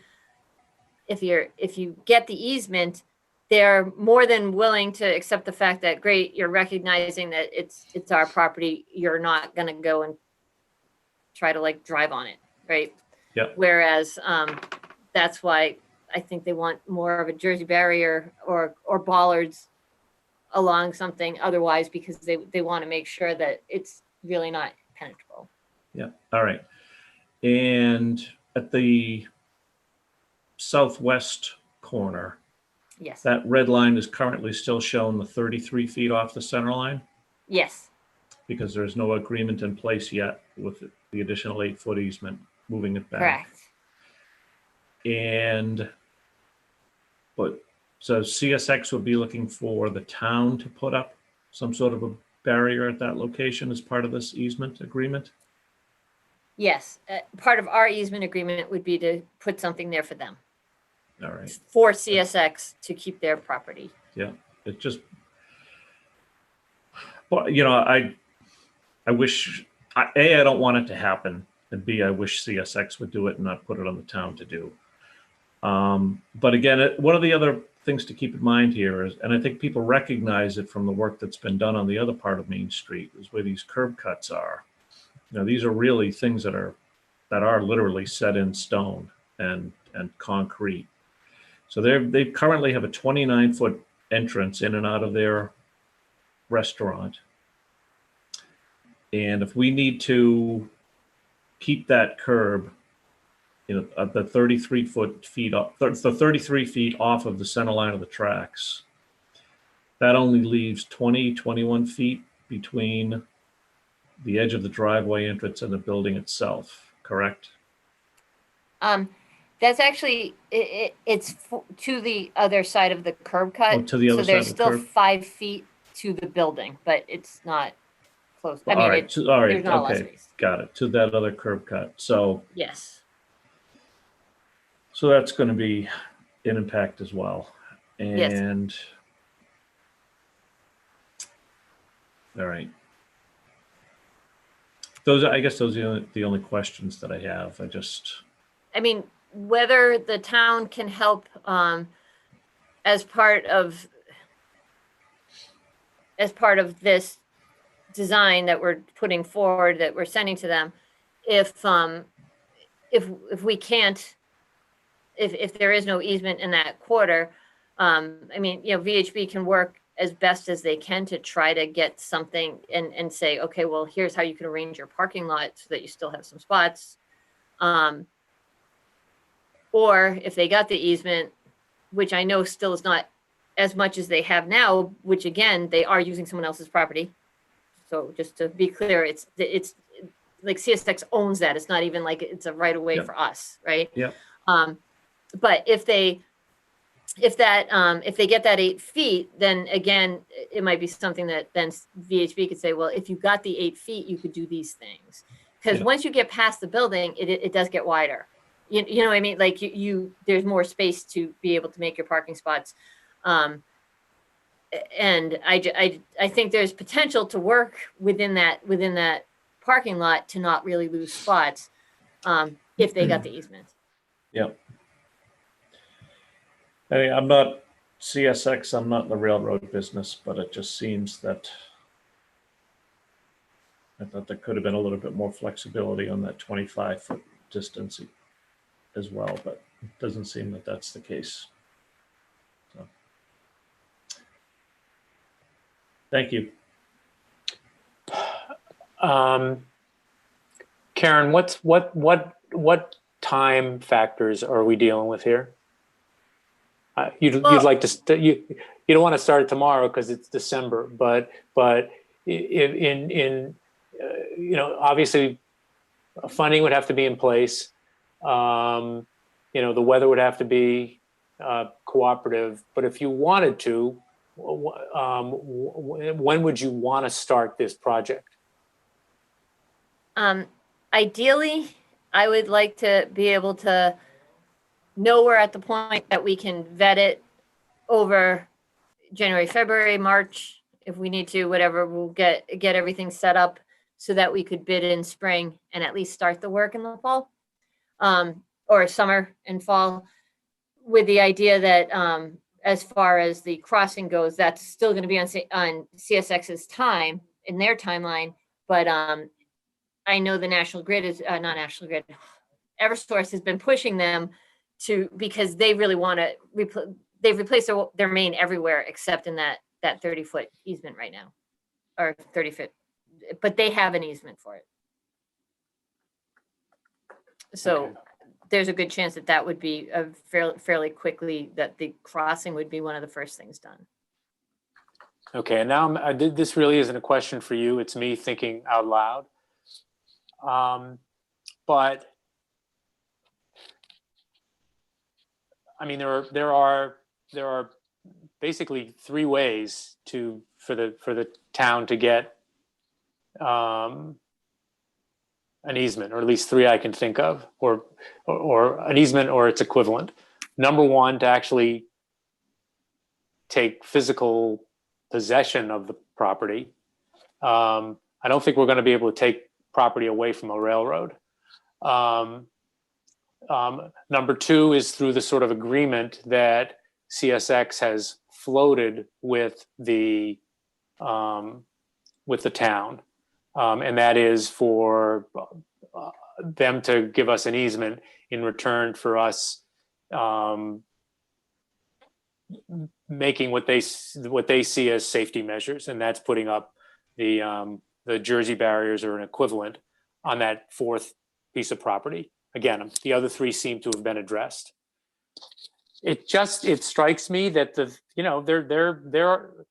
if you get the easement, they're more than willing to accept the fact that great, you're recognizing that it's our property. You're not going to go and try to like drive on it, right? Yep. Whereas that's why I think they want more of a Jersey barrier or bollards along something otherwise, because they want to make sure that it's really not penetrable. Yeah. All right. And at the southwest corner, Yes. that red line is currently still showing the 33 feet off the center line Yes. because there's no agreement in place yet with the additional 8-foot easement moving it back. Correct. So CSX would be looking for the town to put up some sort of a barrier at that location as part of this easement agreement? Yes. Part of our easement agreement would be to put something there for them, All right. for CSX to keep their property. Yeah. It just, well, I wish, A, I don't want it to happen. And B, I wish CSX would do it and not put it on the town to do. But again, one of the other things to keep in mind here is, and I think people recognize it from the work that's been done on the other part of Main Street, is where these curb cuts are. These are really things that are literally set in stone and concrete. So they currently have a 29-foot entrance in and out of their restaurant. And if we need to keep that curb, the 33 feet off of the center line of the tracks, that only leaves 21 feet between the edge of the driveway entrance and the building itself, correct? That's actually, it's to the other side of the curb cut. Oh, to the other so side there's of the still curb. 5 feet to the building, but it's not close. I mean, All right, there's not a lot of okay, space. got it, to that other curb cut. So Yes. So that's going to be an impact as well. And all right. I guess those are the only questions that I have. I mean, whether the town can help as part of this design that we're putting forward, that we're sending to them, if we can't, if there is no easement in that quarter, I mean, VHB can work as best as they can to try to get something and say, okay, well, here's how you can arrange your parking lot so that you still have some spots. Or if they got the easement, which I know still is not as much as they have now, which again, they are using someone else's property. So just to be clear, it's like CSX owns that. It's not even like it's a right of way for us, right? Yeah. But if they if they get that 8 feet, then again, it might be something that then VHB could say, well, if you got the 8 feet, you could do these things. Because once you get past the building, it does get wider. You know what I mean? Like there's more space to be able to make your parking spots. And I think there's potential to work within that parking lot to not really lose spots if they got the easement. Yep. I mean, I'm not CSX, I'm not in the railroad business, but it just seems that I thought there could have been a little bit more flexibility on that 25-foot distance as well, but it doesn't seem that that's the case. So, thank you. Karen, what time factors are we dealing with here? You'd like to you don't want to start it tomorrow because it's December, but in obviously funding would have to be in place. The weather would have to be cooperative. But if you wanted to, when would you want to start this project? Ideally, I would like to be able to know we're at the point that we can vet it over January, February, March, if we need to, whatever, we'll get everything set up so that we could bid in spring and at least start the work in the fall, or summer and fall, with the idea that as far as the crossing goes, that's still going to be on CSX's time, in their timeline, but I know the National Grid is not National Grid. Eversource has been pushing them because they really want to they've replaced their main everywhere except in that 30-foot easement right now, or 30-foot, but they have an easement for it. So there's a good chance that would be fairly quickly, that the crossing would be one of the first things done. Okay, and now this really isn't a question for you. It's me thinking out loud. But I mean, there are basically 3 ways for the town to get an easement, or at least 3 I can think of, or an easement or its equivalent. Number 1, to actually take physical possession of the property. I don't think we're going to be able to take property away from a railroad. Number 2 is through the sort of agreement that CSX has floated with the town, and that is for them to give us an easement in return for us making what they see as safety measures, and that's putting up the Jersey barriers or an equivalent on that 4th piece of property. Again, the other 3 seem to have been addressed. It strikes me that there are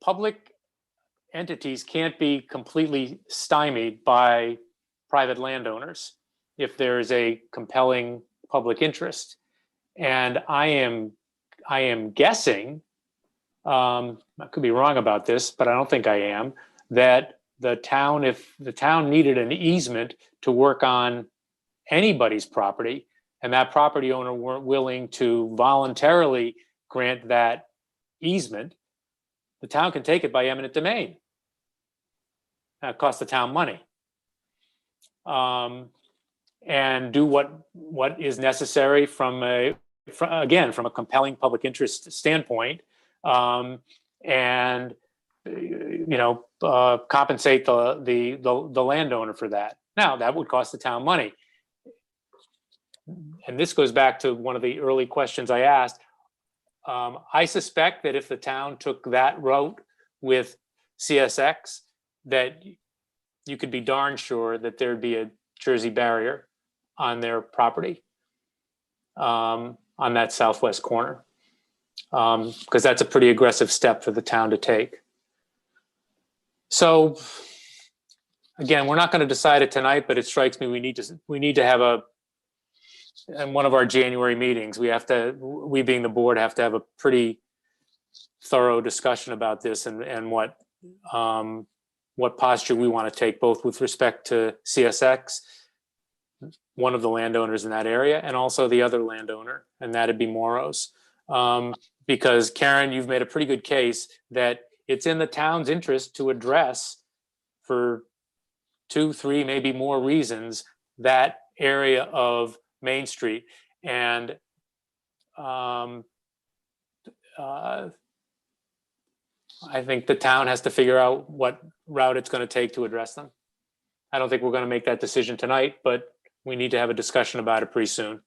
public entities can't be completely stymied by private landowners if there is a compelling public interest. And I am guessing, I could be wrong about this, but I don't think I am, that if the town needed an easement to work on anybody's property, and that property owner weren't willing to voluntarily grant that easement, the town can take it by eminent domain. That costs the town money. And do what is necessary from a compelling public interest standpoint, and compensate the landowner for that. Now, that would cost the town money. And this goes back to one of the early questions I asked. I suspect that if the town took that route with CSX, that you could be darn sure that there'd be a Jersey barrier on their property, on that southwest corner, because that's a pretty aggressive step for the town to take. So again, we're not going to decide it tonight, but it strikes me we need to have in one of our January meetings. We being the board have to have a pretty thorough discussion about this and what posture we want to take, both with respect to CSX, one of the landowners in that area, and also the other landowner, and that'd be Moros. Because Karen, you've made a pretty good case that it's in the town's interest to address, for 2, 3, maybe more reasons, that area of Main Street. And I think the town has to figure out what route it's going to take to address them. I don't think we're going to make that decision tonight, but we need to have a discussion about it pretty soon.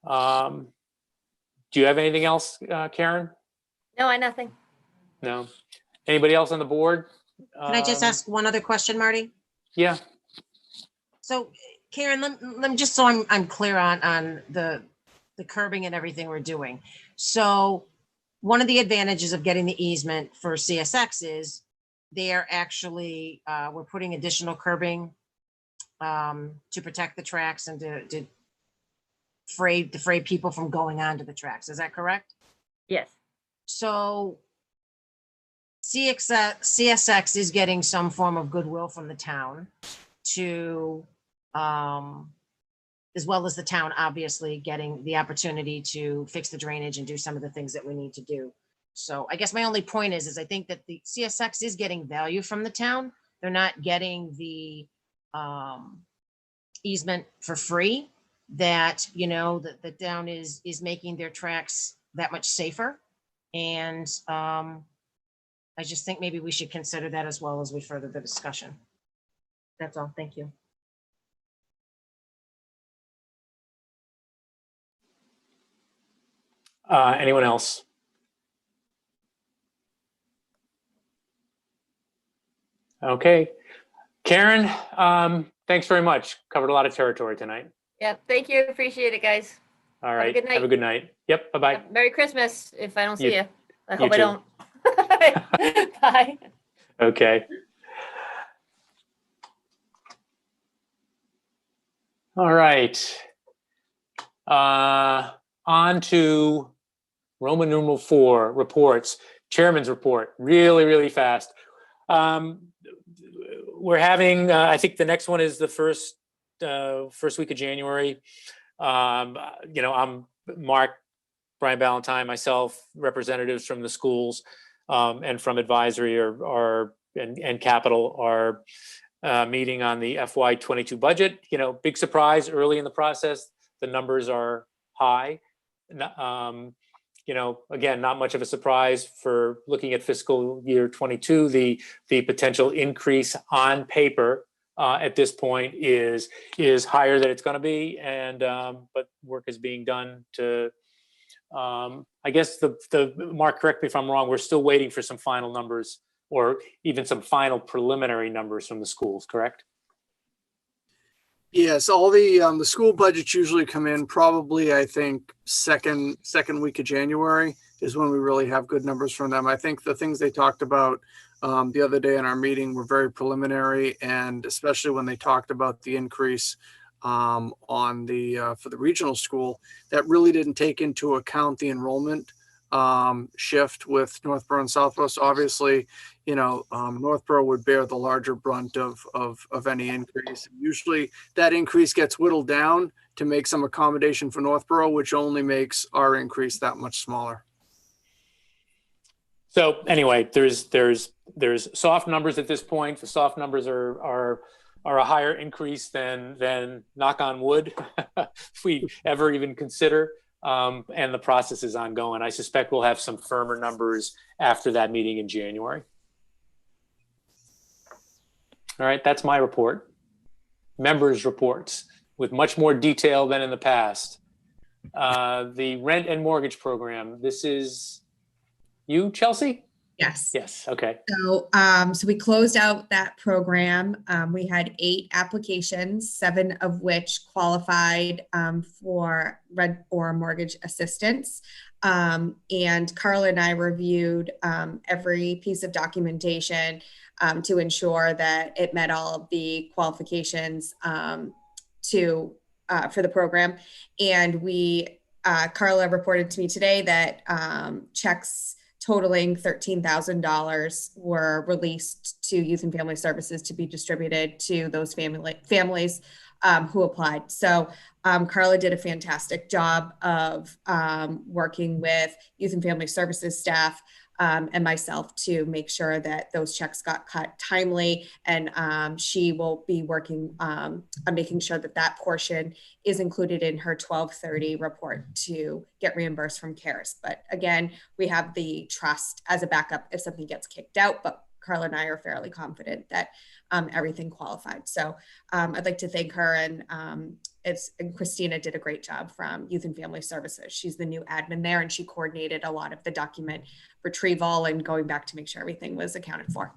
Do you have anything else, Karen? No, nothing. No. Anybody else on the board? Can I just ask one other question, Marty? Yeah. So Karen, let me just so I'm clear on the curbing and everything we're doing. So one of the advantages of getting the easement for CSX is they are actually, we're putting additional curbing to protect the tracks and to defray people from going onto the tracks. Is that correct? Yes. So CSX is getting some form of goodwill from the town to, as well as the town obviously getting the opportunity to fix the drainage and do some of the things that we need to do. So I guess my only point is I think that the CSX is getting value from the town. They're not getting the easement for free. That, you know, that the town is making their tracks that much safer. And I just think maybe we should consider that as well as we further the discussion. That's all. Thank you. Anyone else? Okay. Karen, thanks very much. Covered a lot of territory tonight. Yeah, thank you. Appreciate it, guys. All right. good night. Have a good night. Yep. Bye-bye. Merry Christmas if I don't see You- you. I hope I too. don't. Bye. Okay. All right. On to Roman numeral 4, reports. Chairman's report, really, really fast. We're having, I think the next one is the first week of January. I'm Mark, Brian Ballantyne, myself, representatives from the schools and from advisory and capital are meeting on the FY22 budget. Big surprise early in the process. The numbers are high. Again, not much of a surprise for looking at fiscal year 22. The potential increase on paper at this point is higher than it's going to be, and but work is being done to. I guess the Mark, correct me if I'm wrong. We're still waiting for some final numbers, or even some final preliminary numbers from the schools. Correct? Yes, all the school budgets usually come in probably, I think, second week of January is when we really have good numbers from them. I think the things they talked about the other day in our meeting were very preliminary, and especially when they talked about the increase on for the regional school, that really didn't take into account the enrollment shift with Northborough and Southborough. So obviously, Northborough would bear the larger brunt of any increase. Usually that increase gets whittled down to make some accommodation for Northborough, which only makes our increase that much smaller. So anyway, there's soft numbers at this point. The soft numbers are a higher increase than knock on wood, if we ever even consider. And the process is ongoing. I suspect we'll have some firmer numbers after that meeting in January. All right, that's my report. Members' reports with much more detail than in the past. The rent and mortgage program. This is you, Chelsea? Yes. Yes. Okay. So we closed out that program. We had 8 applications, 7 of which qualified for rent or mortgage assistance. And Carla and I reviewed every piece of documentation to ensure that it met all of the qualifications to for the program. And Carla reported to me today that checks totaling $13,000 were released to Youth and Family Services to be distributed to those families who applied. So Carla did a fantastic job of working with Youth and Family Services staff and myself to make sure that those checks got cut timely. And she will be working on making sure that that portion is included in her 12/30 report to get reimbursed from CARES. But again, we have the trust as a backup if something gets kicked out, but Carla and I are fairly confident that everything qualified. So I'd like to thank her, and Christina did a great job from Youth and Family Services. She's the new admin there, and she coordinated a lot of the document retrieval and going back to make sure everything was accounted for.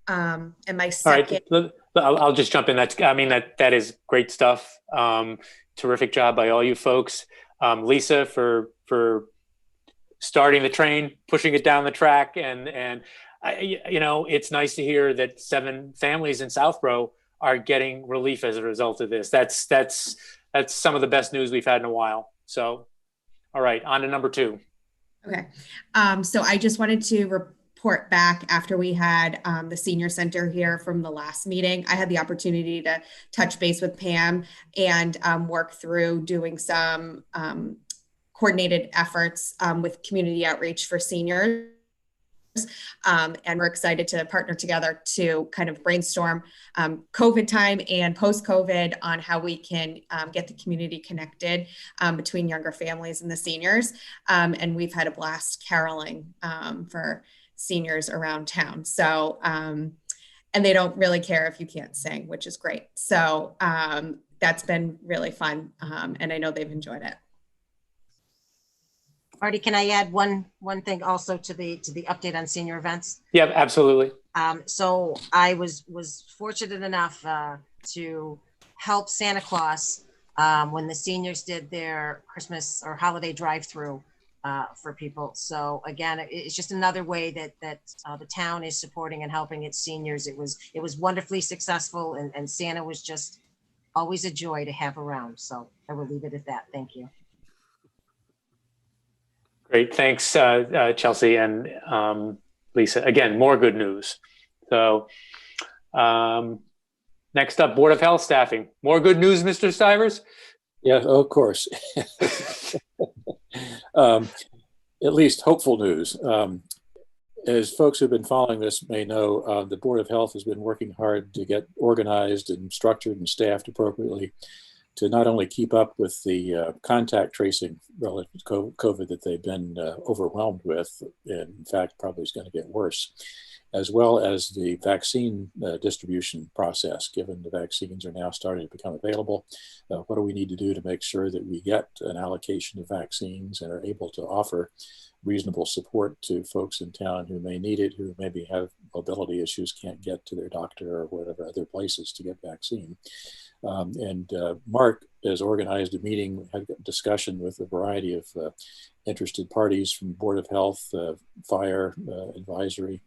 And my second, all right, I'll just jump in. That is great stuff. Terrific job by all you folks. Lisa for starting the train, pushing it down the track, and it's nice to hear that 7 families in Southborough are getting relief as a result of this. That's some of the best news we've had in a while. So, all right, on to number 2. Okay. So I just wanted to report back after we had the senior center here from the last meeting. I had the opportunity to touch base with Pam and work through doing some coordinated efforts with community outreach for seniors. And we're excited to partner together to kind of brainstorm COVID time and post-COVID on how we can get the community connected between younger families and the seniors. And we've had a blast caroling for seniors around town. So, and they don't really care if you can't sing, which is great. So that's been really fun. And I know they've enjoyed it. Marty, can I add one thing also to the update on senior events? Yeah, absolutely. So I was fortunate enough to help Santa Claus when the seniors did their Christmas or holiday drive-through for people. So again, it's just another way that the town is supporting and helping its seniors. It was wonderfully successful, and Santa was just always a joy to have around. So I will leave it at that. Thank you. Great. Thanks, Chelsea and Lisa. Again, more good news. So next up, Board of Health staffing. More good news, Mr. Stivers? Yeah, of course. At least hopeful news. As folks who've been following this may know, the Board of Health has been working hard to get organized and structured and staffed appropriately to not only keep up with the contact tracing relative to COVID that they've been overwhelmed with, and in fact probably is going to get worse, as well as the vaccine distribution process, given the vaccines are now starting to become available. What do we need to do to make sure that we get an allocation of vaccines and are able to offer reasonable support to folks in town who may need it, who maybe have mobility issues, can't get to their doctor or whatever other places to get vaccine. Mark has organized a meeting, had a discussion with a variety of interested parties from Board of Health, Fire, Advisory,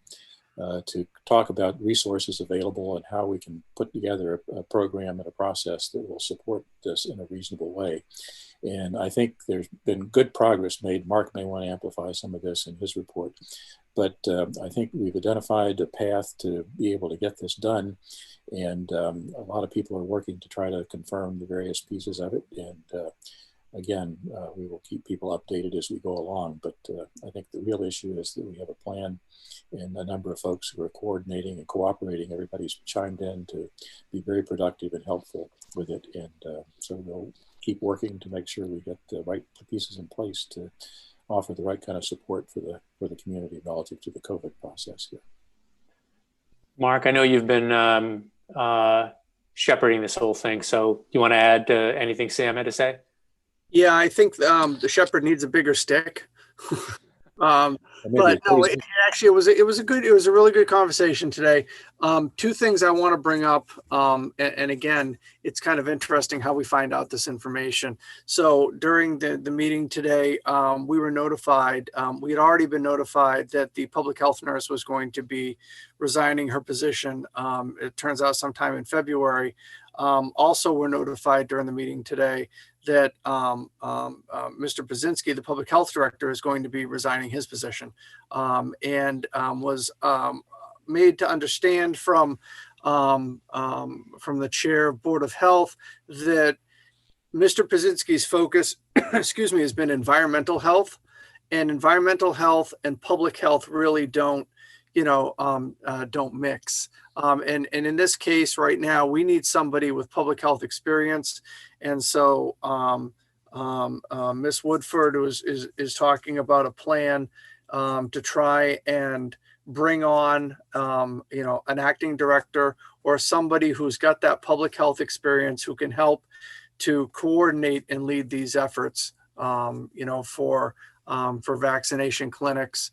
to talk about resources available and how we can put together a program and a process that will support this in a reasonable way. And I think there's been good progress made. Mark may want to amplify some of this in his report, but I think we've identified a path to be able to get this done. And a lot of people are working to try to confirm the various pieces of it. And again, we will keep people updated as we go along. But I think the real issue is that we have a plan and a number of folks who are coordinating and cooperating. Everybody's chimed in to be very productive and helpful with it. And so we'll keep working to make sure we get the right pieces in place to offer the right kind of support for the community relative to the COVID process here. Mark, I know you've been shepherding this whole thing. So you want to add anything Sam had to say? Yeah, I think the shepherd needs a bigger stick. But no, it was a really good conversation today. Two things I want to bring up, and again, it's kind of interesting how we find out this information. So during the meeting today, we were notified. We had already been notified that the public health nurse was going to be resigning her position. It turns out sometime in February. also were notified during the meeting today that Mr. Brzezinski, the public health director, is going to be resigning his position, and was made to understand from the chair of Board of Health that Mr. Brzezinski's focus, excuse me, has been environmental health, and environmental health and public health really don't mix. And in this case right now, we need somebody with public health experience. And so Ms. Woodford is talking about a plan to try and bring on, an acting director or somebody who's got that public health experience who can help to coordinate and lead these efforts, for vaccination clinics,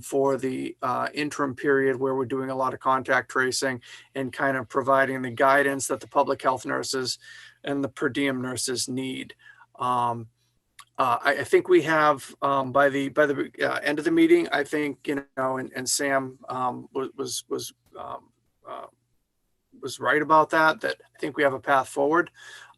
for the interim period where we're doing a lot of contact tracing and kind of providing the guidance that the public health nurses and the per diem nurses need. I think we have by the end of the meeting, I think, and Sam was right about that I think we have a path forward.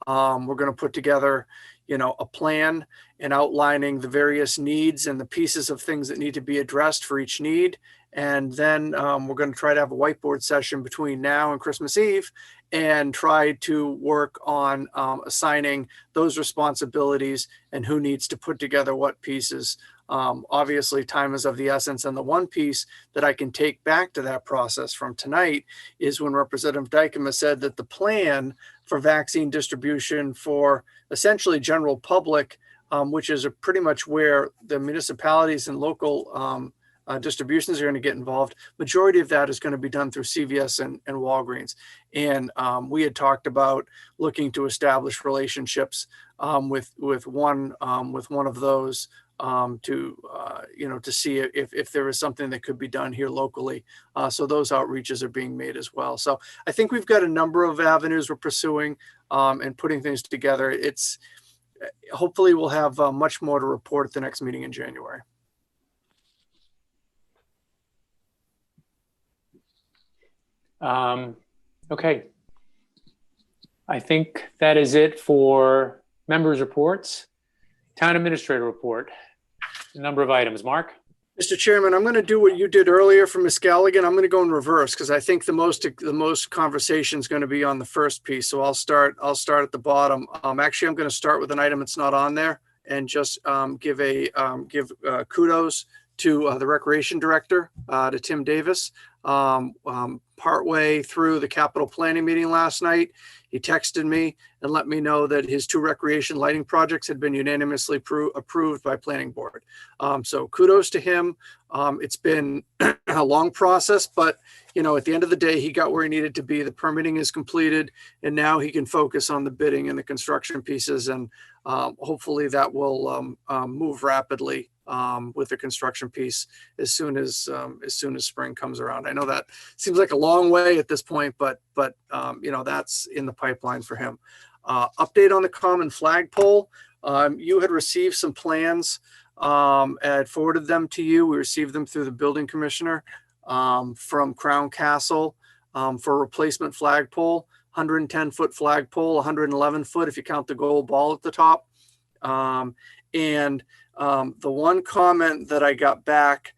We're going to put together, a plan and outlining the various needs and the pieces of things that need to be addressed for each need. And then we're going to try to have a whiteboard session between now and Christmas Eve and try to work on assigning those responsibilities and who needs to put together what pieces. Obviously, time is of the essence. And the one piece that I can take back to that process from tonight is when Representative Dykema said that the plan for vaccine distribution for essentially general public, which is pretty much where the municipalities and local distributions are going to get involved. Majority of that is going to be done through CVS and Walgreens. And we had talked about looking to establish relationships with one of those to see if there is something that could be done here locally. So those outreaches are being made as well. So I think we've got a number of avenues we're pursuing and putting things together. Hopefully we'll have much more to report at the next meeting in January. Okay. I think that is it for members' reports. Town administrator report. A number of items. Mark? Mr. Chairman, I'm going to do what you did earlier for Ms. Galligan. I'm going to go in reverse because I think the most conversation is going to be on the first piece. So I'll start at the bottom. Actually, I'm going to start with an item that's not on there and just give kudos to the recreation director, to Tim Davis. Partway through the capital planning meeting last night, he texted me and let me know that his 2 recreation lighting projects had been unanimously approved by planning board. So kudos to him. It's been a long process, but at the end of the day, he got where he needed to be. The permitting is completed, and now he can focus on the bidding and the construction pieces. And hopefully that will move rapidly with the construction piece as soon as spring comes around. I know that seems like a long way at this point, but that's in the pipeline for him. Update on the common flagpole. You had received some plans. I had forwarded them to you. We received them through the building commissioner from Crown Castle for a replacement flagpole, 110-foot flagpole, 111 foot if you count the gold ball at the top. And the one comment that I got back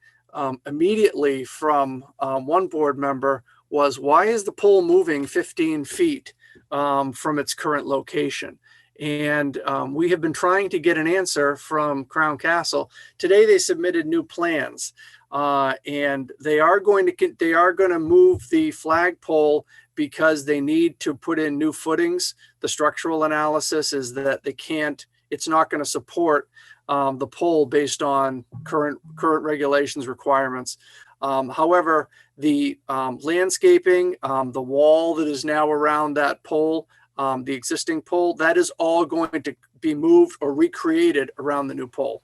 immediately from one board member was, why is the pole moving 15 feet from its current location? And we have been trying to get an answer from Crown Castle. Today they submitted new plans, and they are going to move the flagpole because they need to put in new footings. The structural analysis is that it's not going to support the pole based on current regulations requirements. However, the landscaping, the wall that is now around that pole, the existing pole, that is all going to be moved or recreated around the new pole.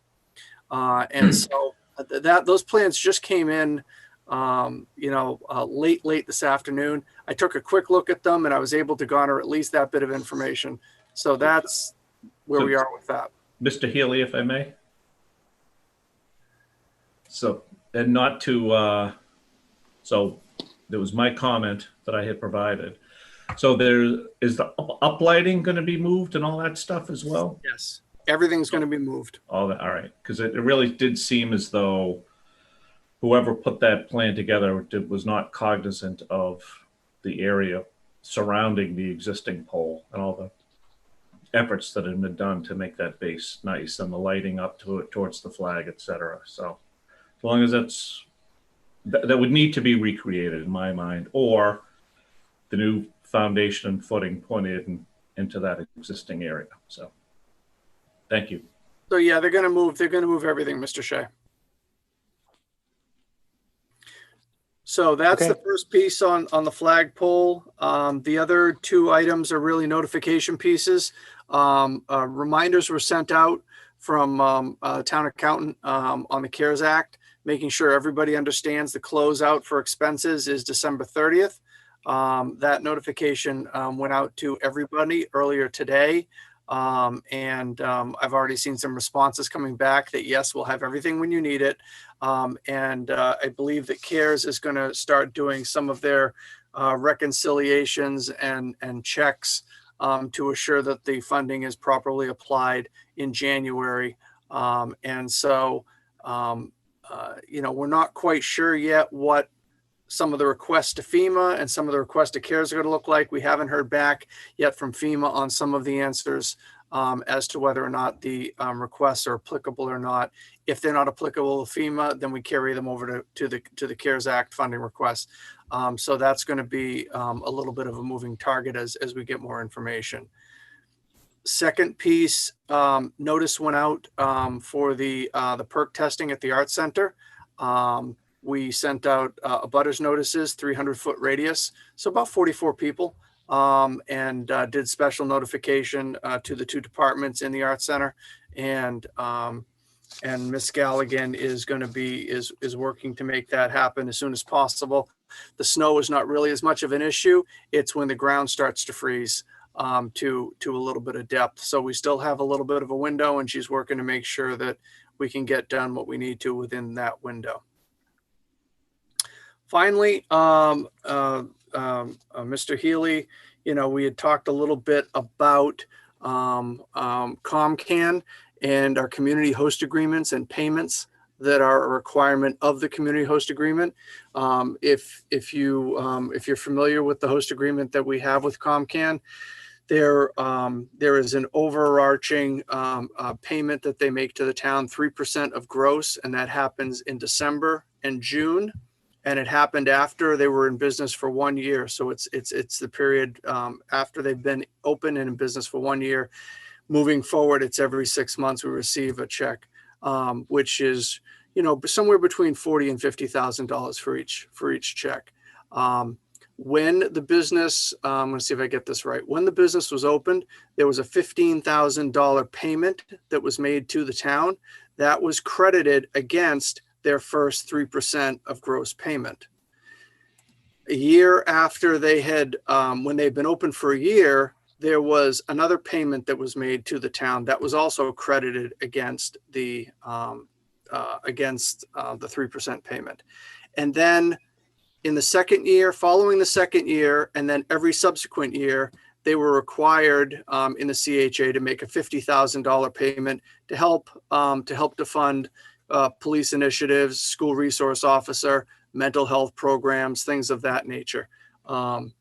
And so those plans just came in, late this afternoon. I took a quick look at them and I was able to garner at least that bit of information. So that's where we are with that. Mr. Healy, if I may. So, and not to, so there was my comment that I had provided. So is the uplighting going to be moved and all that stuff as well? Yes, everything's going to be moved. All that, all right. Because it really did seem as though whoever put that plan together was not cognizant of the area surrounding the existing pole and all the efforts that had been done to make that base nice and the lighting up to it towards the flag, etc. So as long as that would need to be recreated in my mind, or the new foundation and footing pointed into that existing area. So thank you. So yeah, they're going to move everything, Mr. Shea. So that's Okay. the first piece on the flagpole. The other two items are really notification pieces. Reminders were sent out from town accountant on the CARES Act, making sure everybody understands the closeout for expenses is December 30th. That notification went out to everybody earlier today. I've already seen some responses coming back that yes, we'll have everything when you need it. I believe that CARES is going to start doing some of their reconciliations and checks to assure that the funding is properly applied in January. We're not quite sure yet what some of the requests to FEMA and some of the requests to CARES are going to look like. We haven't heard back yet from FEMA on some of the answers as to whether or not the requests are applicable or not. If they're not applicable to FEMA, then we carry them over to the CARES Act funding requests. So that's going to be a little bit of a moving target as we get more information. Second piece, notice went out for the perk testing at the Art Center. We sent out abutters notices, 300-foot radius, so about 44 people, and did special notification to the two departments in the Art Center. And Ms. Galligan is going to be working to make that happen as soon as possible. The snow is not really as much of an issue. It's when the ground starts to freeze to a little bit of depth. So we still have a little bit of a window, and she's working to make sure that we can get done what we need to within that window. Finally, Mr. Healy, we had talked a little bit about ComCan and our community host agreements and payments that are a requirement of the community host agreement. If you're familiar with the host agreement that we have with ComCan, there is an overarching payment that they make to the town, 3% of gross, and that happens in December and June. And it happened after they were in business for 1 year. So it's the period after they've been open and in business for 1 year. Moving forward, it's every 6 months we receive a check, which is somewhere between $40,000 and $50,000 for each check. When the business, I'm going to see if I get this right. When the business was opened, there was a $15,000 payment that was made to the town that was credited against their first 3% of gross payment. A year after they had, when they'd been open for a year, there was another payment that was made to the town that was also credited against the 3% payment. And then in the second year, following the second year, and then every subsequent year, they were required in the CHA to make a $50,000 payment to help to fund police initiatives, school resource officer, mental health programs, things of that nature. And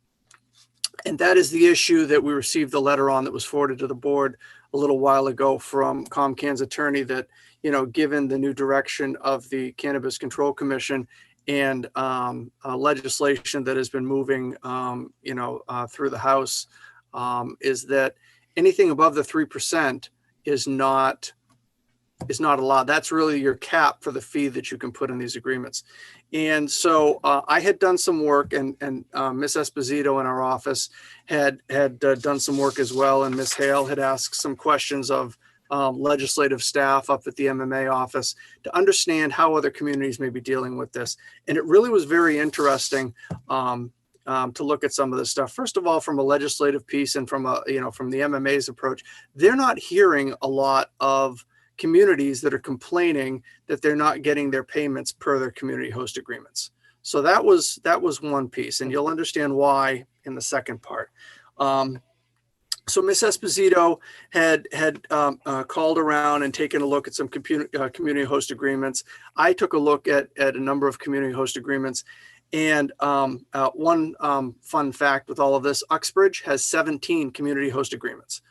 that is the issue that we received the letter on that was forwarded to the board a little while ago from ComCan's attorney that, given the new direction of the Cannabis Control Commission and legislation that has been moving, through the House, is that anything above the 3% is not allowed. That's really your cap for the fee that you can put in these agreements. And so I had done some work, and Ms. Esposito in our office had done some work as well. And Ms. Hale had asked some questions of legislative staff up at the MMA office to understand how other communities may be dealing with this. And it really was very interesting to look at some of this stuff. First of all, from a legislative piece and from from the MMA's approach, they're not hearing a lot of communities that are complaining that they're not getting their payments per their community host agreements. So that was one piece, and you'll understand why in the second part. So Ms. Esposito had called around and taken a look at some community host agreements. I took a look at a number of community host agreements. And one fun fact with all of this, Uxbridge has 17 community host agreements.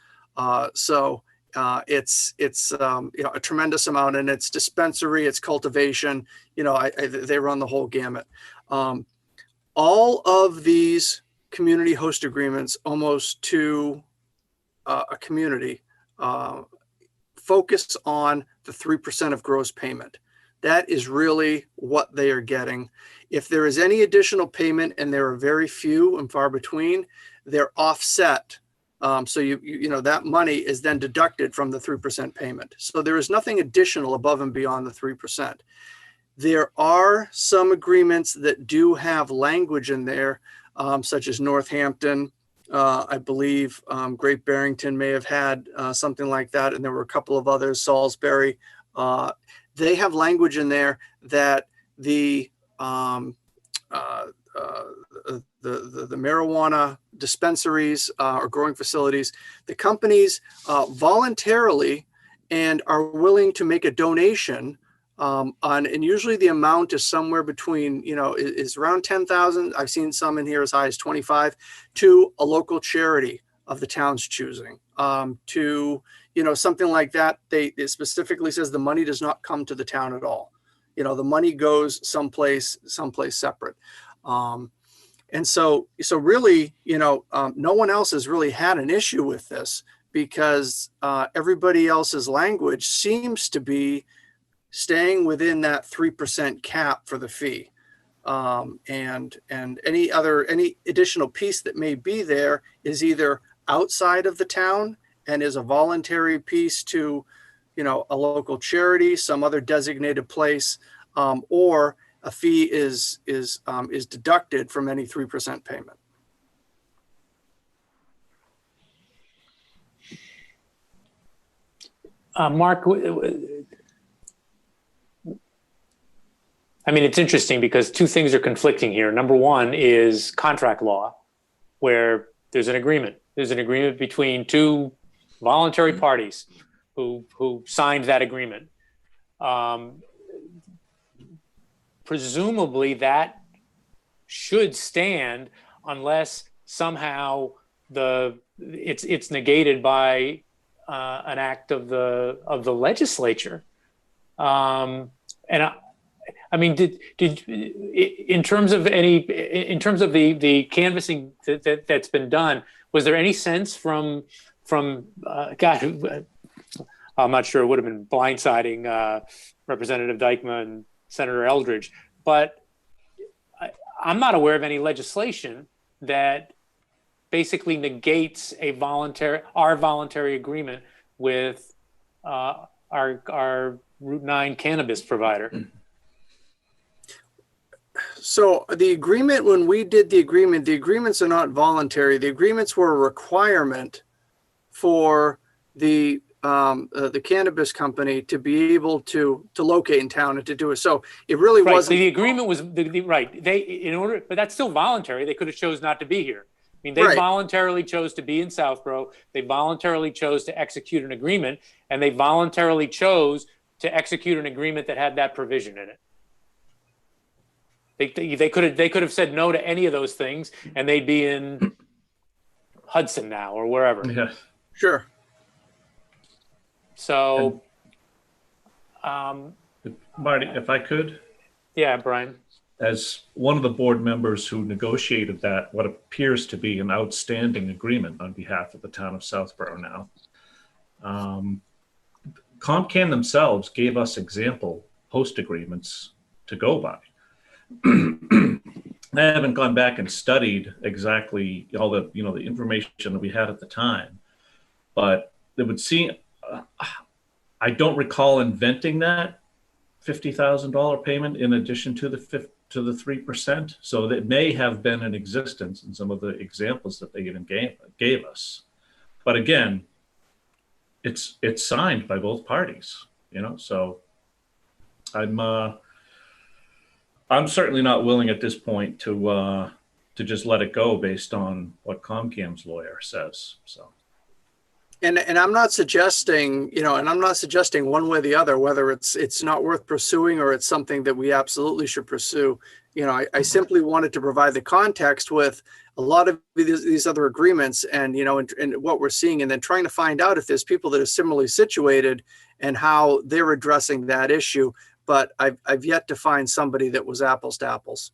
So it's a tremendous amount, and it's dispensary, it's cultivation, they run the whole gamut. All of these community host agreements, almost to a community, focus on the 3% of gross payment. That is really what they are getting. If there is any additional payment, and there are very few and far between, they're offset. So that money is then deducted from the 3% payment. So there is nothing additional above and beyond the 3%. There are some agreements that do have language in there, such as Northampton. I believe Great Barrington may have had something like that, and there were a couple of others, Salisbury. They have language in there that the marijuana dispensaries or growing facilities, the companies voluntarily and are willing to make a donation and usually the amount is somewhere between, is around 10,000. I've seen some in here as high as 25 to a local charity of the town's choosing. To something like that. It specifically says the money does not come to the town at all. The money goes someplace separate. And so really, no one else has really had an issue with this because everybody else's language seems to be staying within that 3% cap for the fee. And any additional piece that may be there is either outside of the town and is a voluntary piece to, a local charity, some other designated place, or a fee is deducted from any 3% payment. Mark, it's interesting because two things are conflicting here. Number one is contract law, where there's an agreement. There's an agreement between two voluntary parties who signed that agreement. Presumably that should stand unless somehow it's negated by an act of the legislature. Did in terms of the canvassing that's been done, was there any sense from God? I'm not sure it would have been blindsiding Representative Dykma and Senator Eldridge, but I'm not aware of any legislation that basically negates our voluntary agreement with our Route 9 cannabis provider. So the agreement, when we did the agreements are not voluntary. The agreements were a requirement for the cannabis company to be able to locate in town and to do it. So it really wasn't. The agreement was right. But that's still voluntary. They could have chose not to be here. They voluntarily chose to be in Southborough. They voluntarily chose to execute an agreement, and they voluntarily chose to execute an agreement that had that provision in it. They could have said no to any of those things, and they'd be in Hudson now or wherever. Yeah, sure. So, Marty, if I could. Yeah, Brian. As one of the board members who negotiated that, what appears to be an outstanding agreement on behalf of the town of Southborough now, CompCan themselves gave us example host agreements to go by. I haven't gone back and studied exactly all the the information that we had at the time, but it would seem I don't recall inventing that $50,000 payment in addition to the 3%. So that may have been in existence in some of the examples that they even gave us. But again, it's signed by both parties, So I'm I'm certainly not willing at this point to just let it go based on what Comcam's lawyer says. So. And I'm not suggesting, and I'm not suggesting one way or the other, whether it's not worth pursuing or it's something that we absolutely should pursue. I simply wanted to provide the context with a lot of these other agreements and, and what we're seeing, and then trying to find out if there's people that are similarly situated and how they're addressing that issue. But I've yet to find somebody that was apples to apples.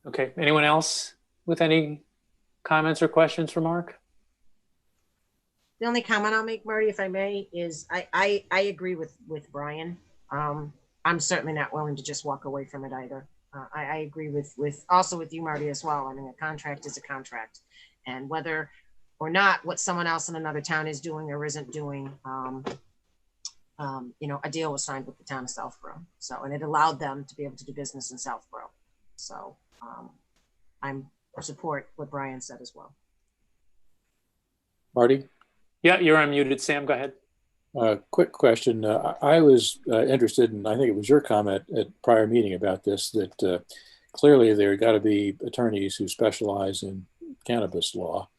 Okay, anyone else with any comments or questions for Mark? The only comment I'll make, Marty, if I may, is I agree with Brian. I'm certainly not willing to just walk away from it either. I agree with also with you, Marty, as well. I mean, a contract is a contract, and whether or not what someone else in another town is doing or isn't doing, a deal was signed with the town of Southborough. So, and it allowed them to be able to do business in Southborough. So I'm support what Brian said as well. Marty? Yeah, you're unmuted. Sam, go ahead. Quick question. I was interested in, I think it was your comment at prior meeting about this, that clearly there got to be attorneys who specialize in cannabis law,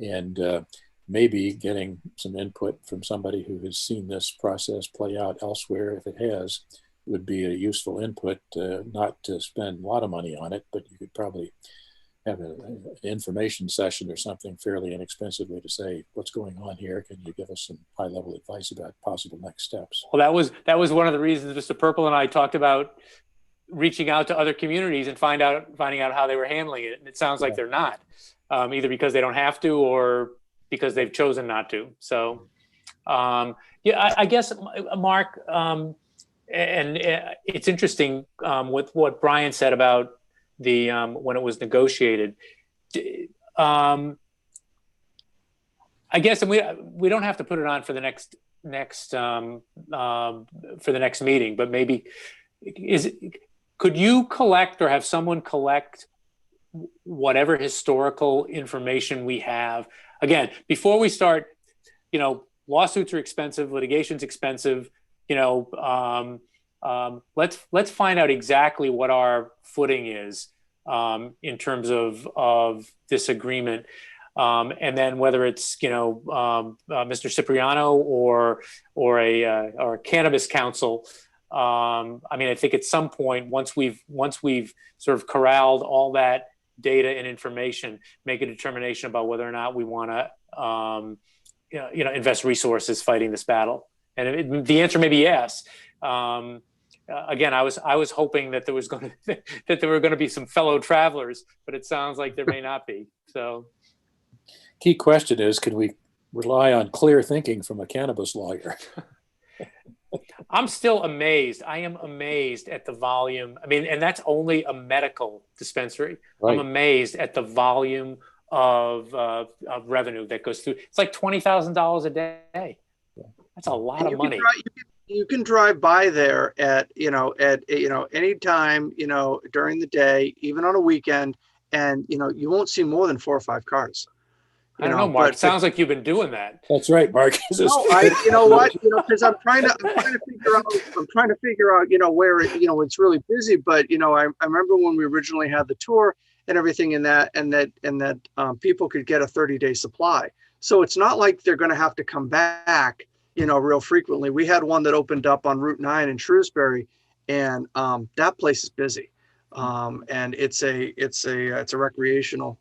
and maybe getting some input from somebody who has seen this process play out elsewhere, if it has, would be a useful input, not to spend a lot of money on it, but you could probably have an information session or something fairly inexpensively to say, what's going on here? Can you give us some high-level advice about possible next steps? Well, that was one of the reasons Mr. Purple and I talked about reaching out to other communities and finding out how they were handling it. And it sounds like they're not, either because they don't have to or because they've chosen not to. So, I guess, Mark, and it's interesting with what Brian said about the when it was negotiated. I guess, and we don't have to put it on for the next meeting, but maybe could you collect or have someone collect whatever historical information we have? Again, before we start, lawsuits are expensive, litigation's expensive. Let's find out exactly what our footing is in terms of this agreement, and then whether it's Mr. Cipriano or a cannabis counsel. I think at some point, once we've sort of corralled all that data and information, make a determination about whether or not we want to invest resources fighting this battle. And the answer may be yes. Again, I was hoping that there were going to be some fellow travelers, but it sounds like there may not be. So, key question is, can we rely on clear thinking from a cannabis lawyer? I'm still amazed. I am amazed at the volume. And that's only a medical dispensary. Right. I'm amazed at the volume of revenue that goes through. It's like $20,000 a day. That's a lot of money. You can drive by there at any time, during the day, even on a weekend, and you won't see more than 4 or 5 cars. I don't know, Mark. It sounds like you've been doing that. That's right, Mark. No, you know what? Because I'm trying to figure out, where it's really busy. But I remember when we originally had the tour and everything in that, and that people could get a 30-day supply. So it's not like they're going to have to come back, real frequently. We had one that opened up on Route 9 in Shrewsbury, and that place is busy. And it's a recreational,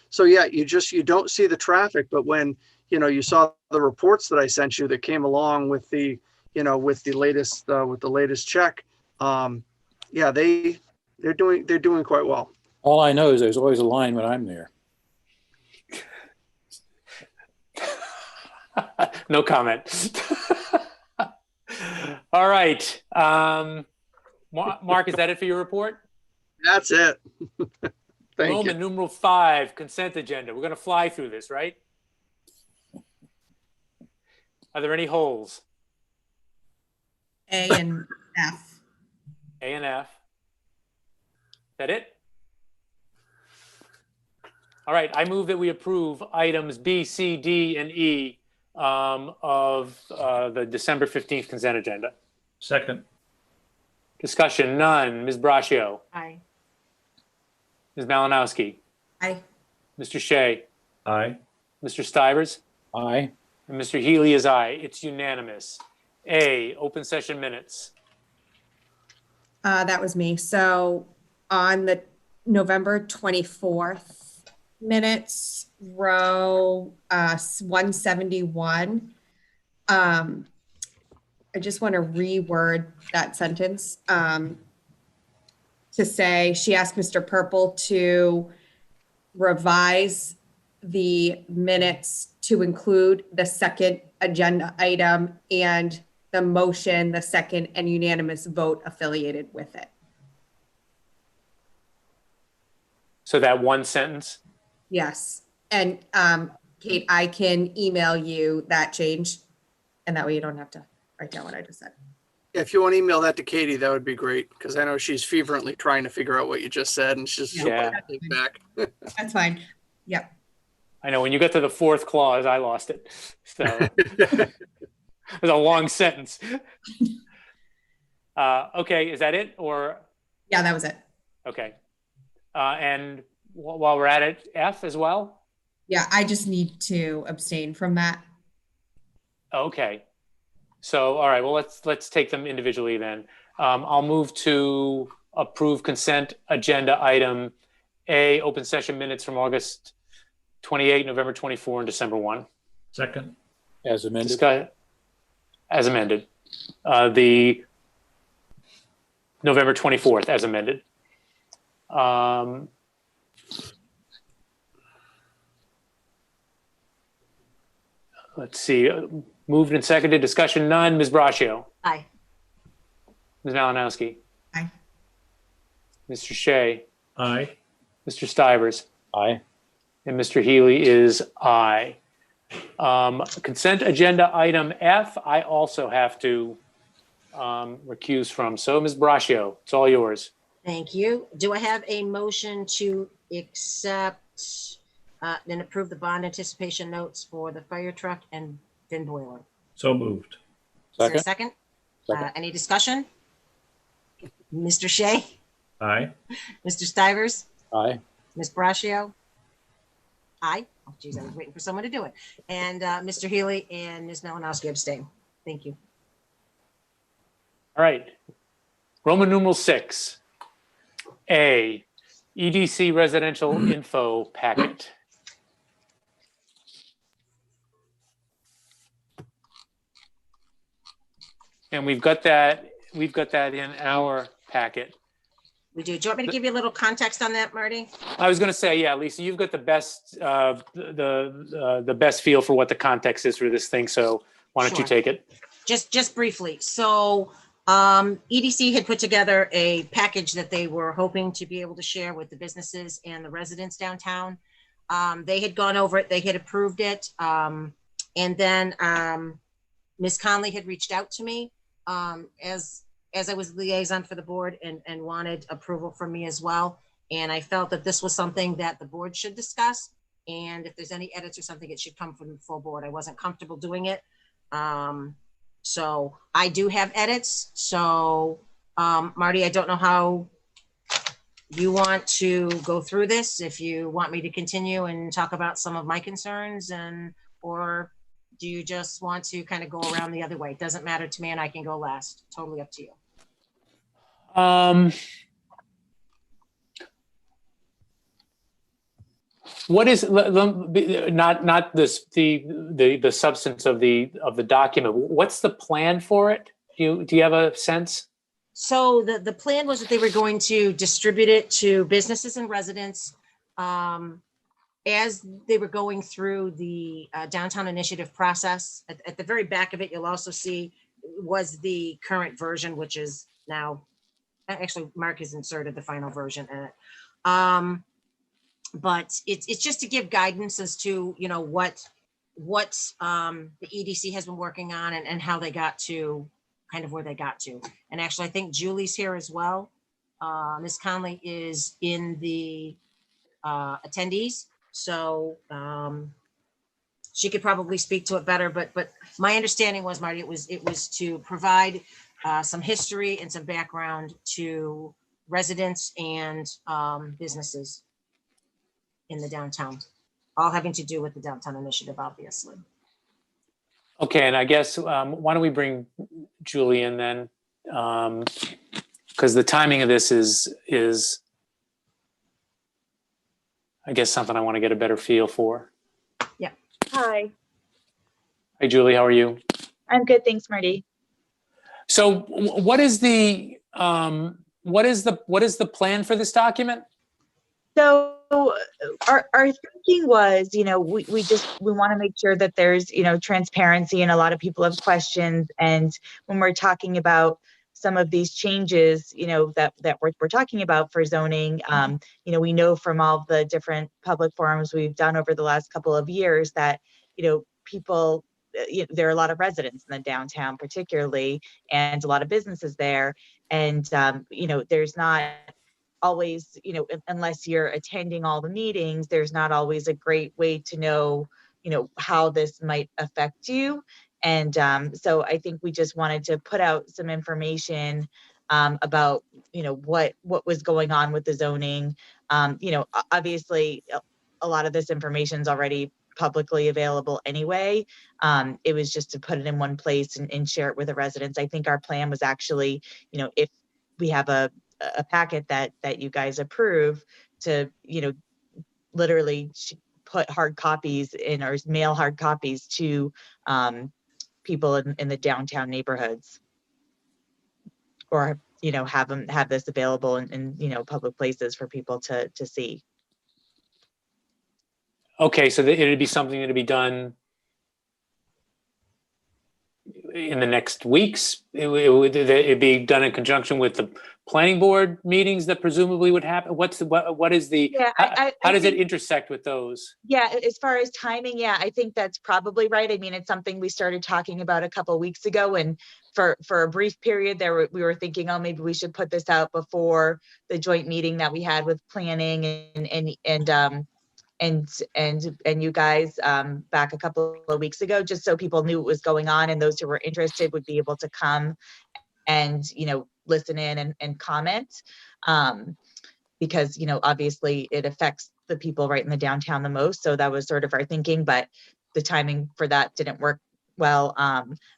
so yeah, you don't see the traffic, but when you saw the reports that I sent you that came along with the latest check, yeah, they're doing quite well. All I know is there's always a line when I'm there. No comment. All right. Mark, is that it for your report? That's it. Thank you. Roman numeral 5, consent agenda. We're going to fly through this, right? Are there any holes? A and F. A and F. Is that it? All right. I move that we approve items B, C, D, and E of the December 15th consent agenda? Second. Discussion, none. Ms. Braccio, Aye. Ms. Malinowski, Aye. Mr. Shea, Aye. Mr. Stivers, Aye. and Mr. Healy is aye. It's unanimous. A, open session minutes. That was me. So on the November 24th minutes, row 171, I just want to reword that sentence to say, she asked Mr. Purple to revise the minutes to include the second agenda item and the motion, the second and unanimous vote affiliated with it. So that one sentence? Yes. And Kate, I can email you that change, and that way you don't have to write down what I just said. If you want to email that to Katie, that would be great, because I know she's fervently trying to figure out what you just said, and she's Yeah. take back. That's fine. Yep. I know when you get to the fourth clause, I lost it. So it was a long sentence. Okay, is that it or? Yeah, that was it. Okay. And while we're at it, F as well? Yeah, I just need to abstain from that. Okay. So, all right, well, let's take them individually then. I'll move to approve consent agenda item A, open session minutes from August 28, November 24, and December 1. Second. As amended. As amended. The November 24th as amended. Let's see. Moved and seconded. Discussion none. Ms. Braccio. Aye. Ms. Malinowski. Aye. Mr. Shea. Aye. Mr. Stivers. Aye. And Mr. Healy is aye. Consent agenda item F, I also have to recuse from. So, Ms. Braccio, it's all yours. Thank you. Do I have a motion to accept and approve the bond anticipation notes for the fire truck and bin boiler? So moved. Is there a Second. second? Second. Any discussion? Mr. Shea, Aye. Mr. Stivers, Aye. Ms. Braccio? Aye. Oh, geez, I was waiting for someone to do it. And Mr. Healy and Ms. Malinowski abstain. Thank you. All right. Roman numeral 6. A, EDC residential info packet. And we've got that in our packet. We do. Do you want me to give you a little context on that, Marty? I was going to say, yeah, Lisa, you've got the best the best feel for what the context is for this thing. So why don't you Sure. take it? Just briefly. So EDC had put together a package that they were hoping to be able to share with the businesses and the residents downtown. They had gone over it. They had approved it. And then Ms. Conley had reached out to me as I was liaison for the board and wanted approval from me as well. And I felt that this was something that the board should discuss. And if there's any edits or something, it should come from the full board. I wasn't comfortable doing it. So I do have edits. So Marty, I don't know how you want to go through this. If you want me to continue and talk about some of my concerns or do you just want to kind of go around the other way? It doesn't matter to me and I can go last. Totally up to you. What is not this the substance of the document? What's the plan for it? Do you have a sense? So the plan was that they were going to distribute it to businesses and residents as they were going through the downtown initiative process. At the very back of it, you'll also see was the current version, which is now, actually Mark has inserted the final version in it. But it's just to give guidance as to, you know, what the EDC has been working on and how they got to kind of where they got to. And actually, I think Julie's here as well. Ms. Conley is in the attendees. So she could probably speak to it better, but my understanding was, Marty, it was to provide some history and some background to residents and businesses in the downtown, all having to do with the downtown initiative, obviously. Okay, and I guess why don't we bring Julie in then? Because the timing of this is I guess something I want to get a better feel for. Yeah. Hi, Hey, Julie, how are you? I'm good. Thanks, Marty. So what is the plan for this document? So our thinking was, we want to make sure that there's, transparency, and a lot of people have questions. And when we're talking about some of these changes, that we're talking about for zoning, we know from all the different public forums we've done over the last couple of years that, people, there are a lot of residents in the downtown particularly, and a lot of businesses there. And, there's not always, unless you're attending all the meetings, there's not always a great way to know, how this might affect you. And so I think we just wanted to put out some information about, what was going on with the zoning. Obviously, a lot of this information is already publicly available anyway. It was just to put it in one place and share it with the residents. I think our plan was actually, if we have a packet that you guys approve, to literally put hard copies in, or mail hard copies to people in the downtown neighborhoods, or have this available in public places for people to see. Okay, so it'd be something that'd be done in the next weeks. It'd be done in conjunction with the planning board meetings that presumably would happen. What is the, how does it intersect with those? Yeah, as far as timing, yeah, I think that's probably right. I mean, it's something we started talking about a couple of weeks ago, and for a brief period there, we were thinking, oh, maybe we should put this out before the joint meeting that we had with planning and you guys back a couple of weeks ago, just so people knew what was going on, and those who were interested would be able to come and listen in and comment, because obviously it affects the people right in the downtown the most. So that was sort of our thinking, but the timing for that didn't work well.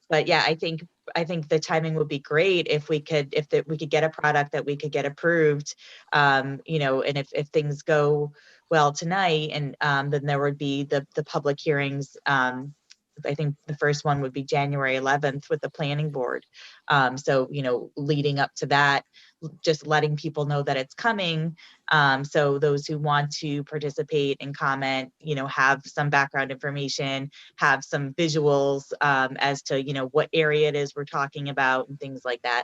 But yeah, I think the timing would be great if we could get a product that we could get approved, and if things go well tonight, and then there would be the public hearings. I think the first one would be January 11th with the planning board. So, leading up to that, just letting people know that it's coming. So those who want to participate and comment, have some background information, have some visuals as to, what area it is we're talking about and things like that.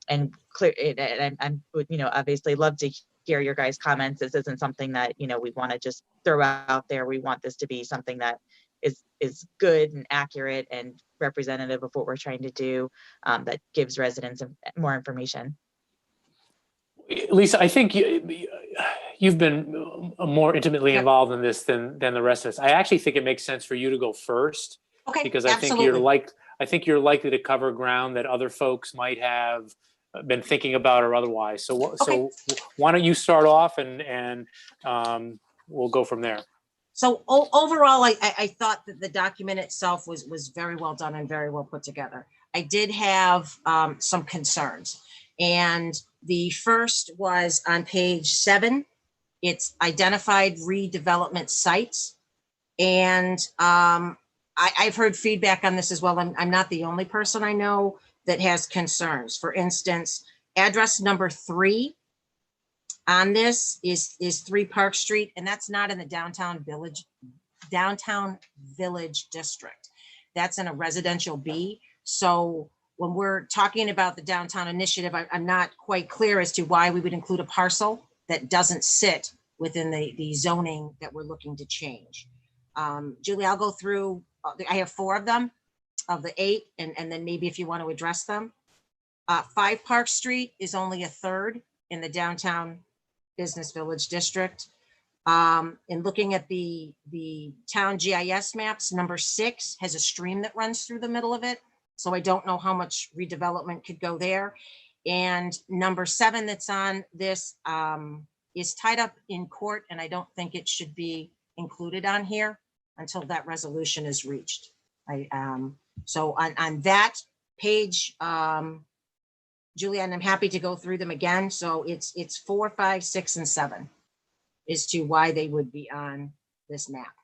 And clear, and I would, obviously love to hear your guys' comments. This isn't something that, we want to just throw out there. We want this to be something that is good and accurate and representative of what we're trying to do, that gives residents more information. Lisa, I think you've been more intimately involved in this than the rest of us. I actually think it makes sense for you to go first, because I think you're likely to cover ground that other folks might have been thinking about or otherwise. So why don't you start off and we'll go from there. So overall, I thought that the document itself was very well done and very well put together. I did have some concerns, and the first was on page 7. It's identified redevelopment sites, and I've heard feedback on this as well. I'm not the only person I know that has concerns. For instance, address number 3 on this is 3 Park Street, and that's not in the downtown village district. That's in a residential B. So when we're talking about the downtown initiative, I'm not quite clear as to why we would include a parcel that doesn't sit within the zoning that we're looking to change. Julie, I'll go through, I have 4 of them, of the 8, and then maybe if you want to address them. 5 Park Street is only a third in the downtown business village district. In looking at the town GIS maps, number 6 has a stream that runs through the middle of it. So I don't know how much redevelopment could go there. And number 7 that's on this is tied up in court, and I don't think it should be included on here until that resolution is reached. So on that page, Julianne, I'm happy to go through them again. So it's 4, 5, 6, and 7 as to why they would be on this map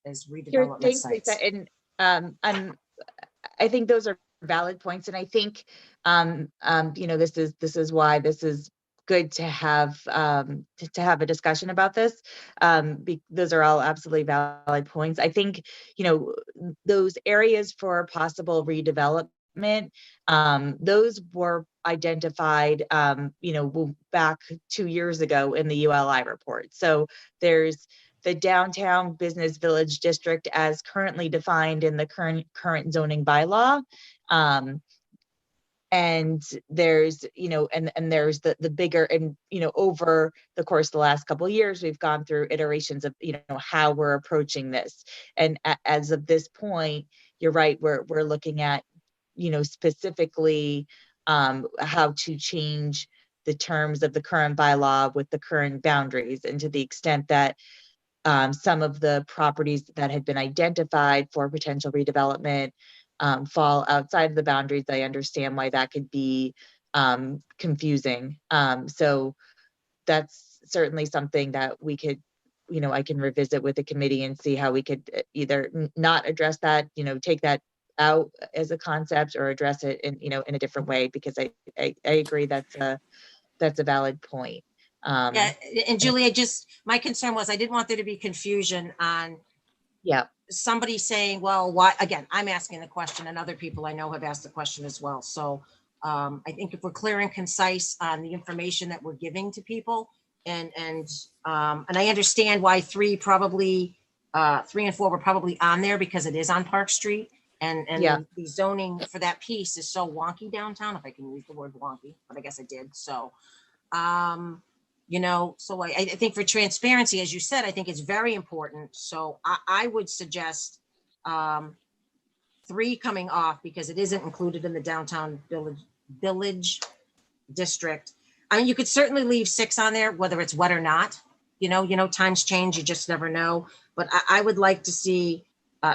as Sure, redevelopment thanks, sites. Lisa. And I think those are valid points. And I think, this is why this is good to have a discussion about this. Those are all absolutely valid points. I think, those areas for possible redevelopment, those were identified, back 2 years ago in the ULI report. So there's the downtown business village district as currently defined in the current zoning bylaw. And there's, and there's the bigger, and, over the course of the last couple of years, we've gone through iterations of, how we're approaching this. And as of this point, you're right, we're looking at, specifically how to change the terms of the current bylaw with the current boundaries, and to the extent that some of the properties that had been identified for potential redevelopment fall outside of the boundaries. I understand why that could be confusing. So that's certainly something that we could, I can revisit with the committee and see how we could either not address that, take that out as a concept, or address it in, in a different way, because I agree that's a valid point. Yeah, and Julie, my concern was I didn't want there to be confusion on somebody saying, well, why, again, I'm asking the question, and other people I know have asked the question as well. So I think if we're clear and concise on the information that we're giving to people, and I understand why 3 and 4 were probably on there, because it is on Park Street, and the zoning for that piece is so wonky downtown, if I can use the word wonky, but I guess I did. So so I think for transparency, as you said, I think it's very important. So I would suggest 3 coming off, because it isn't included in the downtown village district. I mean, you could certainly leave 6 on there, whether it's wet or not. Times change, you just never know. But I would like to see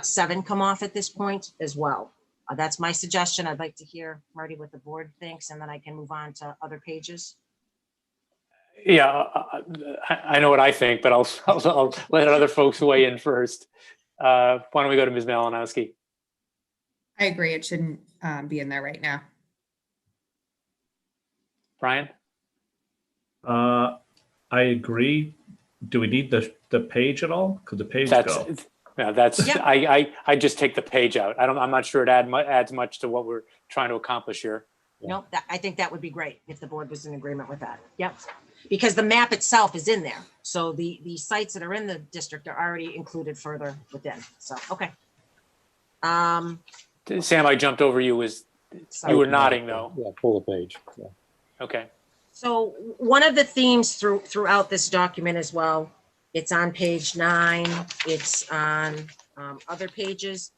7 come off at this point as well. That's my suggestion. I'd like to hear, Marty, what the board thinks, and then I can move on to other pages. Yeah, I know what I think, but I'll let other folks weigh in first. Why don't we go to Ms. Malinowski? I agree. It shouldn't be in there right now. Brian? I agree. Do we need the page at all? Could the page go? Yeah, I just take the page out. I'm not sure it adds much to what we're trying to accomplish here. No, I think that would be great if the board was in agreement with that. Yep. Because the map itself is in there. So the sites that are in the district are already included further within. So, okay. Sam, I jumped over you. You were nodding though. Yeah, pull the page. Yeah. Okay. So one of the themes throughout this document as well, it's on page 9, it's on other pages,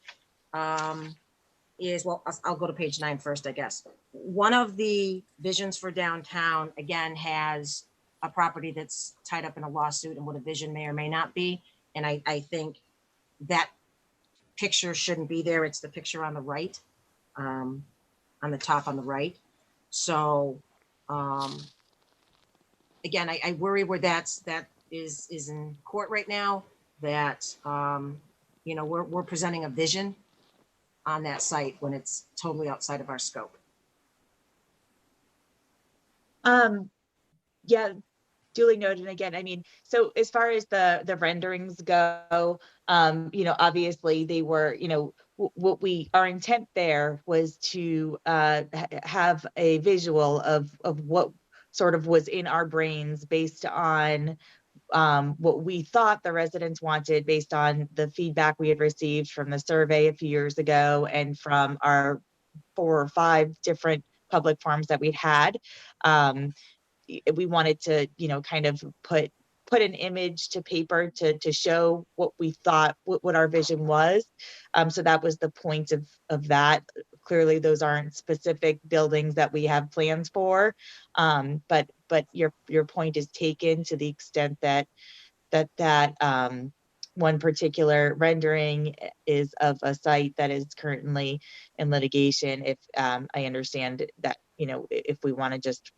is, well, I'll go to page 9 first, I guess. One of the visions for downtown, again, has a property that's tied up in a lawsuit and what a vision may or may not be. And I think that picture shouldn't be there. It's the picture on the right, on the top on the right. So again, I worry where that is in court right now, that we're presenting a vision on that site when it's totally outside of our scope. Yeah, duly noted. And again, I mean, so as far as the renderings go, obviously they were, our intent there was to have a visual of what sort of was in our brains based on what we thought the residents wanted, based on the feedback we had received from the survey a few years ago, and from our 4 or 5 different public forums that we'd had. We wanted to, kind of put put an image to paper to show what we thought, what our vision was. So that was the point of that. Clearly, those aren't specific buildings that we have plans for, but your point is taken to the extent that one particular rendering is of a site that is currently in litigation. If I understand that, if we want to just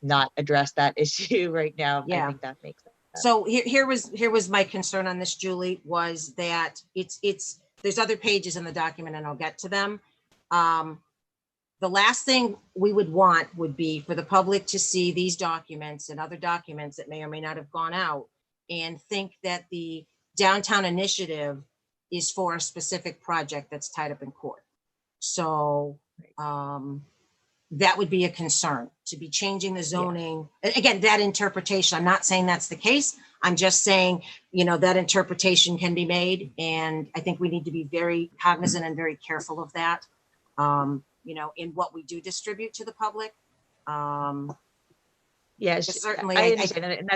not address that issue right now, I Yeah. think that makes sense. So here was my concern on this, Julie, was that there's other pages in the document and I'll get to them. The last thing we would want would be for the public to see these documents and other documents that may or may not have gone out and think that the downtown initiative is for a specific project that's tied up in court. So that would be a concern, to be changing the zoning. Again, that interpretation, I'm not saying that's the case. I'm just saying, that interpretation can be made. And I think we need to be very cognizant and very careful of that, in what we do distribute to the public. Certainly, I understand, and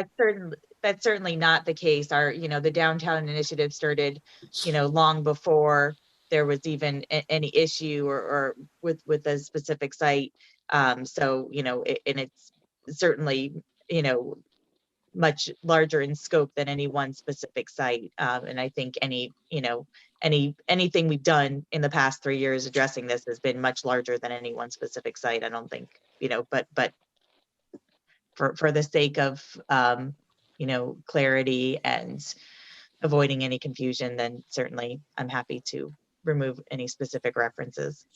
that's certainly not the case. The downtown initiative started, long before there was even any issue or with a specific site. So, and it's certainly, much larger in scope than any one specific site. And I think anything we've done in the past 3 years addressing this has been much larger than any one specific site. I don't think, but for the sake of, clarity and avoiding any confusion, then certainly I'm happy to remove any specific references.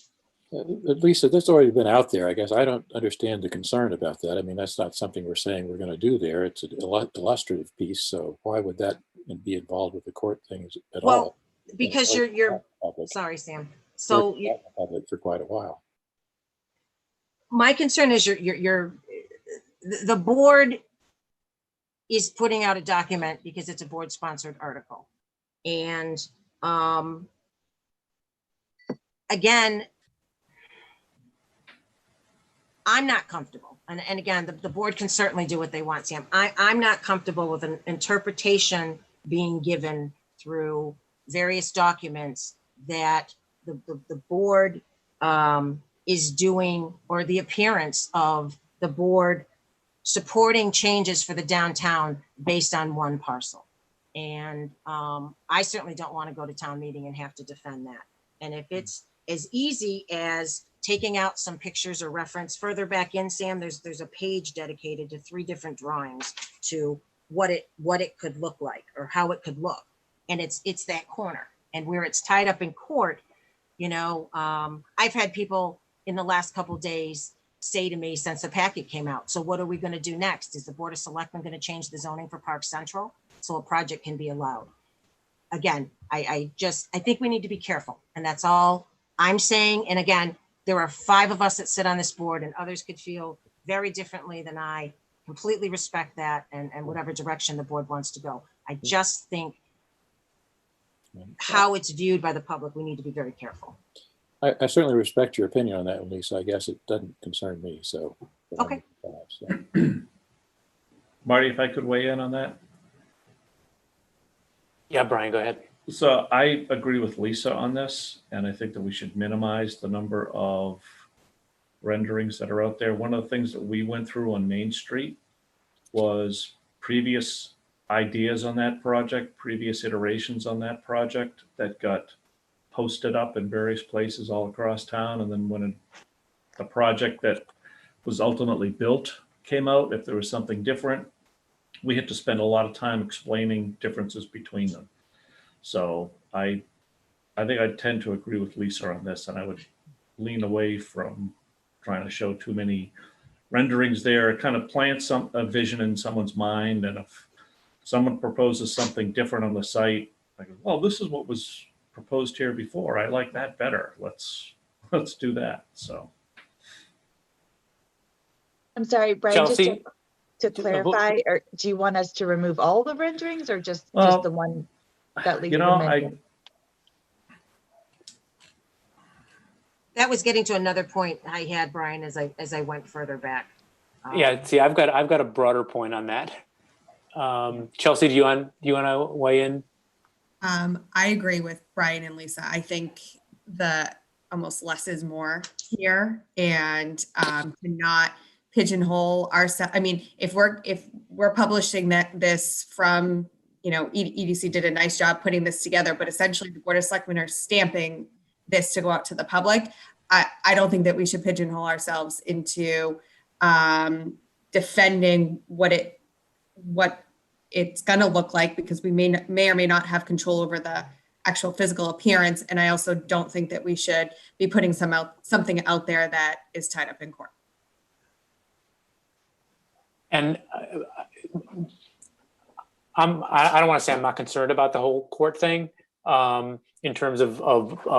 Lisa, that's already been out there. I guess I don't understand the concern about that. I mean, that's not something we're saying we're going to do there. It's an illustrative piece. So why would that be involved with the court things at all? Well, because you're sorry, Sam. So public for quite a while. My concern is the board is putting out a document because it's a board sponsored article. And again, I'm not comfortable. And again, the board can certainly do what they want, Sam. I'm not comfortable with an interpretation being given through various documents that the board is doing, or the appearance of the board supporting changes for the downtown based on one parcel. And I certainly don't want to go to town meeting and have to defend that. And if it's as easy as taking out some pictures or reference further back in, Sam, there's a page dedicated to 3 different drawings to what it could look like or how it could look. And it's that corner. And where it's tied up in court, I've had people in the last couple of days say to me since the packet came out, so what are we going to do next? Is the Board of Selectmen going to change the zoning for Park Central so a project can be allowed? Again, I think we need to be careful, and that's all I'm saying. And again, there are 5 of us that sit on this board, and others could feel very differently than I. Completely respect that, and whatever direction the board wants to go. I just think how it's viewed by the public, we need to be very careful. I certainly respect your opinion on that, Lisa. I guess it doesn't concern me. So okay. Marty, if I could weigh in on that. Yeah, Brian, go ahead. So I agree with Lisa on this, and I think that we should minimize the number of renderings that are out there. One of the things that we went through on Main Street was previous ideas on that project, previous iterations on that project that got posted up in various places all across town. And then when the project that was ultimately built came out, if there was something different, we had to spend a lot of time explaining differences between them. So I think I tend to agree with Lisa on this, and I would lean away from trying to show too many renderings there. It kind of plants a vision in someone's mind, and if someone proposes something different on the site, I go, well, this is what was proposed here before. I like that better. Let's do that. So I'm sorry, Brian, Chelsea? just to clarify, or do you want us to remove all the renderings or just the one that Lisa mentioned? That was getting to another point I had, Brian, as I went further back. Yeah, see, I've got a broader point on that. Chelsea, do you want to weigh in? I agree with Brian and Lisa. I think the almost less is more here, and to not pigeonhole ourselves. I mean, if we're publishing this from, EDC did a nice job putting this together, but essentially the Board of Selectmen are stamping this to go out to the public. I don't think that we should pigeonhole ourselves into defending what it's going to look like, because we may or may not have control over the actual physical appearance. And I also don't think that we should be putting something out there that is tied up in court. And I don't want to say I'm not concerned about the whole court thing in terms of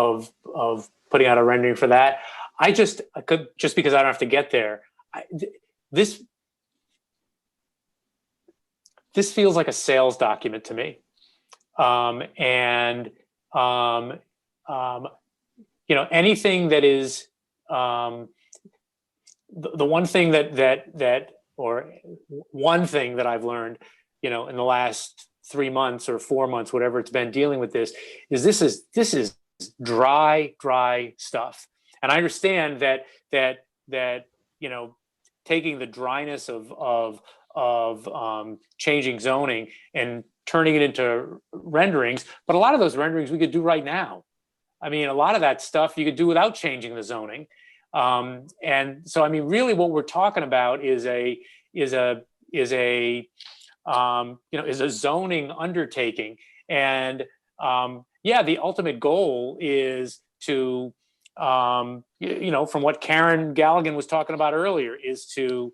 putting out a rendering for that. I just because I don't have to get there. This feels like a sales document to me. Anything that is the one thing one thing that I've learned, in the last 3 months or 4 months, whatever it's been dealing with this is dry stuff. And I understand that taking the dryness of changing zoning and turning it into renderings, but a lot of those renderings we could do right now. I mean, a lot of that stuff you could do without changing the zoning. And so, I mean, really what we're talking about is a zoning undertaking. And the ultimate goal is to, from what Karen Galligan was talking about earlier, is to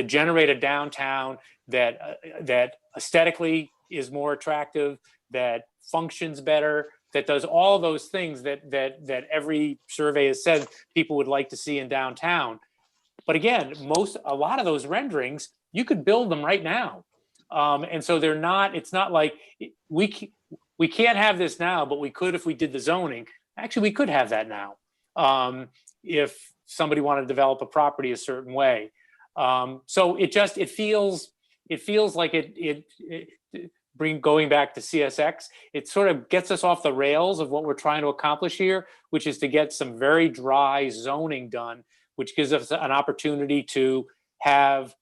generate a downtown that aesthetically is more attractive, that functions better, that does all those things that every survey has said people would like to see in downtown. But again, a lot of those renderings, you could build them right now. And so it's not like we can't have this now, but we could if we did the zoning. Actually, we could have that now if somebody wanted to develop a property a certain way. So it feels like going back to CSX, it sort of gets us off the rails of what we're trying to accomplish here, which is to get some very dry zoning done, which gives us an opportunity to have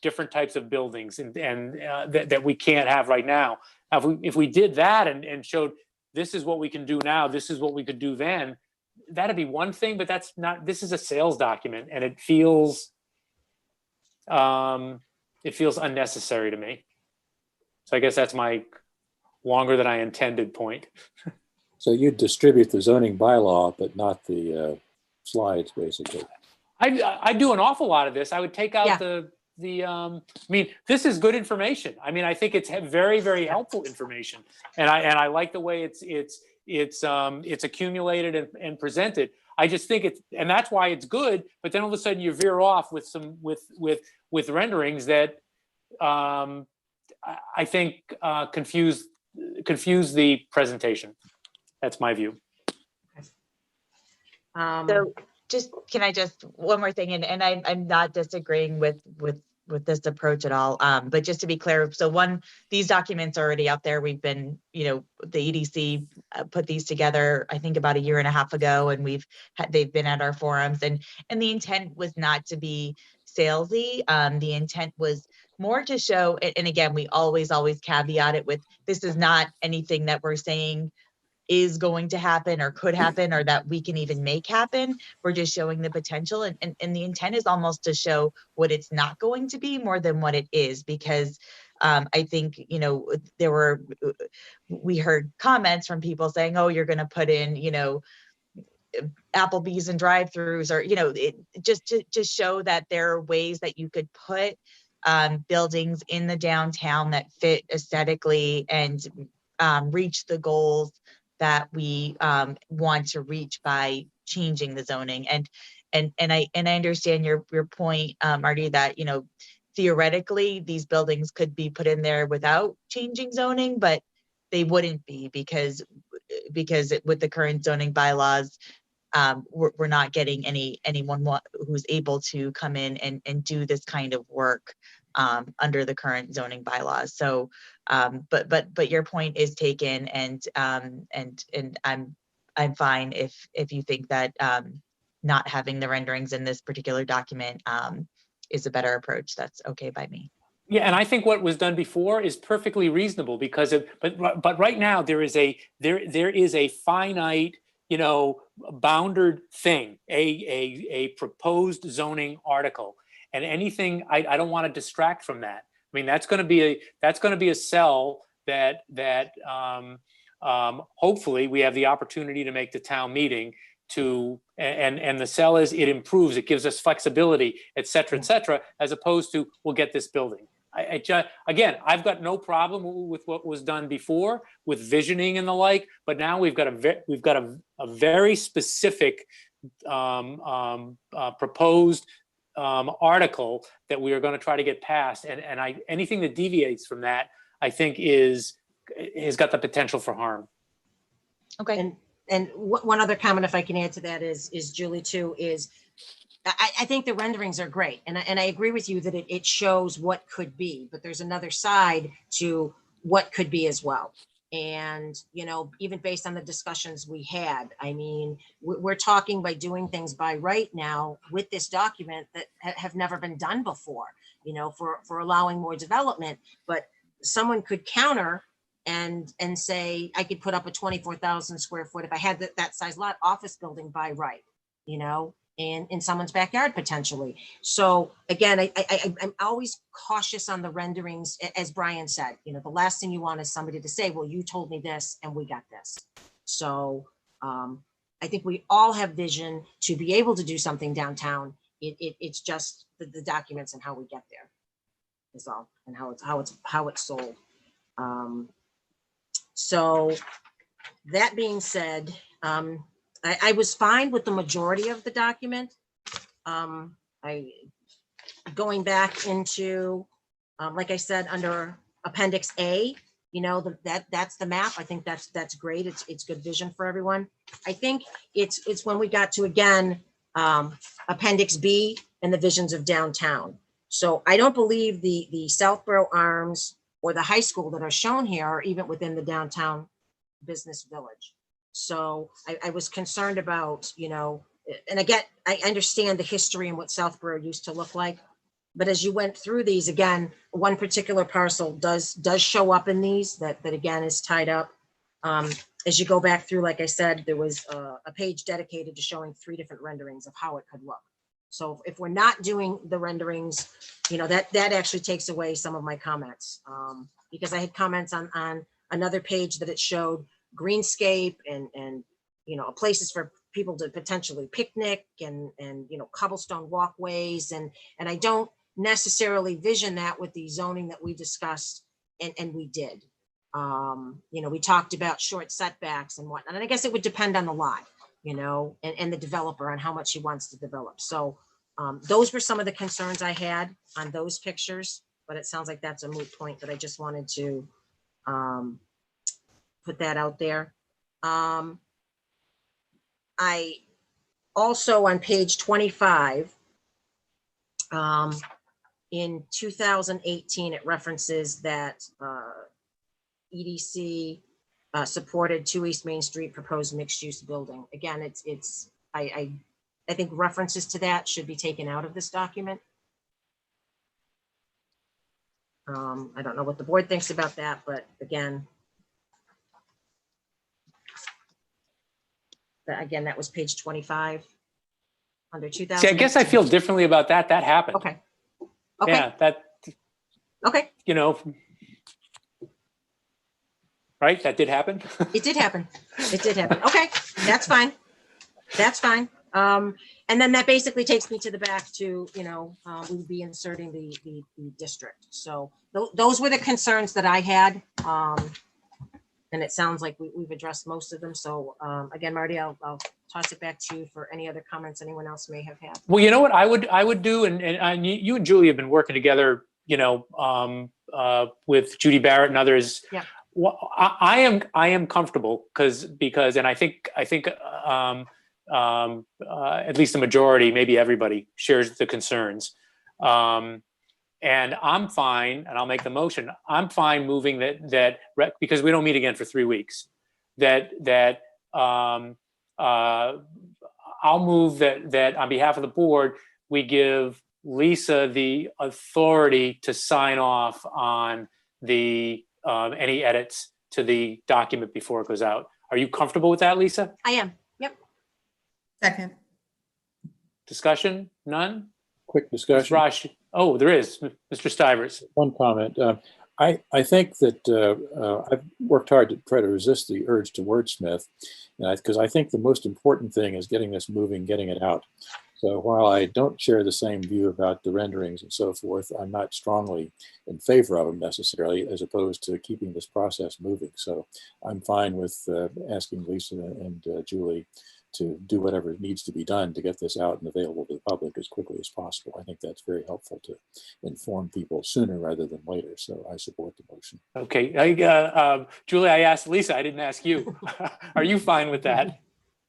different types of buildings and that we can't have right now. If we did that and showed this is what we can do now, this is what we could do then, that'd be one thing, but that's not. This is a sales document, and it feels unnecessary to me. So I guess that's my longer than I intended point. So you distribute the zoning bylaw, but not the slides, basically. I do an awful lot of this. I would take out I mean, this is good information. I mean, I think it's very, very helpful information, and I like the way it's accumulated and presented. I just think and that's why it's good. But then all of a sudden you veer off with some with renderings that I think confuse the presentation. That's my view. So can I one more thing, and I'm not disagreeing with this approach at all. But just to be clear, so these documents are already out there. We've been, the EDC put these together, I think about 1.5 years ago, and they've been at our forums, and the intent was not to be salesy. The intent was more to show, and again, we always caveat it with, this is not anything that we're saying is going to happen or could happen or that we can even make happen. We're just showing the potential, and the intent is almost to show what it's not going to be more than what it is, because I think, we heard comments from people saying, oh, you're going to put in, Applebee's and drive-throughs, or, just to show that there are ways that you could put buildings in the downtown that fit aesthetically and reach the goals that we want to reach by changing the zoning. And I understand your point, Marty, that theoretically these buildings could be put in there without changing zoning, but they wouldn't be, because with the current zoning bylaws, we're not getting anyone who's able to come in and do this kind of work under the current zoning bylaws. So, but your point is taken, and I'm fine if you think that not having the renderings in this particular document is a better approach. That's okay by me. Yeah, and I think what was done before is perfectly reasonable because of, but right now there is a finite, bounded thing, a proposed zoning article, and anything I don't want to distract from that. I mean, that's going to be a cell that hopefully we have the opportunity to make the town meeting to, and the cell is, it improves, it gives us flexibility, et cetera, as opposed to we'll get this building. Again, I've got no problem with what was done before with visioning and the like, but now we've got a very specific proposed article that we are going to try to get passed, and anything that deviates from that, I think has got the potential for harm. Okay. And one other comment, if I can add to that, is Julie too, is I think the renderings are great. And I agree with you that it shows what could be, but there's another side to what could be as well. And, even based on the discussions we had, I mean, we're talking by doing things by right now with this document that have never been done before, for allowing more development. But someone could counter and say, I could put up a 24,000 square foot, if I had that size lot, office building by right, in someone's backyard potentially. So again, I'm always cautious on the renderings, as Brian said. The last thing you want is somebody to say, well, you told me this and we got this. So I think we all have vision to be able to do something downtown. It's just the documents and how we get there is all, and how it's sold. So that being said, I was fine with the majority of the document. Going back into, like I said, under Appendix A, that's the map. I think that's great. It's good vision for everyone. I think it's when we got to, again, Appendix B and the visions of downtown. So I don't believe the Southborough Arms or the high school that are shown here are even within the downtown business village. So I was concerned about, and again, I understand the history and what Southborough used to look like, but as you went through these, again, one particular parcel does show up in these that again is tied up. As you go back through, like I said, there was a page dedicated to showing 3 different renderings of how it could look. So if we're not doing the renderings, that actually takes away some of my comments, because I had comments on another page that it showed greenscape and places for people to potentially picnic and cobblestone walkways, and I don't necessarily vision that with the zoning that we discussed, and we did. We talked about short setbacks and whatnot, and I guess it would depend on the lot, and the developer on how much he wants to develop. So those were some of the concerns I had on those pictures, but it sounds like that's a moot point, but I just wanted to put that out there. I also, on page 25, in 2018, it references that EDC supported 2 East Main Street proposed mixed-use building. Again, I think references to that should be taken out of this document. I don't know what the board thinks about that, but again, that was page 25 under 2000. See, I guess I feel differently about that. That happened. Okay. Yeah, Okay. Right? That did happen. It did happen. It did happen. Okay, that's fine. That's fine. And then that basically takes me to the back to, we would be inserting the district. So those were the concerns that I had. And it sounds like we've addressed most of them. So again, Marty, I'll toss it back to you for any other comments anyone else may have had. Well, you know what I would do, and you and Julie have been working together, with Judy Barrett and others. Yeah. Well, I am comfortable because, and I think at least the majority, maybe everybody, shares the concerns. And I'm fine, and I'll make the motion. I'm fine moving that because we don't meet again for 3 weeks. I'll move that on behalf of the board, we give Lisa the authority to sign off on the any edits to the document before it goes out. Are you comfortable with that, Lisa? I am. Yep. Second. Discussion? None? Quick discussion. Raj, oh, there is. Mr. Stivers. One comment. I think that I've worked hard to try to resist the urge to wordsmith, because I think the most important thing is getting this moving, getting it out. So while I don't share the same view about the renderings and so forth, I'm not strongly in favor of them necessarily, as opposed to keeping this process moving. So I'm fine with asking Lisa and Julie to do whatever needs to be done to get this out and available to the public as quickly as possible. I think that's very helpful to inform people sooner rather than later. So I support the motion. Okay, Julie, I asked Lisa, I didn't ask you. Are you fine with that?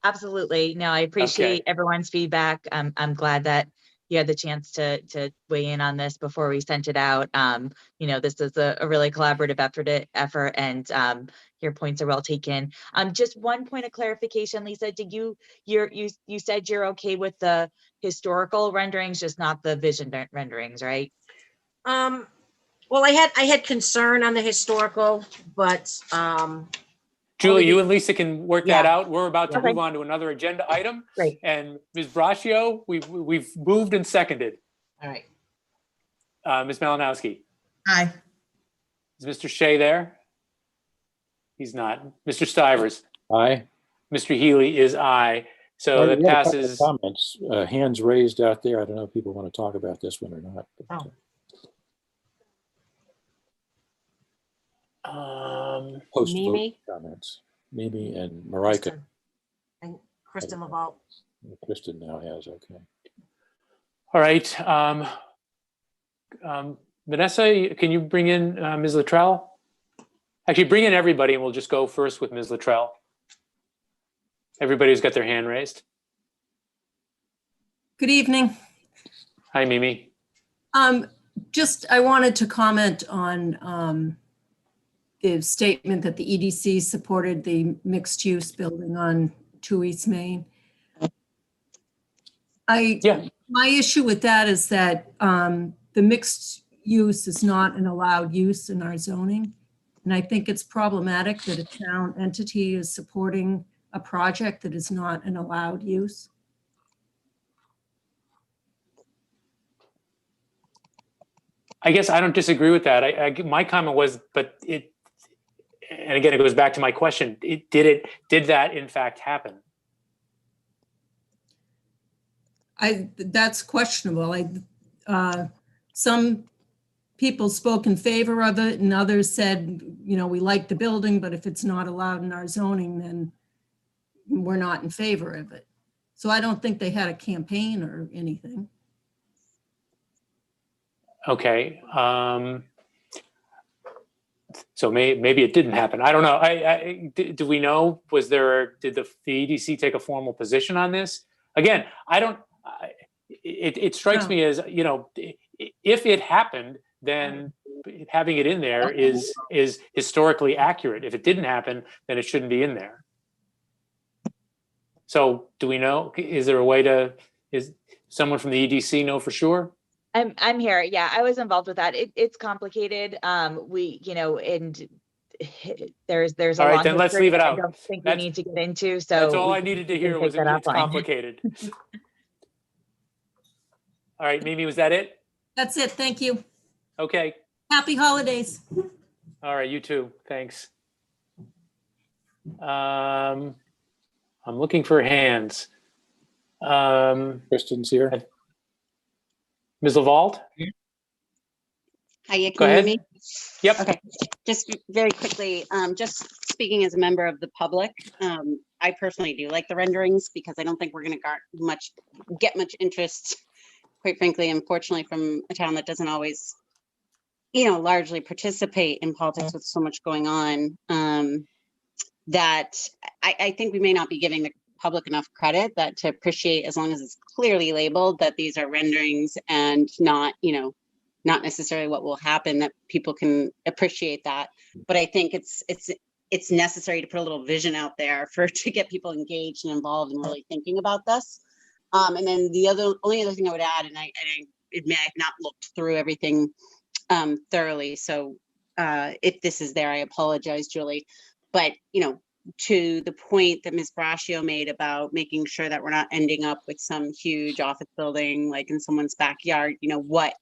Absolutely. No, I appreciate everyone's feedback. I'm glad that you had the chance to weigh in on this before we sent it out. This is a really collaborative effort, and your points are well taken. Just one point of clarification, Lisa, did you said you're okay with the historical renderings, just not the vision renderings, right? Well, I had concern on the historical, but Julie, you and Lisa can work that Yeah. out. We're about to move on to another agenda item. Great. And Ms. Braccio, we've moved and seconded. all right. Ms. Malinowski, Aye. is Mr. Shea there? He's not. Mr. Stivers, Aye. Mr. Healy is aye. So Well, that we got a couple of passes. comments, hands raised out there. I don't know if people want to talk about this one or not. But, post-vote Mimi? comments. Mimi and Marika. Kristen. And Kristen Laval. Kristen now has, okay. All right. Vanessa, can you bring in Ms. Luttrell? Actually, bring in everybody and we'll just go first with Ms. Luttrell. Everybody's got their hand raised. Good evening. Hi, Mimi. I wanted to comment on the statement that the EDC supported the mixed use building on 2 East Main. My issue with that is that the mixed use is not an allowed use in our zoning. And I think it's problematic that a town entity is supporting a project that is not an allowed use. I guess I don't disagree with that. My comment was, but it, and again, it goes back to my question. Did that in fact happen? That's questionable. Some people spoke in favor of it and others said, we like the building, but if it's not allowed in our zoning, then we're not in favor of it. So I don't think they had a campaign or anything. Okay. So maybe it didn't happen. I don't know. Do we know, did the EDC take a formal position on this? Again, it strikes me as, if it happened, then having it in there is historically accurate. If it didn't happen, then it shouldn't be in there. So do we know, is someone from the EDC know for sure? I'm here. Yeah, I was involved with that. It's complicated. And there's a all right, long then let's history leave it out. I don't think we need to get into. So that's all I needed to hear was it's complicated. All right, Mimi, was that it? That's it. Thank you. Okay. Happy holidays. All right, you too. Thanks. I'm looking for hands. Kristen's here. Ms. Laval? Hi, Go can you hear ahead. me? Yep. Okay, just very quickly, just speaking as a member of the public, I personally do like the renderings because I don't think we're going to get much interest, quite frankly, unfortunately, from a town that doesn't always, largely participate in politics with so much going on. That I think we may not be giving public enough credit that to appreciate, as long as it's clearly labeled, that these are renderings and not, not necessarily what will happen, that people can appreciate that. But I think it's necessary to put a little vision out there to get people engaged and involved and really thinking about this. And then the only other thing I would add, and I admit I've not looked through everything thoroughly, so if this is there, I apologize, Julie. But to the point that Ms. Braccio made about making sure that we're not ending up with some huge office building like in someone's backyard, what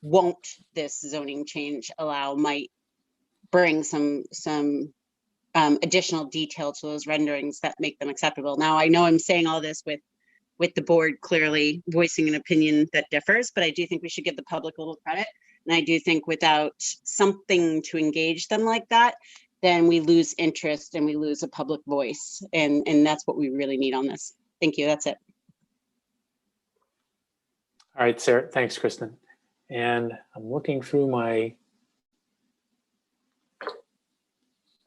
won't this zoning change allow might bring some additional detail to those renderings that make them acceptable. Now, I know I'm saying all this with the board clearly voicing an opinion that differs, but I do think we should give the public a little credit. And I do think without something to engage them like that, then we lose interest and we lose a public voice. And that's what we really need on this. Thank you. That's it. All right, Sarah. Thanks, Kristen. And I'm looking through my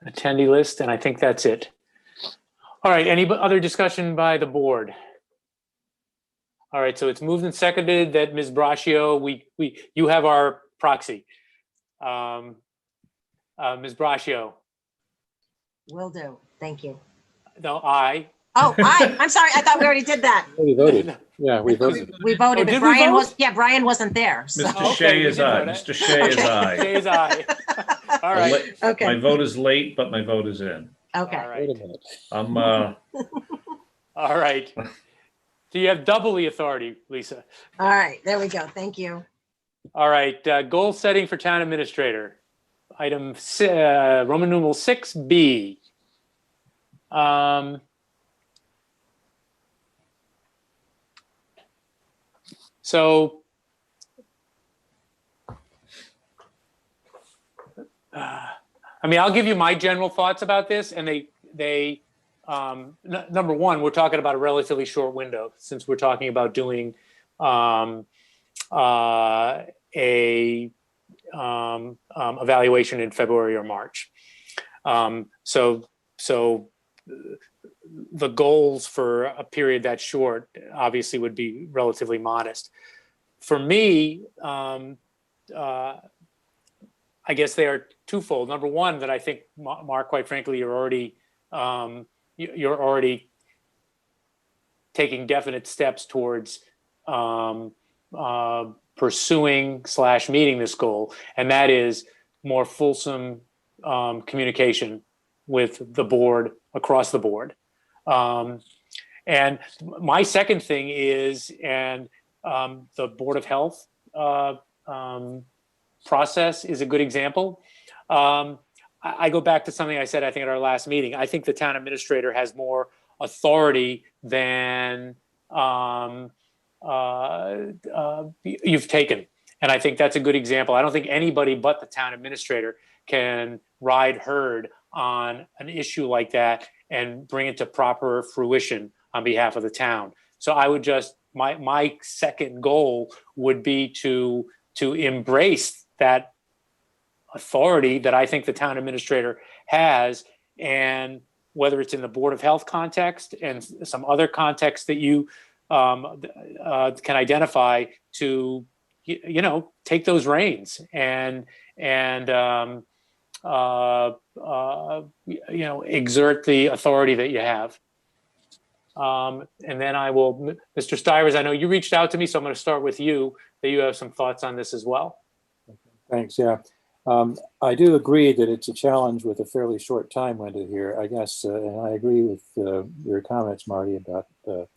attendee list, and I think that's it. All right, any other discussion by the board? All right, so it's moved and seconded that Ms. Braccio, you have our proxy. Ms. Braccio. Will do. Thank you. No, aye. Oh, aye. I'm sorry. I thought we already did that. We voted. Yeah, we voted. We voted, but Brian wasn't there. So. Mr. Shea is aye. Mr. Shea is aye. Shea is aye. All right. Okay. My vote is late, but my vote is in. Okay. All right. Wait a minute. I'm All right. So you have double the authority, Lisa. All right. There we go. Thank you. All right. Goal setting for town administrator. Item Roman numeral 6B. So I'll give you my general thoughts about this, and number one, we're talking about a relatively short window since we're talking about doing evaluation in February or March. So the goals for a period that short obviously would be relatively modest. For me, I guess they are twofold. Number one, that I think, Mark, quite frankly, you're already taking definite steps towards pursuing / meeting this goal, and that is more fulsome communication with the board across the board. And my second thing is, and the Board of Health process is a good example. I go back to something I said, I think, at our last meeting. I think the town administrator has more authority than you've taken. And I think that's a good example. I don't think anybody but the town administrator can ride herd on an issue like that and bring it to proper fruition on behalf of the town. So I would just, my second goal would be to embrace that authority that I think the town administrator has, and whether it's in the Board of Health context and some other context that you can identify, to take those reins and exert the authority that you have. And then I will, Mr. Stivers, I know you reached out to me, so I'm going to start with you, that you have some thoughts on this as well. Thanks. Yeah. I do agree that it's a challenge with a fairly short time window here, I guess, and I agree with your comments, Marty, about the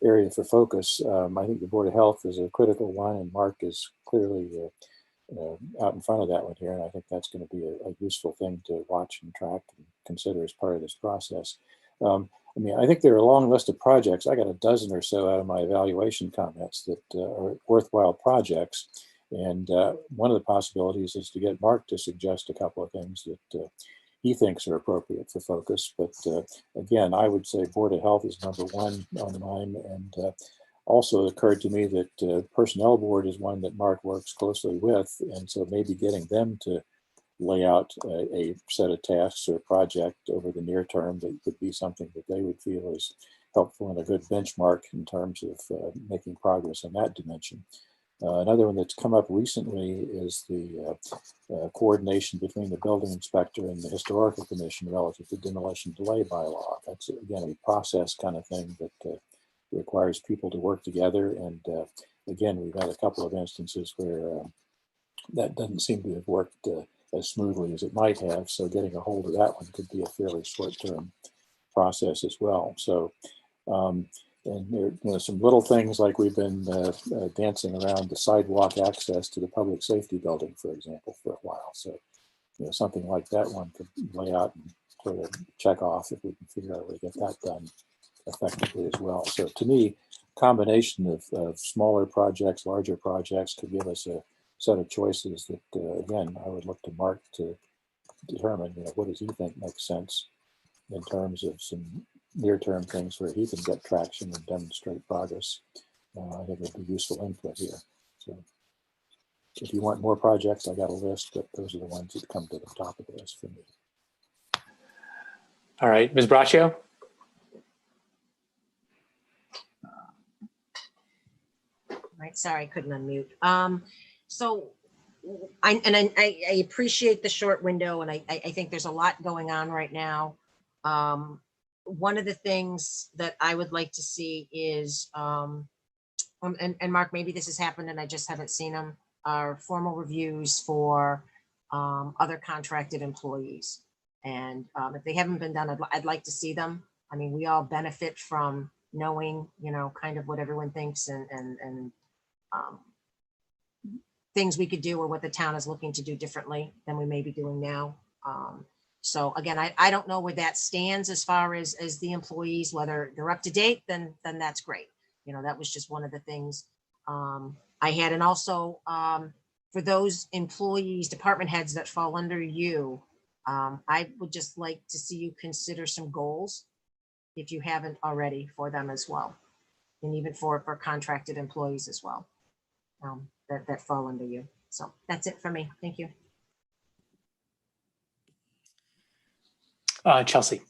area for focus. I think the Board of Health is a critical one, and Mark is clearly out in front of that one here, and I think that's going to be a useful thing to watch and track and consider as part of this process. I think there are a long list of projects. I got a dozen or so out of my evaluation comments that are worthwhile projects. And one of the possibilities is to get Mark to suggest a couple of things that he thinks are appropriate for focus. But again, I would say Board of Health is number one on mine. And also it occurred to me that Personnel Board is one that Mark works closely with. And so maybe getting them to lay out a set of tasks or project over the near term that could be something that they would feel is helpful and a good benchmark in terms of making progress in that dimension. Another one that's come up recently is the coordination between the building inspector and the historical commission relative to demolition delay bylaw. That's again a process kind of thing that requires people to work together. And again, we've had a couple of instances where that doesn't seem to have worked as smoothly as it might have. So getting a hold of that one could be a fairly short-term process as well. So. And there are some little things like we've been dancing around the sidewalk access to the public safety building, for example, for a while. So, something like that one could lay out and sort of check off if we can figure out a way to get that done effectively as well. So to me, combination of smaller projects, larger projects could give us a set of choices that, again, I would look to Mark to determine, what does he think makes sense in terms of some near-term things where he can get traction and demonstrate progress. I think it'd be useful input here. So if you want more projects, I got a list, but those are the ones that come to the top of the list for me. All right, Ms. Braccio? Right, sorry, I couldn't unmute. So I appreciate the short window, and I think there's a lot going on right now. One of the things that I would like to see is, and Mark, maybe this has happened and I just haven't seen them, are formal reviews for other contracted employees. And if they haven't been done, I'd like to see them. I mean, we all benefit from knowing, kind of what everyone thinks and things we could do or what the town is looking to do differently than we may be doing now. So again, I don't know where that stands as far as the employees, whether they're up to date, then that's great. That was just one of the things I had. And also for those employees, department heads that fall under you, I would just like to see you consider some goals if you haven't already for them as well. And even for contracted employees as well, that fall under you. So that's it for me. Thank you. Chelsea.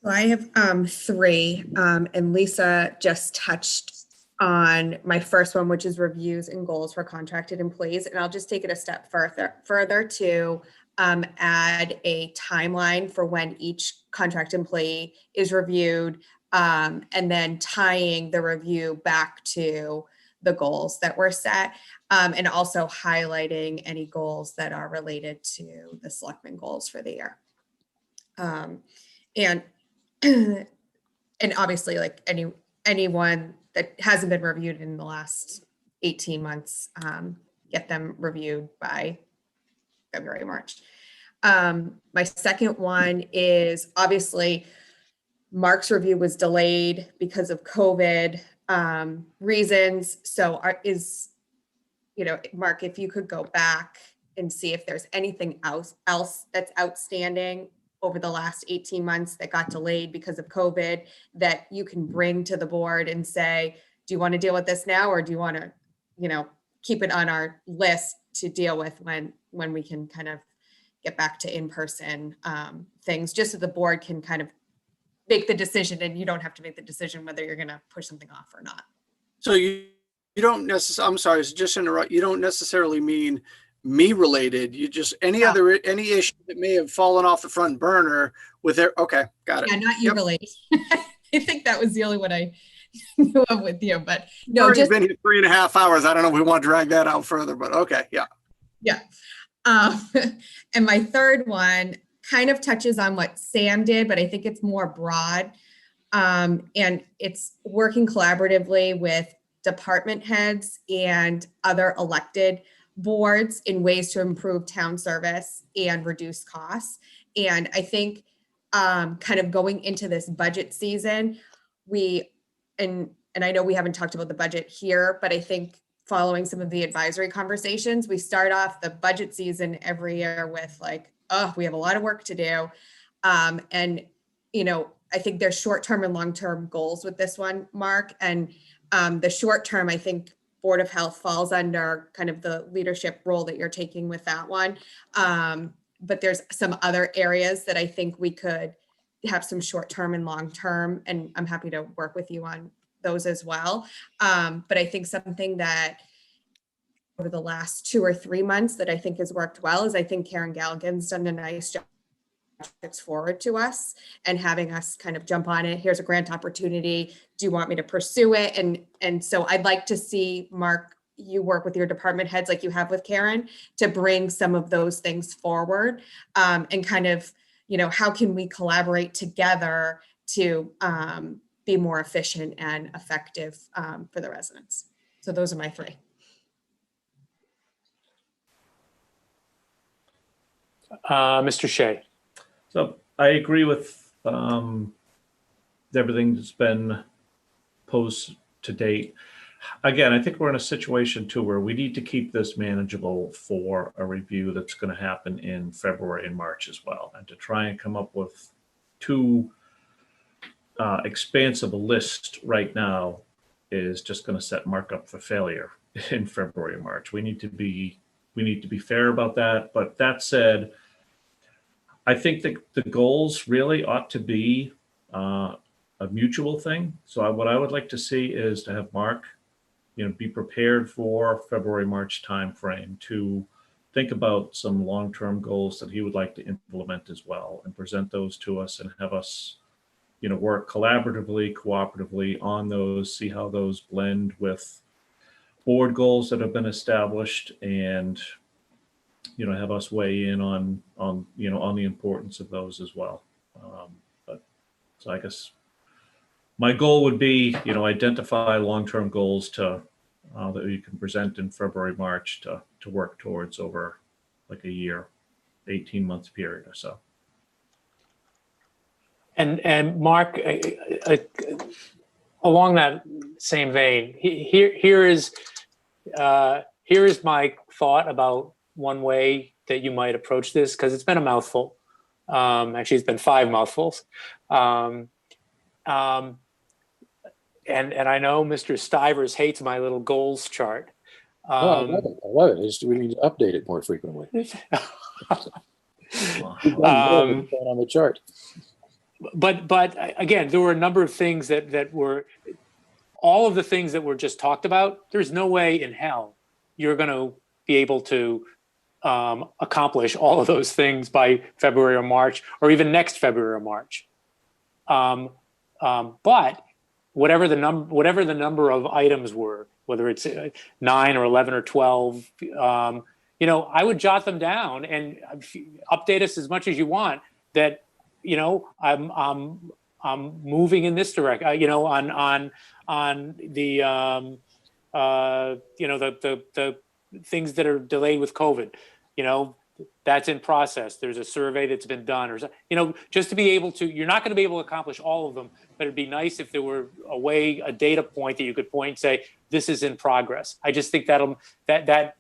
Well, I have three, and Lisa just touched on my first one, which is reviews and goals for contracted employees. And I'll just take it a step further to add a timeline for when each contract employee is reviewed, and then tying the review back to the goals that were set, and also highlighting any goals that are related to the selectmen goals for the year. And obviously, like anyone that hasn't been reviewed in the last 18 months, get them reviewed by February, March. My second one is obviously Mark's review was delayed because of COVID reasons. So Mark, if you could go back and see if there's anything else that's outstanding over the last 18 months that got delayed because of COVID that you can bring to the board and say, do you want to deal with this now? Or do you want to, keep it on our list to deal with when we can kind of get back to in-person things, just so the board can kind of make the decision and you don't have to make the decision whether you're going to push something off or not. So you don't necessarily, I'm sorry, just interrupt. You don't necessarily mean me related. You just any issue that may have fallen off the front burner with their, okay, got it. Yeah, not you related. I think that was the only one I knew of with you, but no, You've already been here 3.5 hours. I don't know if we want to drag that out further, but okay. Yeah. Yeah. And my third one kind of touches on what Sam did, but I think it's more broad. And it's working collaboratively with department heads and other elected boards in ways to improve town service and reduce costs. And I think kind of going into this budget season, and I know we haven't talked about the budget here, but I think following some of the advisory conversations, we start off the budget season every year with like, oh, we have a lot of work to do. And, I think there's short-term and long-term goals with this one, Mark. And the short-term, I think Board of Health falls under kind of the leadership role that you're taking with that one. But there's some other areas that I think we could have some short-term and long-term, and I'm happy to work with you on those as well. But I think something that over the last 2 or 3 months that I think has worked well is I think Karen Galligan's done a nice job forward to us and having us kind of jump on it. Here's a grant opportunity. Do you want me to pursue it? And so I'd like to see, Mark, you work with your department heads like you have with Karen to bring some of those things forward, and kind of, how can we collaborate together to be more efficient and effective for the residents. So those are my 3. Mr. Shea. So I agree with everything that's been posed to date. Again, I think we're in a situation too where we need to keep this manageable for a review that's going to happen in February and March as well, and to try and come up with too expansive a list right now is just going to set Mark up for failure in February and March. We need to be fair about that. But that said, I think that the goals really ought to be a mutual thing. So what I would like to see is to have Mark, be prepared for February, March timeframe to think about some long-term goals that he would like to implement as well, and present those to us and have us, work collaboratively, cooperatively on those, see how those blend with board goals that have been established, and have us weigh in on the importance of those as well. So I guess my goal would be, identify long-term goals that you can present in February, March to work towards over like a year, 18 months period or so. And Mark, along that same vein, here is my thought about one way that you might approach this, because it's been a mouthful. Actually, it's been 5 mouthfuls. And I know Mr. Stivers hates my little goals chart. I love it. I love it. We need to update it more frequently. On the chart. But again, there were a number of things that were, all of the things that were just talked about. There's no way in hell you're going to be able to accomplish all of those things by February or March, or even next February or March. But whatever the number of items were, whether it's 9 or 11 or 12, I would jot them down and update us as much as you want. That I'm moving in this direction. On the the things that are delayed with COVID, that's in process. There's a survey that's been done, or just to be able to. You're not going to be able to accomplish all of them, but it'd be nice if there were a data point that you could point and say this is in progress. I just think that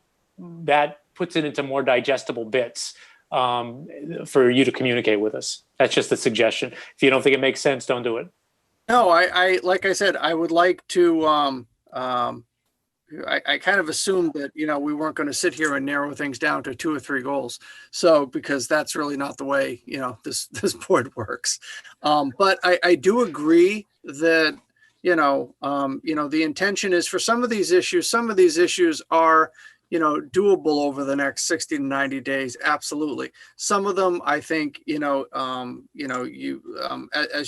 puts it into more digestible bits for you to communicate with us. That's just a suggestion. If you don't think it makes sense, don't do it. No, I like I said, I would like to. I kind of assumed that we weren't going to sit here and narrow things down to 2 or 3 goals. So because that's really not the way this board works. But I do agree that the intention is for some of these issues. Some of these issues are doable over the next 60 to 90 days. Absolutely. Some of them, I think, as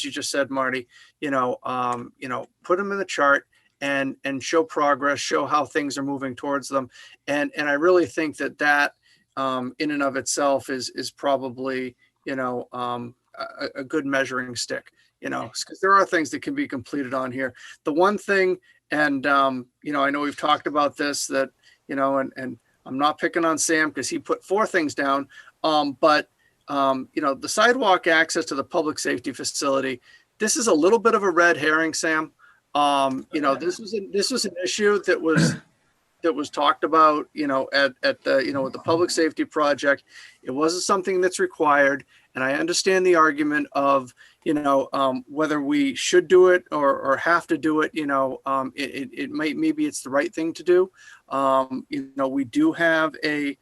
you just said, Marty, put them in the chart and show progress, show how things are moving towards them. And I really think that in and of itself is probably, a good measuring stick, because there are things that can be completed on here. The one thing, and, I know we've talked about this, that, and I'm not picking on Sam because he put 4 things down. But the sidewalk access to the public safety facility, this is a little bit of a red herring, Sam. This was an issue that was talked about, at the, with the public safety project. It wasn't something that's required. And I understand the argument of, whether we should do it or have to do it, maybe it's the right thing to do. We do have a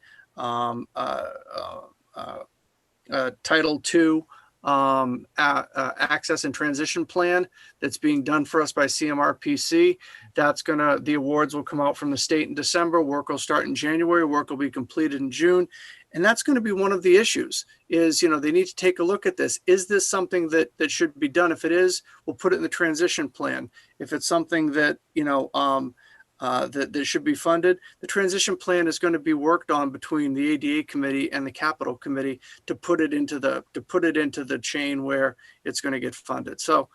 Title II access and transition plan that's being done for us by CMRPC. The awards will come out from the state in December. Work will start in January. Work will be completed in June. And that's going to be one of the issues is, they need to take a look at this. Is this something that should be done? If it is, we'll put it in the transition plan. If it's something that, that should be funded, the transition plan is going to be worked on between the ADA committee and the capital committee to put it into the chain where it's going to get funded. So,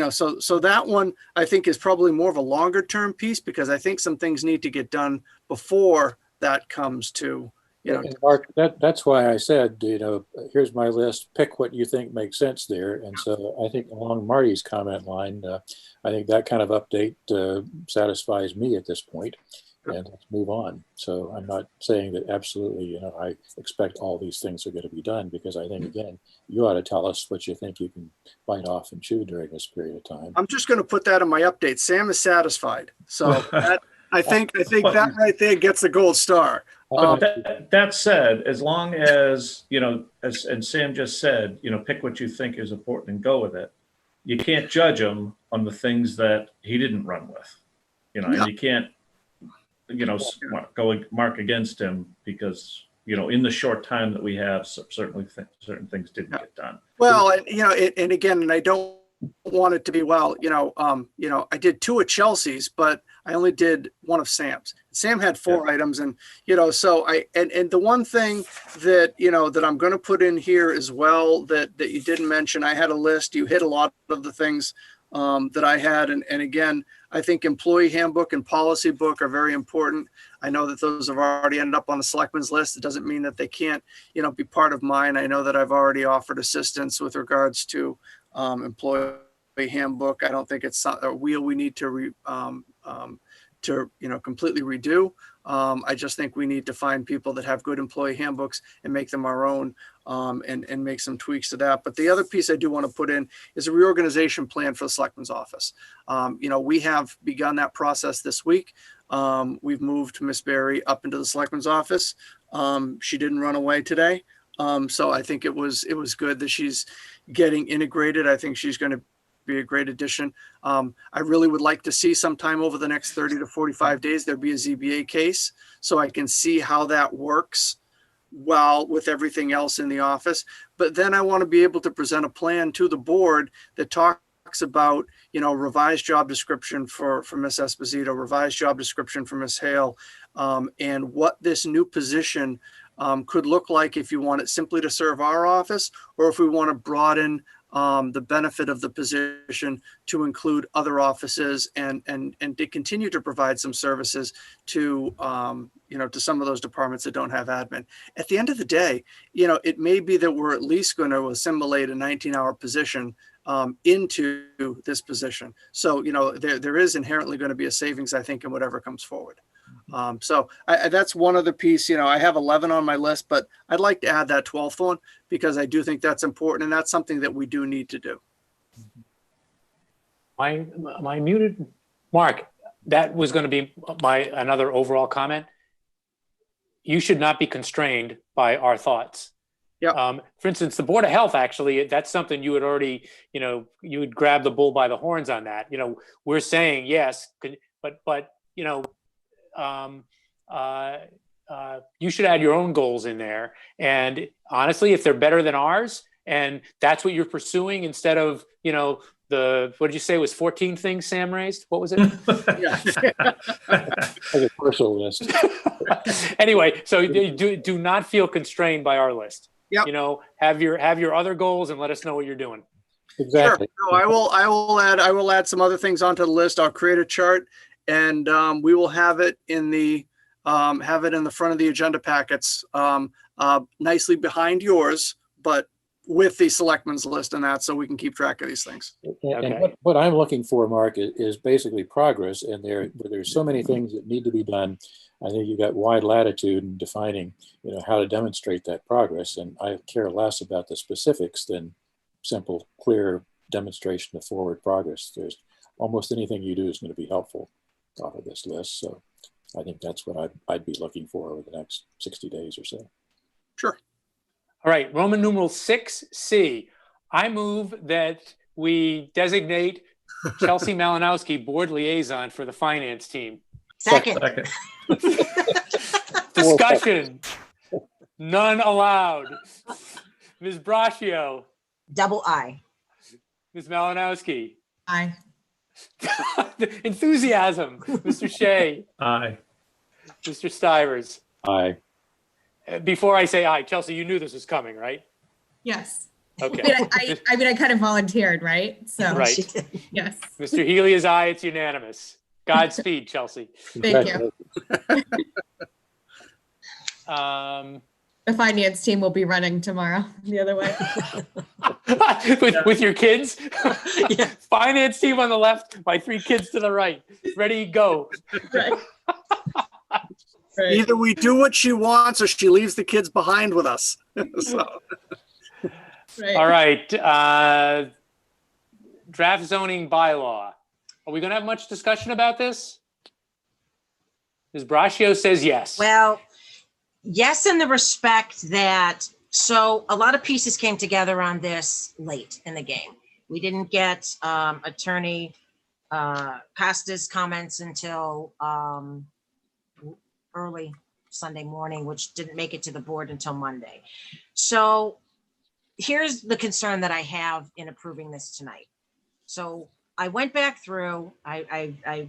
so that one I think is probably more of a longer term piece, because I think some things need to get done before that comes to, And Mark, that's why I said, here's my list, pick what you think makes sense there. And so I think along Marty's comment line, I think that kind of update satisfies me at this point, and let's move on. So I'm not saying that absolutely, I expect all these things are going to be done, because I think, again, you ought to tell us what you think you can bite off and chew during this period of time. I'm just going to put that in my update. Sam is satisfied. So I think that right there gets the gold star. That said, as long as, and Sam just said, pick what you think is important and go with it. You can't judge him on the things that he didn't run with, and you can't, go mark against him because, in the short time that we have, certainly certain things didn't get done. Well, and again, and I don't want it to be, I did 2 at Chelsea's, but I only did 1 of Sam's. Sam had 4 items, and so and the one thing that that I'm going to put in here as well that you didn't mention, I had a list. You hit a lot of the things that I had, and again, I think employee handbook and policy book are very important. I know that those have already ended up on the selectmen's list. It doesn't mean that they can't be part of mine. I know that I've already offered assistance with regards to employee handbook. I don't think it's a wheel we need to completely redo. I just think we need to find people that have good employee handbooks and make them our own, and make some tweaks to that. But the other piece I do want to put in is a reorganization plan for the selectman's office. We have begun that process this week. We've moved Miss Berry up into the selectman's office. She didn't run away today. So I think it was good that she's getting integrated. I think she's going to be a great addition. I really would like to see sometime over the next 30 to 45 days, there be a ZBA case so I can see how that works well with everything else in the office. But then I want to be able to present a plan to the board that talks about, revised job description for Ms. Esposito, revised job description for Ms. Hale, and what this new position could look like if you want it simply to serve our office, or if we want to broaden the benefit of the position to include other offices and to continue to provide some services to, to some of those departments that don't have admin. At the end of the day, it may be that we're at least going to assimilate a 19-hour position into this position. So, there is inherently going to be a savings, I think, in whatever comes forward. So that's one other piece. I have 11 on my list, but I'd like to add that 12th one because I do think that's important, and that's something that we do need to do. My muted, Mark, that was going to be another overall comment. You should not be constrained by our thoughts. Yeah. For instance, the Board of Health, actually, that's something you would already, you would grab the bull by the horns on that. We're saying yes, but you should add your own goals in there. And honestly, if they're better than ours, and that's what you're pursuing instead of, what did you say was 14 things Sam raised? What was it? A personal list. Anyway, so do not feel constrained by our list. Yep. Have your other goals and let us know what you're doing. Exactly. Sure. No, I will add some other things onto the list. I'll create a chart, and we will have it in the front of the agenda packets, nicely behind yours, but with the selectmen's list and that, so we can keep track of these things. And what I'm looking for, Mark, is basically progress. And there's so many things that need to be done. I think you've got wide latitude in defining, how to demonstrate that progress. And I care less about the specifics than simple, clear demonstration of forward progress. There's almost anything you do is going to be helpful off of this list. So I think that's what I'd be looking for over the next 60 days or so. Sure. All right, Roman numeral 6C, I move that we designate Chelsea Malinowski board liaison for the finance team. Second. Second. Discussion. None allowed. Ms. Braccio, Double I. Ms. Malinowski. Aye. Enthusiasm. Mr. Shea, Aye. Mr. Stivers. Aye. Before I say aye, Chelsea, you knew this was coming, right? Yes. Okay. I mean, I kind of volunteered, right? So, Right. yes. Mr. Healy is aye. It's unanimous. Godspeed, Chelsea. Thank you. The finance team will be running tomorrow the other way. with your kids? Yeah. Finance team on the left, my 3 kids to the right. Ready, go. Right. Right. Either we do what she wants or she leaves the kids behind with us. So, Right. All right. Draft zoning bylaw. Are we going to have much discussion about this? Ms. Braccio says yes. Well, yes, in the respect that, so a lot of pieces came together on this late in the game. We didn't get Attorney Costa's comments until early Sunday morning, which didn't make it to the board until Monday. So here's the concern that I have in approving this tonight. So I went back through, I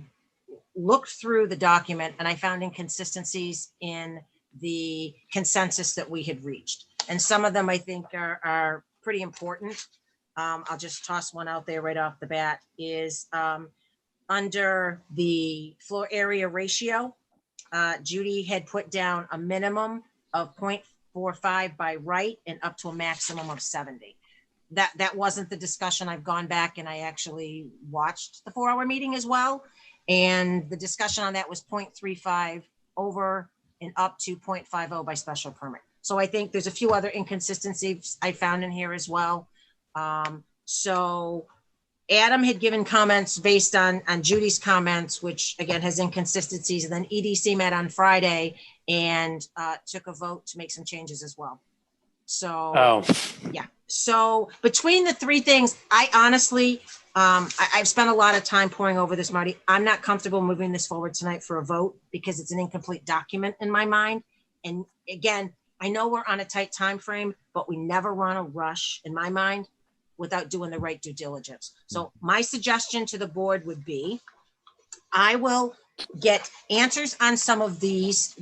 looked through the document and I found inconsistencies in the consensus that we had reached. And some of them I think are pretty important. I'll just toss one out there right off the bat is under the floor area ratio, Judy had put down a minimum of 0.45 by right and up to a maximum of 70. That wasn't the discussion. I've gone back and I actually watched the 4-hour meeting as well. And the discussion on that was 0.35 over and up to 0.50 by special permit. So I think there's a few other inconsistencies I found in here as well. So Adam had given comments based on Judy's comments, which again has inconsistencies. And then EDC met on Friday and took a vote to make some changes as well. So, yeah. So between the 3 things, I honestly, I've spent a lot of time poring over this, Marty. I'm not comfortable moving this forward tonight for a vote because it's an incomplete document in my mind. And again, I know we're on a tight time frame, but we never want to rush in my mind without doing the right due diligence. So my suggestion to the board would be, I will get answers on some of these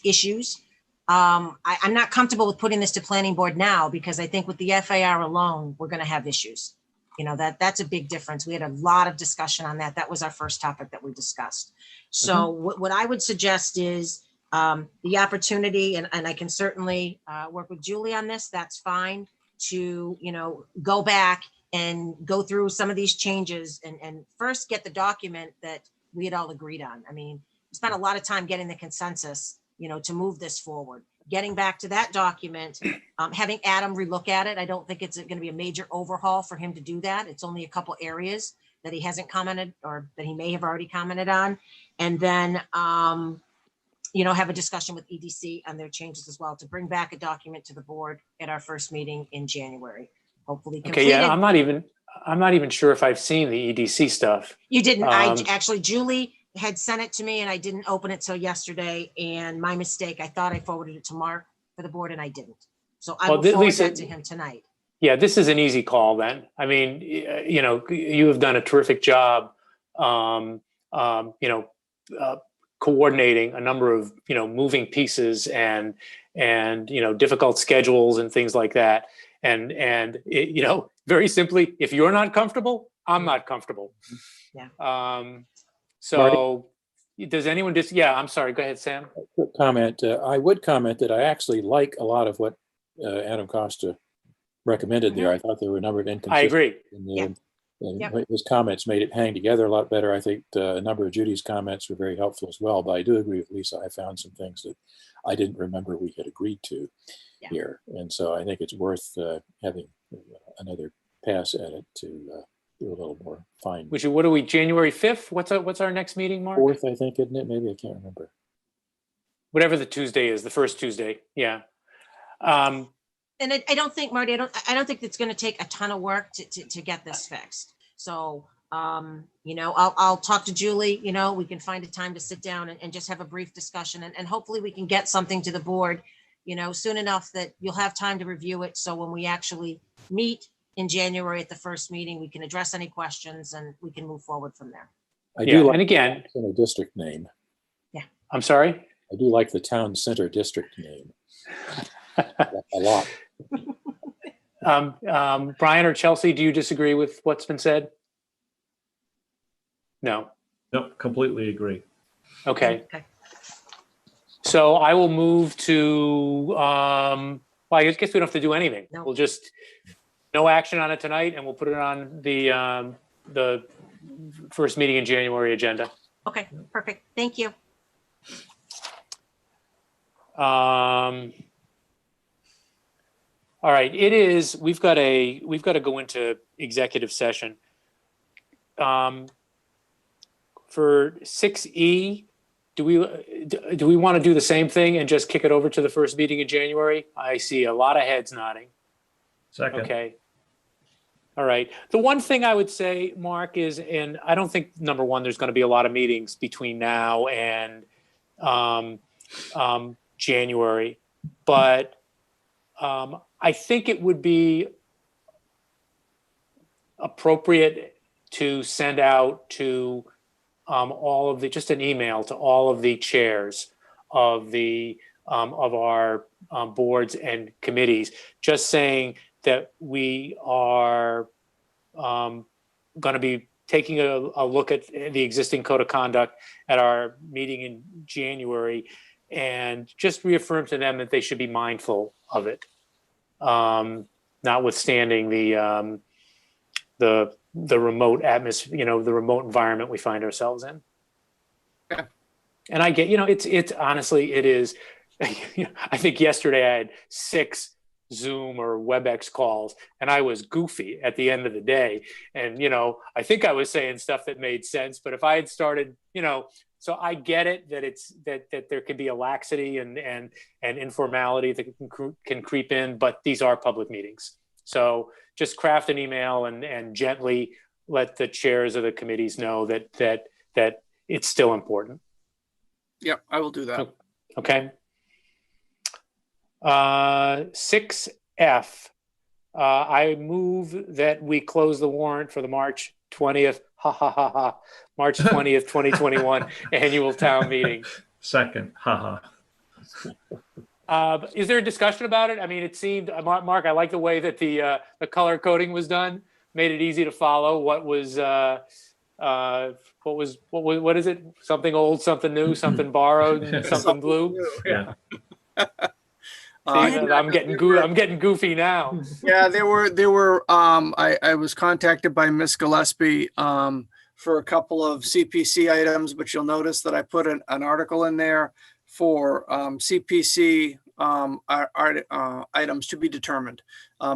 issues. I'm not comfortable with putting this to planning board now because I think with the FAR alone, we're going to have issues. You know, that's a big difference. We had a lot of discussion on that. That was our first topic that we discussed. So what I would suggest is the opportunity, and I can certainly work with Julie on this, that's fine, to, you know, go back and go through some of these changes and first get the document that we had all agreed on. I mean, we spent a lot of time getting the consensus, you know, to move this forward. Getting back to that document, having Adam relook at it. I don't think it's going to be a major overhaul for him to do that. It's only a couple areas that he hasn't commented or that he may have already commented on. And then, you know, have a discussion with EDC on their changes as well to bring back a document to the board at our first meeting in January. Hopefully completed. Okay, yeah, I'm not even sure if I've seen the EDC stuff. You didn't. Julie had sent it to me and I didn't open it till yesterday, and my mistake. I thought I forwarded it to Mark for the board and I didn't. So I will forward that to him tonight. Yeah, this is an easy call then. I mean, you know, you have done a terrific job, coordinating a number of, you know, moving pieces and, you know, difficult schedules and things like that. And it, you know, very simply, if you're not comfortable, I'm not comfortable. Yeah. So does anyone just, yeah, I'm sorry. Go ahead, Sam. Quick comment. I would comment that I actually like a lot of what Adam Costa recommended there. I thought there were a number of inconsistencies. I agree. His comments made it hang together a lot better. I think a number of Judy's comments were very helpful as well, but I do agree with Lisa. I found some things that I didn't remember we had agreed to here. And so I think it's worth having another pass at it to do a little more fine. What are we, January 5th? What's our next meeting, Mark? 4th, I think, isn't it? Maybe I can't remember. Whatever the Tuesday is, the first Tuesday. Yeah. And I don't think, Marty, I don't think it's going to take a ton of work to get this fixed. So, you know, I'll talk to Julie, you know, we can find a time to sit down and just have a brief discussion, and hopefully we can get something to the board, you know, soon enough that you'll have time to review it. So when we actually meet in January at the first meeting, we can address any questions and we can move forward from there. I do like and again, the center district name. I'm sorry. I do like the town center district name a lot. Brian or Chelsea, do you disagree with what's been said? No. Nope, completely agree. Okay. So I will move to, well, I guess we don't have to do anything. No. We'll just, no action on it tonight, and we'll put it on the first meeting in January agenda. Okay, perfect. Thank you. All right, we've got to go into executive session. For 6E, do we want to do the same thing and just kick it over to the first meeting in January? I see a lot of heads nodding. Second. Okay. All right. The one thing I would say, Mark, is, and I don't think, number one, there's going to be a lot of meetings between now and January, but I think it would be appropriate to send out to just an email to all of the chairs of of our boards and committees, just saying that we are going to be taking a look at the existing code of conduct at our meeting in January, and just reaffirm to them that they should be mindful of it, notwithstanding the remote atmosphere, the remote environment we find ourselves in. Okay. And I get, it's honestly, it is. I think yesterday I had 6 Zoom or WebEx calls, and I was goofy at the end of the day. And, I think I was saying stuff that made sense, but if I had started, so I get it that it's that there can be a laxity and informality that can creep in, but these are public meetings. So just craft an email and gently let the chairs of the committees know that it's still important. Yep, I will do that. Okay. 6F, I move that we close the warrant for the March 20th, March 20th, 2021 annual town meeting. Second, haha. Is there a discussion about it? I mean, it seemed, Mark, I like the way that the color coding was done. Made it easy to follow. What is it? Something old, something new, something borrowed, and something blue. Yeah. I'm getting goofy now. Yeah, there were. I was contacted by Miss Gillespie for a couple of CPC items, but you'll notice that I put an article in there for CPC items to be determined.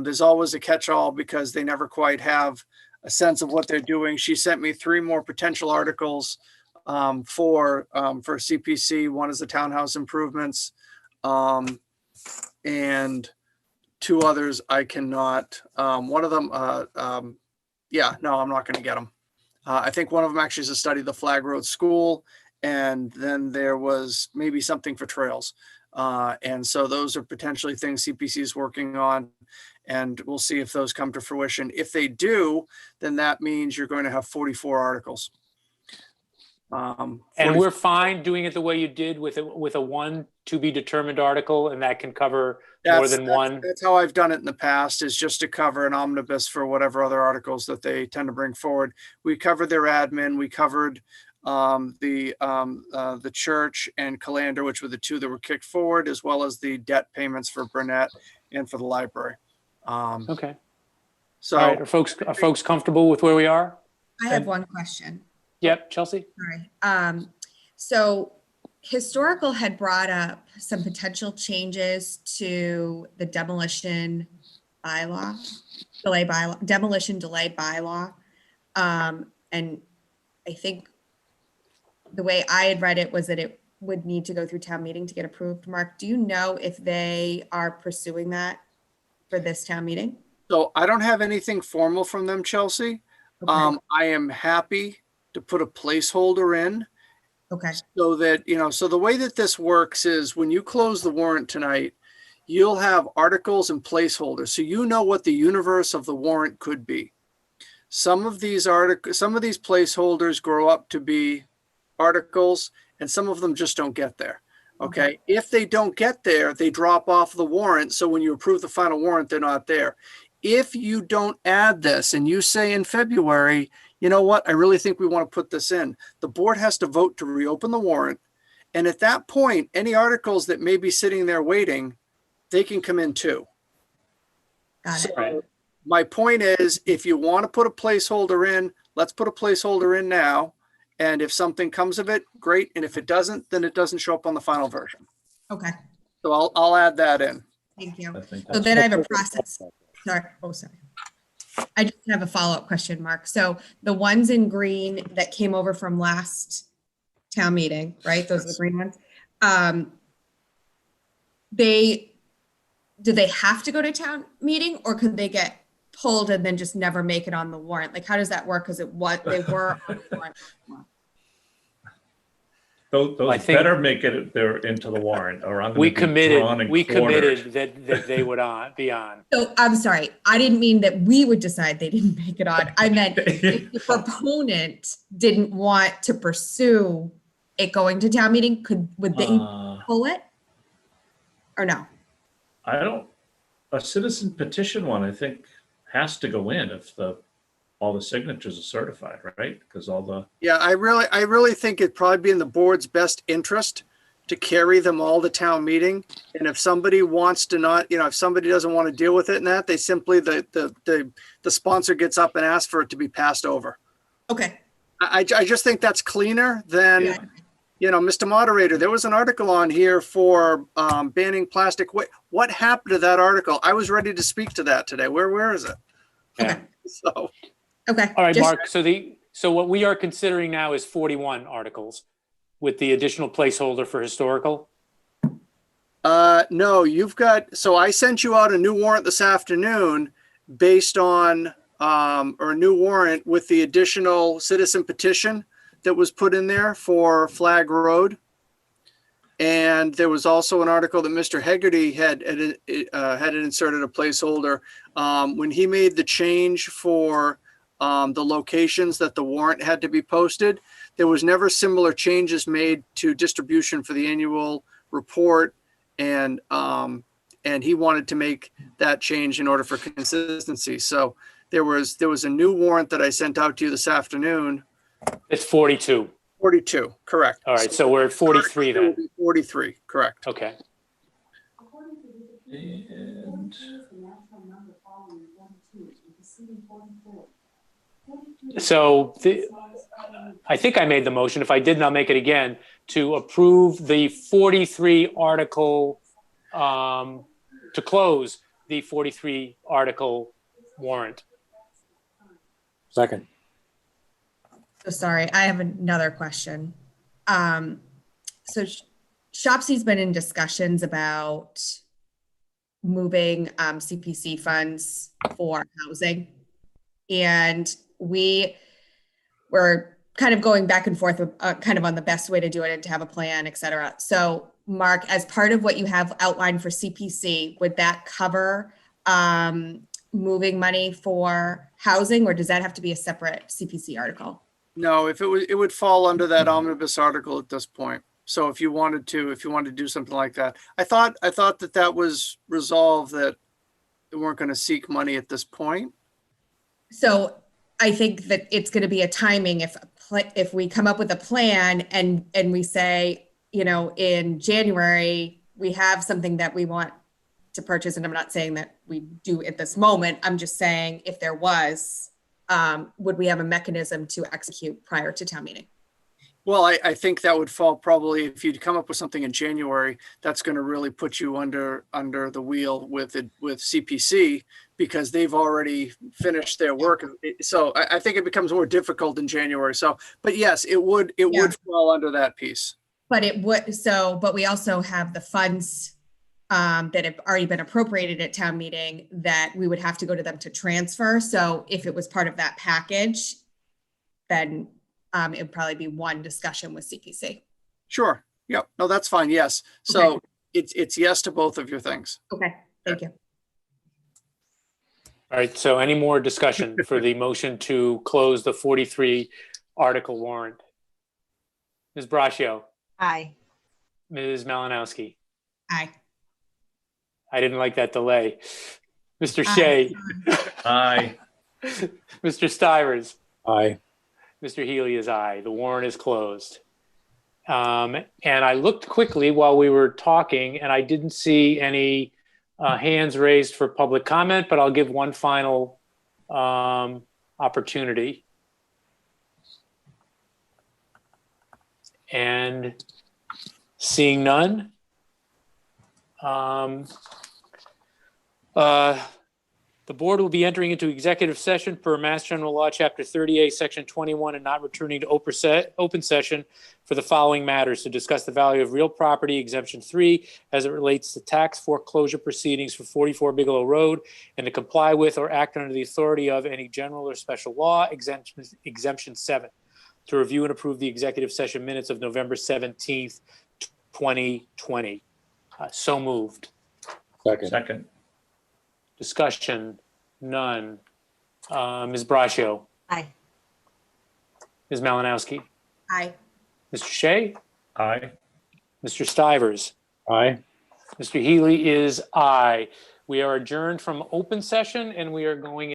There's always a catch-all because they never quite have a sense of what they're doing. She sent me 3 more potential articles for CPC. One is the townhouse improvements, and 2 others I cannot. One of them, I'm not going to get them. I think one of them actually is a study of the Flag Road School, and then there was maybe something for trails. And so those are potentially things CPC is working on, and we'll see if those come to fruition. If they do, then that means you're going to have 44 articles. And we're fine doing it the way you did with a 1 to be determined article, and that can cover more than one. That's how I've done it in the past, is just to cover an omnibus for whatever other articles that they tend to bring forward. We covered their admin. We covered the church and Calander, which were the 2 that were kicked forward, as well as the debt payments for Burnett and for the library. Okay. So all right. Are folks comfortable with where we are? I have one question. Yep, Chelsea. Sorry. So Historical had brought up some potential changes to the demolition delay bylaw. And I think the way I had read it was that it would need to go through town meeting to get approved. Mark, do you know if they are pursuing that? for this town meeting? So I don't have anything formal from them, Chelsea. Okay. I am happy to put a placeholder in Okay. so that, so the way that this works is when you close the warrant tonight, you'll have articles and placeholders. So you know what the universe of the warrant could be. Some of these placeholders grow up to be articles, and some of them just don't get there. Okay. If they don't get there, they drop off the warrant. So when you approve the final warrant, they're not there. If you don't add this and you say in February, you know what, I really think we want to put this in, the board has to vote to reopen the warrant. And at that point, any articles that may be sitting there waiting, they can come in too. Got it. So my point is, if you want to put a placeholder in, let's put a placeholder in now. And if something comes of it, great. And if it doesn't, then it doesn't show up on the final version. Okay. So I'll add that in. Thank you. I think So that's then I have a process. Sorry. Oh, sorry. I just have a follow-up question, Mark. So the ones in green that came over from last town meeting, right? Those are the green ones. Do they have to go to town meeting, or could they get pulled and then just never make it on the warrant? Like, how does that work? Because they were on the warrant. Those I think- better make it there into the warrant, or I'm going to We be drawn and committed cornered. that they would be on. So I'm sorry, I didn't mean that we would decide they didn't make it on. I meant if the proponent didn't want to pursue it going to town meeting, would they pull it? Or no? A citizen petition one, I think, has to go in if all the signatures are certified, right? Because Yeah, I really think it'd probably be in the board's best interest to carry them all to town meeting. And if somebody wants to not, if somebody doesn't want to deal with it and that, they simply, the sponsor gets up and asks for it to be passed over. Okay. I just think that's cleaner than, Mr. Moderator, there was an article on here for banning plastic waste. What happened to that article? I was ready to speak to that today. Where is it? Yeah. So. Okay. All right, Mark. So what we are considering now is 41 articles with the additional placeholder for historical. No, so I sent you out a new warrant this afternoon based on, or a new warrant with the additional citizen petition that was put in there for Flag Road. And there was also an article that Mr. Hegarty had inserted a placeholder. When he made the change for the locations that the warrant had to be posted, there was never similar changes made to distribution for the annual report. And he wanted to make that change in order for consistency. So there was a new warrant that I sent out to you this afternoon. It's 42. 42, correct. All right, so we're at 43 then. 43, correct. Okay. And So I think I made the motion. If I didn't, I'll make it again to approve the 43 article, to close the 43 article warrant. Second. So sorry, I have another question. So Shopsy's been in discussions about moving CPC funds for housing. And we were kind of going back and forth kind of on the best way to do it and to have a plan, et cetera. So Mark, as part of what you have outlined for CPC, would that cover moving money for housing, or does that have to be a separate CPC article? No, if it would fall under that omnibus article at this point. So if you wanted to do something like that, I thought that was resolved, that they weren't going to seek money at this point. So I think that it's going to be a timing if we come up with a plan and we say, in January, we have something that we want to purchase. And I'm not saying that we do at this moment. I'm just saying if there was, would we have a mechanism to execute prior to town meeting? Well, I think that would fall probably if you'd come up with something in January, that's going to really put you under the wheel with CPC, because they've already finished their work. So I think it becomes more difficult in January. So, but yes, it would fall under that piece. But it would, but we also have the funds that have already been appropriated at town meeting that we would have to go to them to transfer. So if it was part of that package, then it'd probably be one discussion with CPC. Sure. Yep. No, that's fine. Yes. So Okay. it's yes to both of your things. Okay, thank you. All right, so any more discussion for the motion to close the 43 article warrant? Ms. Braccio, Aye. Ms. Malinowski. Aye. I didn't like that delay. Mr. Aye. Shea, Aye. Mr. Stivers, Aye. Mr. Healy is aye. The warrant is closed. And I looked quickly while we were talking and I didn't see any hands raised for public comment, but I'll give one final opportunity. And seeing none, the board will be entering into executive session per Mass General Law, Chapter 38, Section 21, and not returning to open session for the following matters: to discuss the value of real property, exemption 3, as it relates to tax foreclosure proceedings for 44 Bigelow Road, and to comply with or act under the authority of any general or special law, exemption 7, to review and approve the executive session minutes of November 17th, 2020. So moved. Second. Discussion, none. Ms. Braccio, Aye. Ms. Malinowski, Aye. Mr. Shea, Aye. Mr. Stivers, Aye. Mr. Healy is aye. We are adjourned from open session and we are going